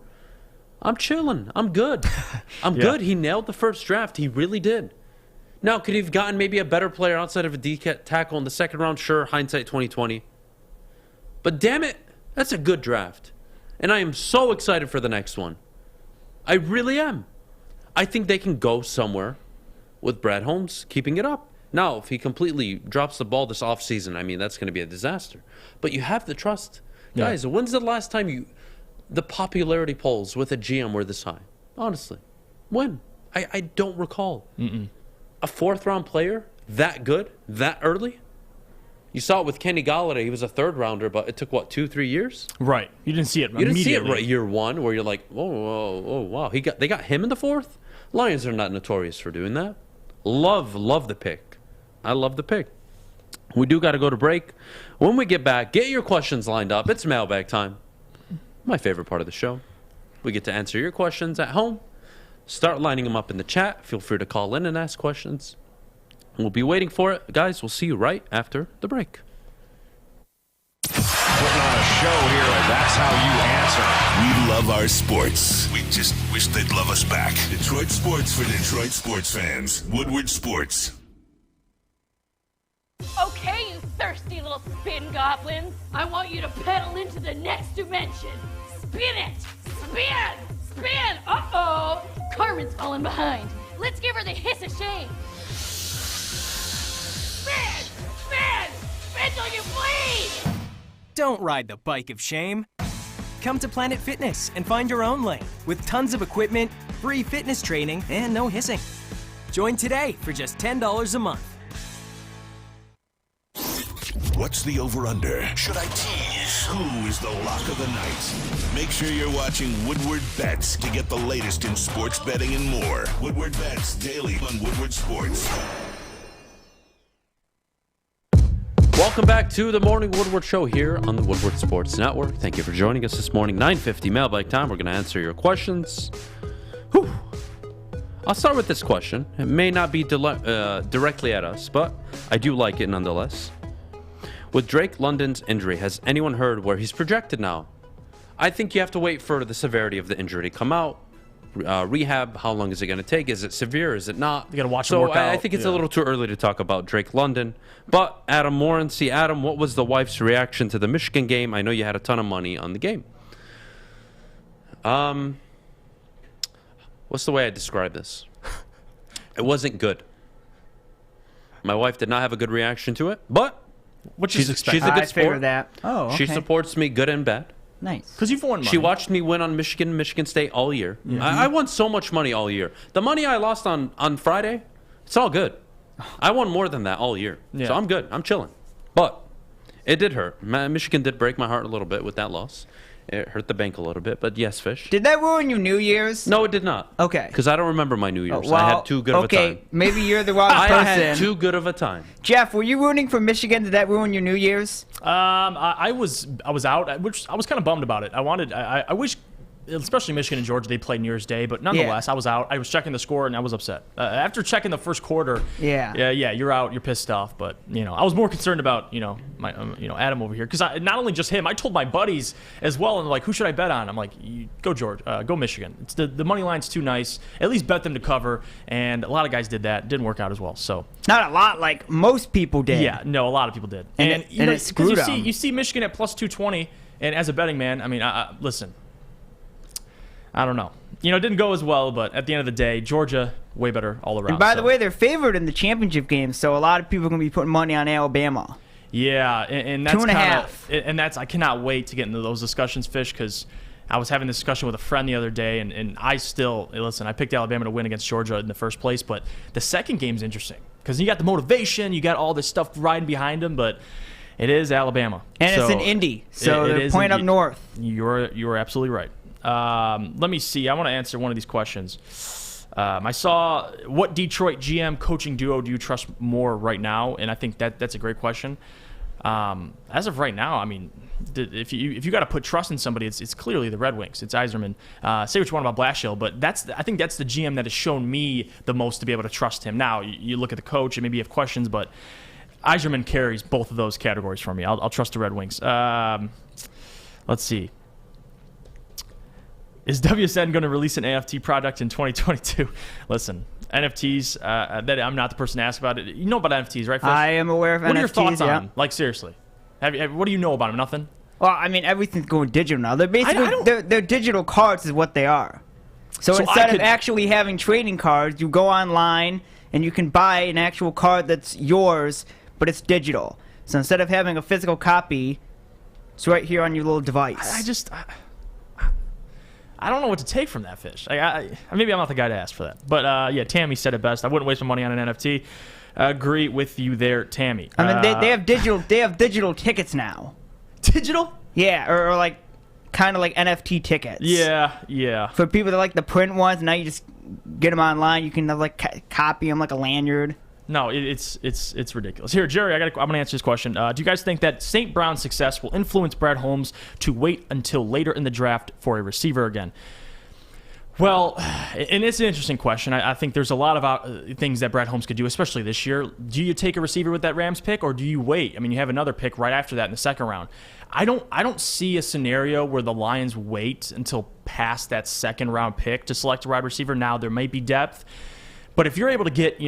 I'm chilling. I'm good. I'm good. He nailed the first draft. He really did. Now, could he have gotten maybe a better player outside of a DK tackle in the second round? Sure, hindsight 2020. But damn it, that's a good draft. And I am so excited for the next one. I really am. I think they can go somewhere with Brad Holmes keeping it up. Now, if he completely drops the ball this offseason, I mean, that's going to be a disaster. But you have the trust. Guys, when's the last time the popularity polls with a GM were this high? Honestly. When? I don't recall. A fourth-round player that good, that early? You saw it with Kenny Golladay. He was a third-rounder, but it took, 2-3 years? Right. You didn't see it immediately. You didn't see it right year one where you're like, oh, wow. They got him in the fourth? Lions are not notorious for doing that. Love the pick. I love the pick. We do got to go to break. When we get back, get your questions lined up. It's mailbag time. My favorite part of the show. We get to answer your questions at home. Start lining them up in the chat. Feel free to call in and ask questions. We'll be waiting for it. Guys, we'll see you right after the break. Putting on a show here, and that's how you answer. We love our sports. We just wish they'd love us back. Detroit sports for Detroit sports fans. Woodward Sports. Okay, you thirsty little spin goblins. I want you to pedal into the next dimension. Spin it! Spin! Spin! Uh-oh! Carmen's falling behind. Let's give her the hiss of shame. Spin! Spin! Spin till you bleed! Don't ride the bike of shame. Come to Planet Fitness and find your own lane with tons of equipment, free fitness training, and no hissing. Join today for just $10 a month. What's the over-under? Should I tease? Who is the lock of the night? Make sure you're watching Woodward Bets to get the latest in sports betting and more. Woodward Bets daily on Woodward Sports. Welcome back to the Morning Woodward Show here on the Woodward Sports Network. Thank you for joining us this morning. 9:50 mailbag time. We're going to answer your questions. Whew. I'll start with this question. It may not be directly at us, but I do like it nonetheless. With Drake London's injury, has anyone heard where he's projected now? I think you have to wait for the severity of the injury to come out. rehab? How long is it going to take? Is it severe? Is it not? You got to watch so him work out. I think it's a little too early to talk about Drake London. But Adam Morin, Adam, what was the wife's reaction to the Michigan game? I know you had a ton of money on the game. What's the way I describe this? It wasn't good. My wife did not have a good reaction to it, but she's a good sport. That. Oh, okay. She supports me good and bad. Nice. Because you've won money. She watched me win on Michigan State all year. Yeah. I won so much money all year. The money I lost on Friday, it's all good. I won more than that all year. Yeah. So I'm good. I'm chilling. But it did hurt. Michigan did break my heart a little bit with that loss. It hurt the bank a little bit, but yes, Fish. Did that ruin your New Year's? No, it did not. Okay. Because I don't remember my New Year's. Well, I had too good of a time. Okay, maybe you're the wrong person. I had too good of a time. Jeff, were you rooting for Michigan? Did that ruin your New Year's? I was out, which I was kind of bummed about it. I wish, especially Michigan and Georgia, they played New Year's Day, but nonetheless, I was out. I was checking the score and I was upset. After checking the first quarter, yeah, you're out, you're pissed off. But I was more concerned about my Adam over here, because not only just him, I told my buddies as well, and like, who should I bet on? I'm like, go Georgia, go Michigan. It's the money line's too nice. At least bet them to cover, and a lot of guys did that. It didn't work out as well. So not a lot, like most people did. Yeah, no, a lot of people did, and it screwed them. You see Michigan at plus 220, and as a betting man, I mean, listen. I don't know. It didn't go as well, but at the end of the day, Georgia, way better all around. And by the way, they're favored in the championship game, so a lot of people are going to be putting money on Alabama. Yeah, and that's 2.5. And I cannot wait to get into those discussions, Fish, because I was having this discussion with a friend the other day, and I still, listen, I picked Alabama to win against Georgia in the first place, but the second game's interesting, because you got the motivation, you got all this stuff riding behind them, but it is Alabama. And it's in Indy, so they're pointing up north. You're absolutely right. Let me see. I want to answer one of these questions. I saw, what Detroit GM coaching duo do you trust more right now? And I think that's a great question. As of right now, I mean, if you got to put trust in somebody, it's clearly the Red Wings. It's Yzerman. Say what you want about Blashill, but I think that's the GM that has shown me the most to be able to trust him. Now, you look at the coach and maybe you have questions, but Yzerman carries both of those categories for me. I'll trust the Red Wings. Let's see. Is WSN going to release an NFT product in 2022? Listen, NFTs, I'm not the person to ask about it. You know about NFTs, right, Fish? I am aware of NFTs, What are your thoughts on them? Like, seriously. What do you know about them? Nothing? Well, I mean, everything's going digital now. They're basically, they're digital cards is what they are. So instead of actually having trading cards, you go online and you can buy an actual card that's yours, but it's digital. So instead of having a physical copy, it's right here on your little device. I don't know what to take from that, Fish. Maybe I'm not the guy to ask for that. But, yeah, Tammy said it best. I wouldn't waste my money on an NFT. Agree with you there, Tammy. I mean, they have digital tickets now. Digital? Yeah, or like kind of like NFT tickets. Yeah. For people that like the print ones, now you just get them online. You can like copy them like a lanyard. No, it's ridiculous. Here, Jerry, I'm going to answer this question. Do you guys think that St. Brown's success will influence Brad Holmes to wait until later in the draft for a receiver again? Well, and it's an interesting question. I think there's a lot of things that Brad Holmes could do, especially this year. Do you take a receiver with that Rams pick, or do you wait? I mean, you have another pick right after that in the second round. I don't see a scenario where the Lions wait until past that second round pick to select a wide receiver. Now, there might be depth. But if you're able to get,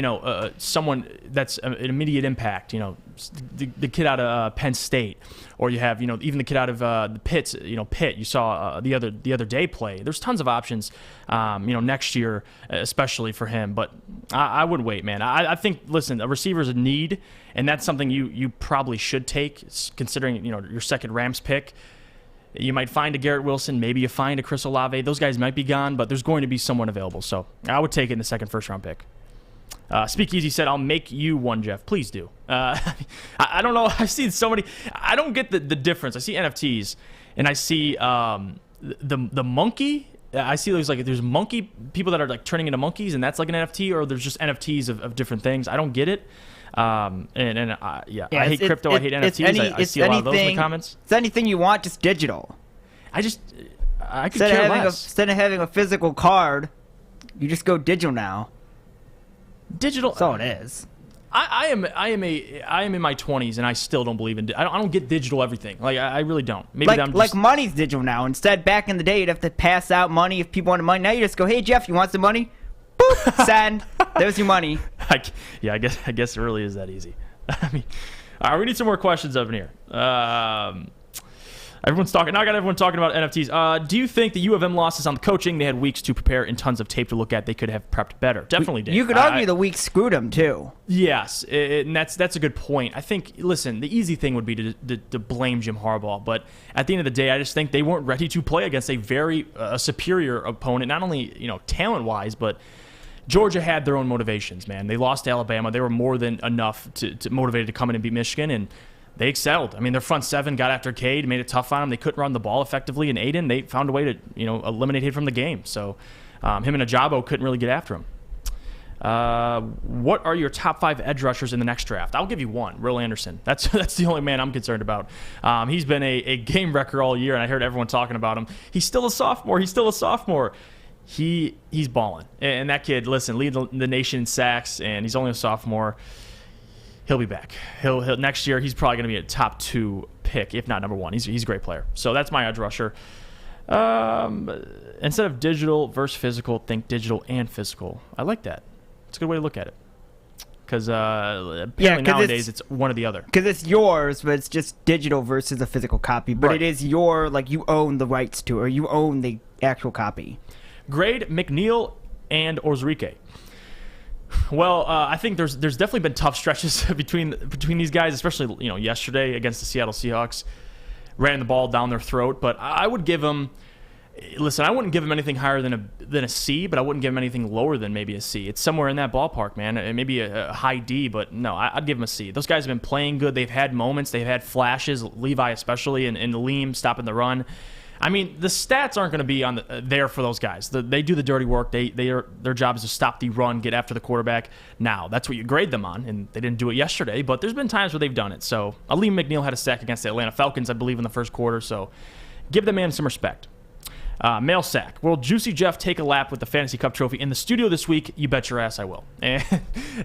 someone that's an immediate impact, the kid out of Penn State, or you have, even the kid out of the Pitt, you saw the other day play. There's tons of options, next year, especially for him. But I would wait, man. I think, listen, a receiver is a need, and that's something you probably should take, considering, your second Rams pick. You might find a Garrett Wilson. Maybe you find a Chris Olave. Those guys might be gone, but there's going to be someone available. So I would take it in the second first-round pick. Speakeasy said, I'll make you one, Jeff. Please do. I don't know. I've seen so many. I don't get the difference. I see NFTs, and I see the monkey. I see there's monkey people that are like turning into monkeys, and that's like an NFT, or there's just NFTs of different things. I don't get it. I hate crypto. I hate NFTs. I see a lot of those in the comments. It's anything you want, just digital. I could care less. Instead of having a physical card, you just go digital now. Digital. That's all it is. I am in my 20s, and I still don't believe in. I don't get digital everything. Like I really don't. Maybe I'm just, like money's digital now. Instead, back in the day, you'd have to pass out money if people wanted money. Now you just go, "Hey Jeff, you want some money?" Boop, send. There's your money. I guess it really is that easy. I mean, all right, we need some more questions up in here. Everyone's talking. Now I got everyone talking about NFTs. Do you think the U of M losses on the coaching? They had weeks to prepare and tons of tape to look at. They could have prepped better. Definitely did. You could argue the weeks screwed them too. Yes, and that's a good point. I think. Listen, the easy thing would be to blame Jim Harbaugh, but at the end of the day, I just think they weren't ready to play against a very superior opponent. Not only talent wise, but Georgia had their own motivations. Man, they lost to Alabama. They were more than enough to motivated to come in and beat Michigan, and they excelled. I mean, their front seven got after Cade, made it tough on them. They couldn't run the ball effectively, and Aiden, they found a way to eliminate him from the game. So him and Ajabo couldn't really get after him. What are your top 5 edge rushers in the next draft? I'll give you one, Will Anderson. That's the only man I'm concerned about. He's been a game wrecker all year, and I heard everyone talking about him. He's still a sophomore. He's balling. And that kid, listen, lead the nation in sacks, and he's only a sophomore. He'll be back. He'll next year. He's probably going to be a top 2 pick, if not number 1. He's a great player. So that's my edge rusher. Instead of digital versus physical, think digital and physical. I like that. It's a good way to look at it. Because nowadays it's one or the other. Because it's yours, but it's just digital versus a physical copy. But It is you own the rights to, or you own the actual copy. Grade McNeil and Orzurike. Well, I think there's definitely been tough stretches between these guys, especially yesterday against the Seattle Seahawks, ran the ball down their throat. But I would give them. Listen, I wouldn't give him anything higher than a C, but I wouldn't give him anything lower than maybe a C. It's somewhere in that ballpark, man. Maybe a high D, but no, I'd give him a C. Those guys have been playing good. They've had moments. They've had flashes. Levi especially, and Liam stopping the run. I mean, the stats aren't going to be there for those guys. They do the dirty work. Their job is to stop the run, get after the quarterback. Now, that's what you grade them on, and they didn't do it yesterday, but there's been times where they've done it. So, Aleem McNeil had a sack against the Atlanta Falcons, I believe, in the first quarter, so give the man some respect. Mail sack. Will Juicy Jeff take a lap with the Fantasy Cup trophy in the studio this week? You bet your ass I will. And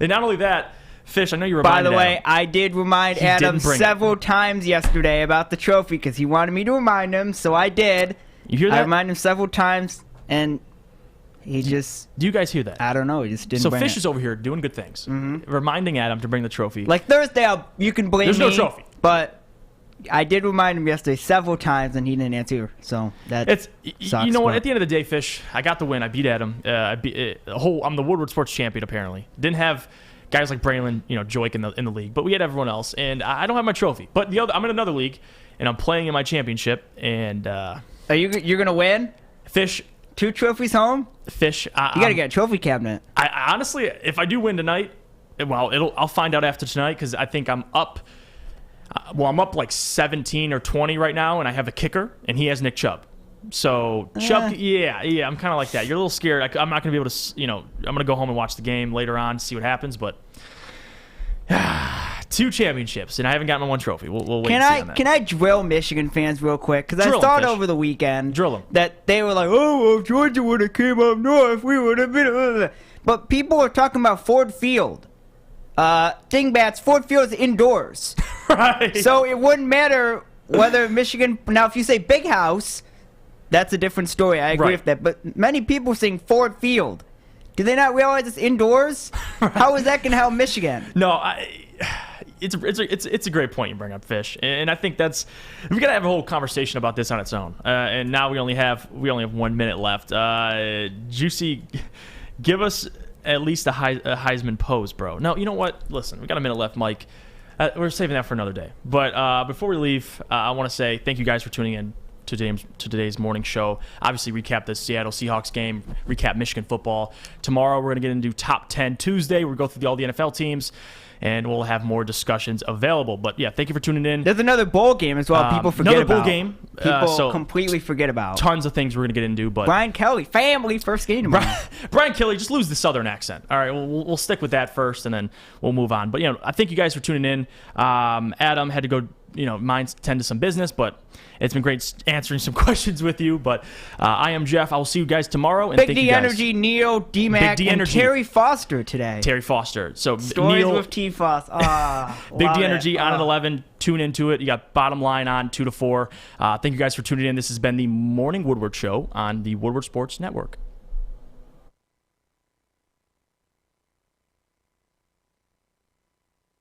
not only that, Fish, I know you reminded By the way, Adam. I did remind Adam several times yesterday about the trophy because he wanted me to remind him, so I did. You hear that? I reminded him several times, and he just... Do you guys hear that? I don't know. He just didn't bring Fish it. is over here doing good things, reminding Adam to bring the trophy. Like Thursday, you can blame me. There's no trophy. But I did remind him yesterday several times, and he didn't answer. So that sucks. You know what? At the end of the day, Fish, I got the win. I beat Adam. I'm the Woodward Sports champion. Apparently, didn't have guys like Braylon, Joik in the league, but we had everyone else, and I don't have my trophy. But I'm in another league, and I'm playing in my championship. And you're gonna win? Fish, 2 trophies home? Fish, you gotta get a trophy cabinet. I honestly, if I do win tonight, I'll find out after tonight because I think I'm up. I'm up like 17 or 20 right now, and I have a kicker, and he has Nick Chubb. So Chubb, yeah, I'm kind of like that. You're a little scared. I'm not going to be able to, I'm going to go home and watch the game later on, see what happens. But 2 championships, and I haven't gotten my 1 trophy. We'll wait and see on that. Can I drill Michigan fans real quick? Because I thought over the weekend that they were like, well, if Georgia would have came up north, we would have been. But people are talking about Ford Field. Dingbats, Ford Field is indoors. Right. So it wouldn't matter whether Michigan... Now, if you say Big House, that's a different story. I agree with that. But many people are saying Ford Field. Do they not realize it's indoors? Right. How is that going to help Michigan? No, it's a great point you bring up, Fish. And I think we're going to have a whole conversation about this on its own. And now we only have 1 minute left. Juicy, give us at least a Heisman pose, bro. No, you know what? Listen, we got a minute left, Mike. We're saving that for another day. But before we leave, I want to say thank you guys for tuning in to today's morning show. Obviously, recap the Seattle Seahawks game, recap Michigan football. Tomorrow, we're going to get into Top 10 Tuesday. We'll go through all the NFL teams, and we'll have more discussions available. But, yeah, thank you for tuning in. There's another bowl game as well people forget about. Another bowl game. People completely forget about. Tons of things we're going to get into. But Brian Kelly, family, first game tomorrow. Brian Kelly, just lose the southern accent. All right, we'll stick with that first, and then we'll move on. But, I thank you guys for tuning in. Adam had to go mine tend to some business, but it's been great answering some questions with you. But I am Jeff. I will see you guys tomorrow. And Big thank D you guys. Energy, Neo, D-Mac, and Energy. Terry Foster today. Terry Foster. So Stories Neil, with T. Foster. Big D Energy on at 11. Tune into it. You got Bottom Line on 2 to 4. Thank you guys for tuning in. This has been the Morning Woodward Show on the Woodward Sports Network.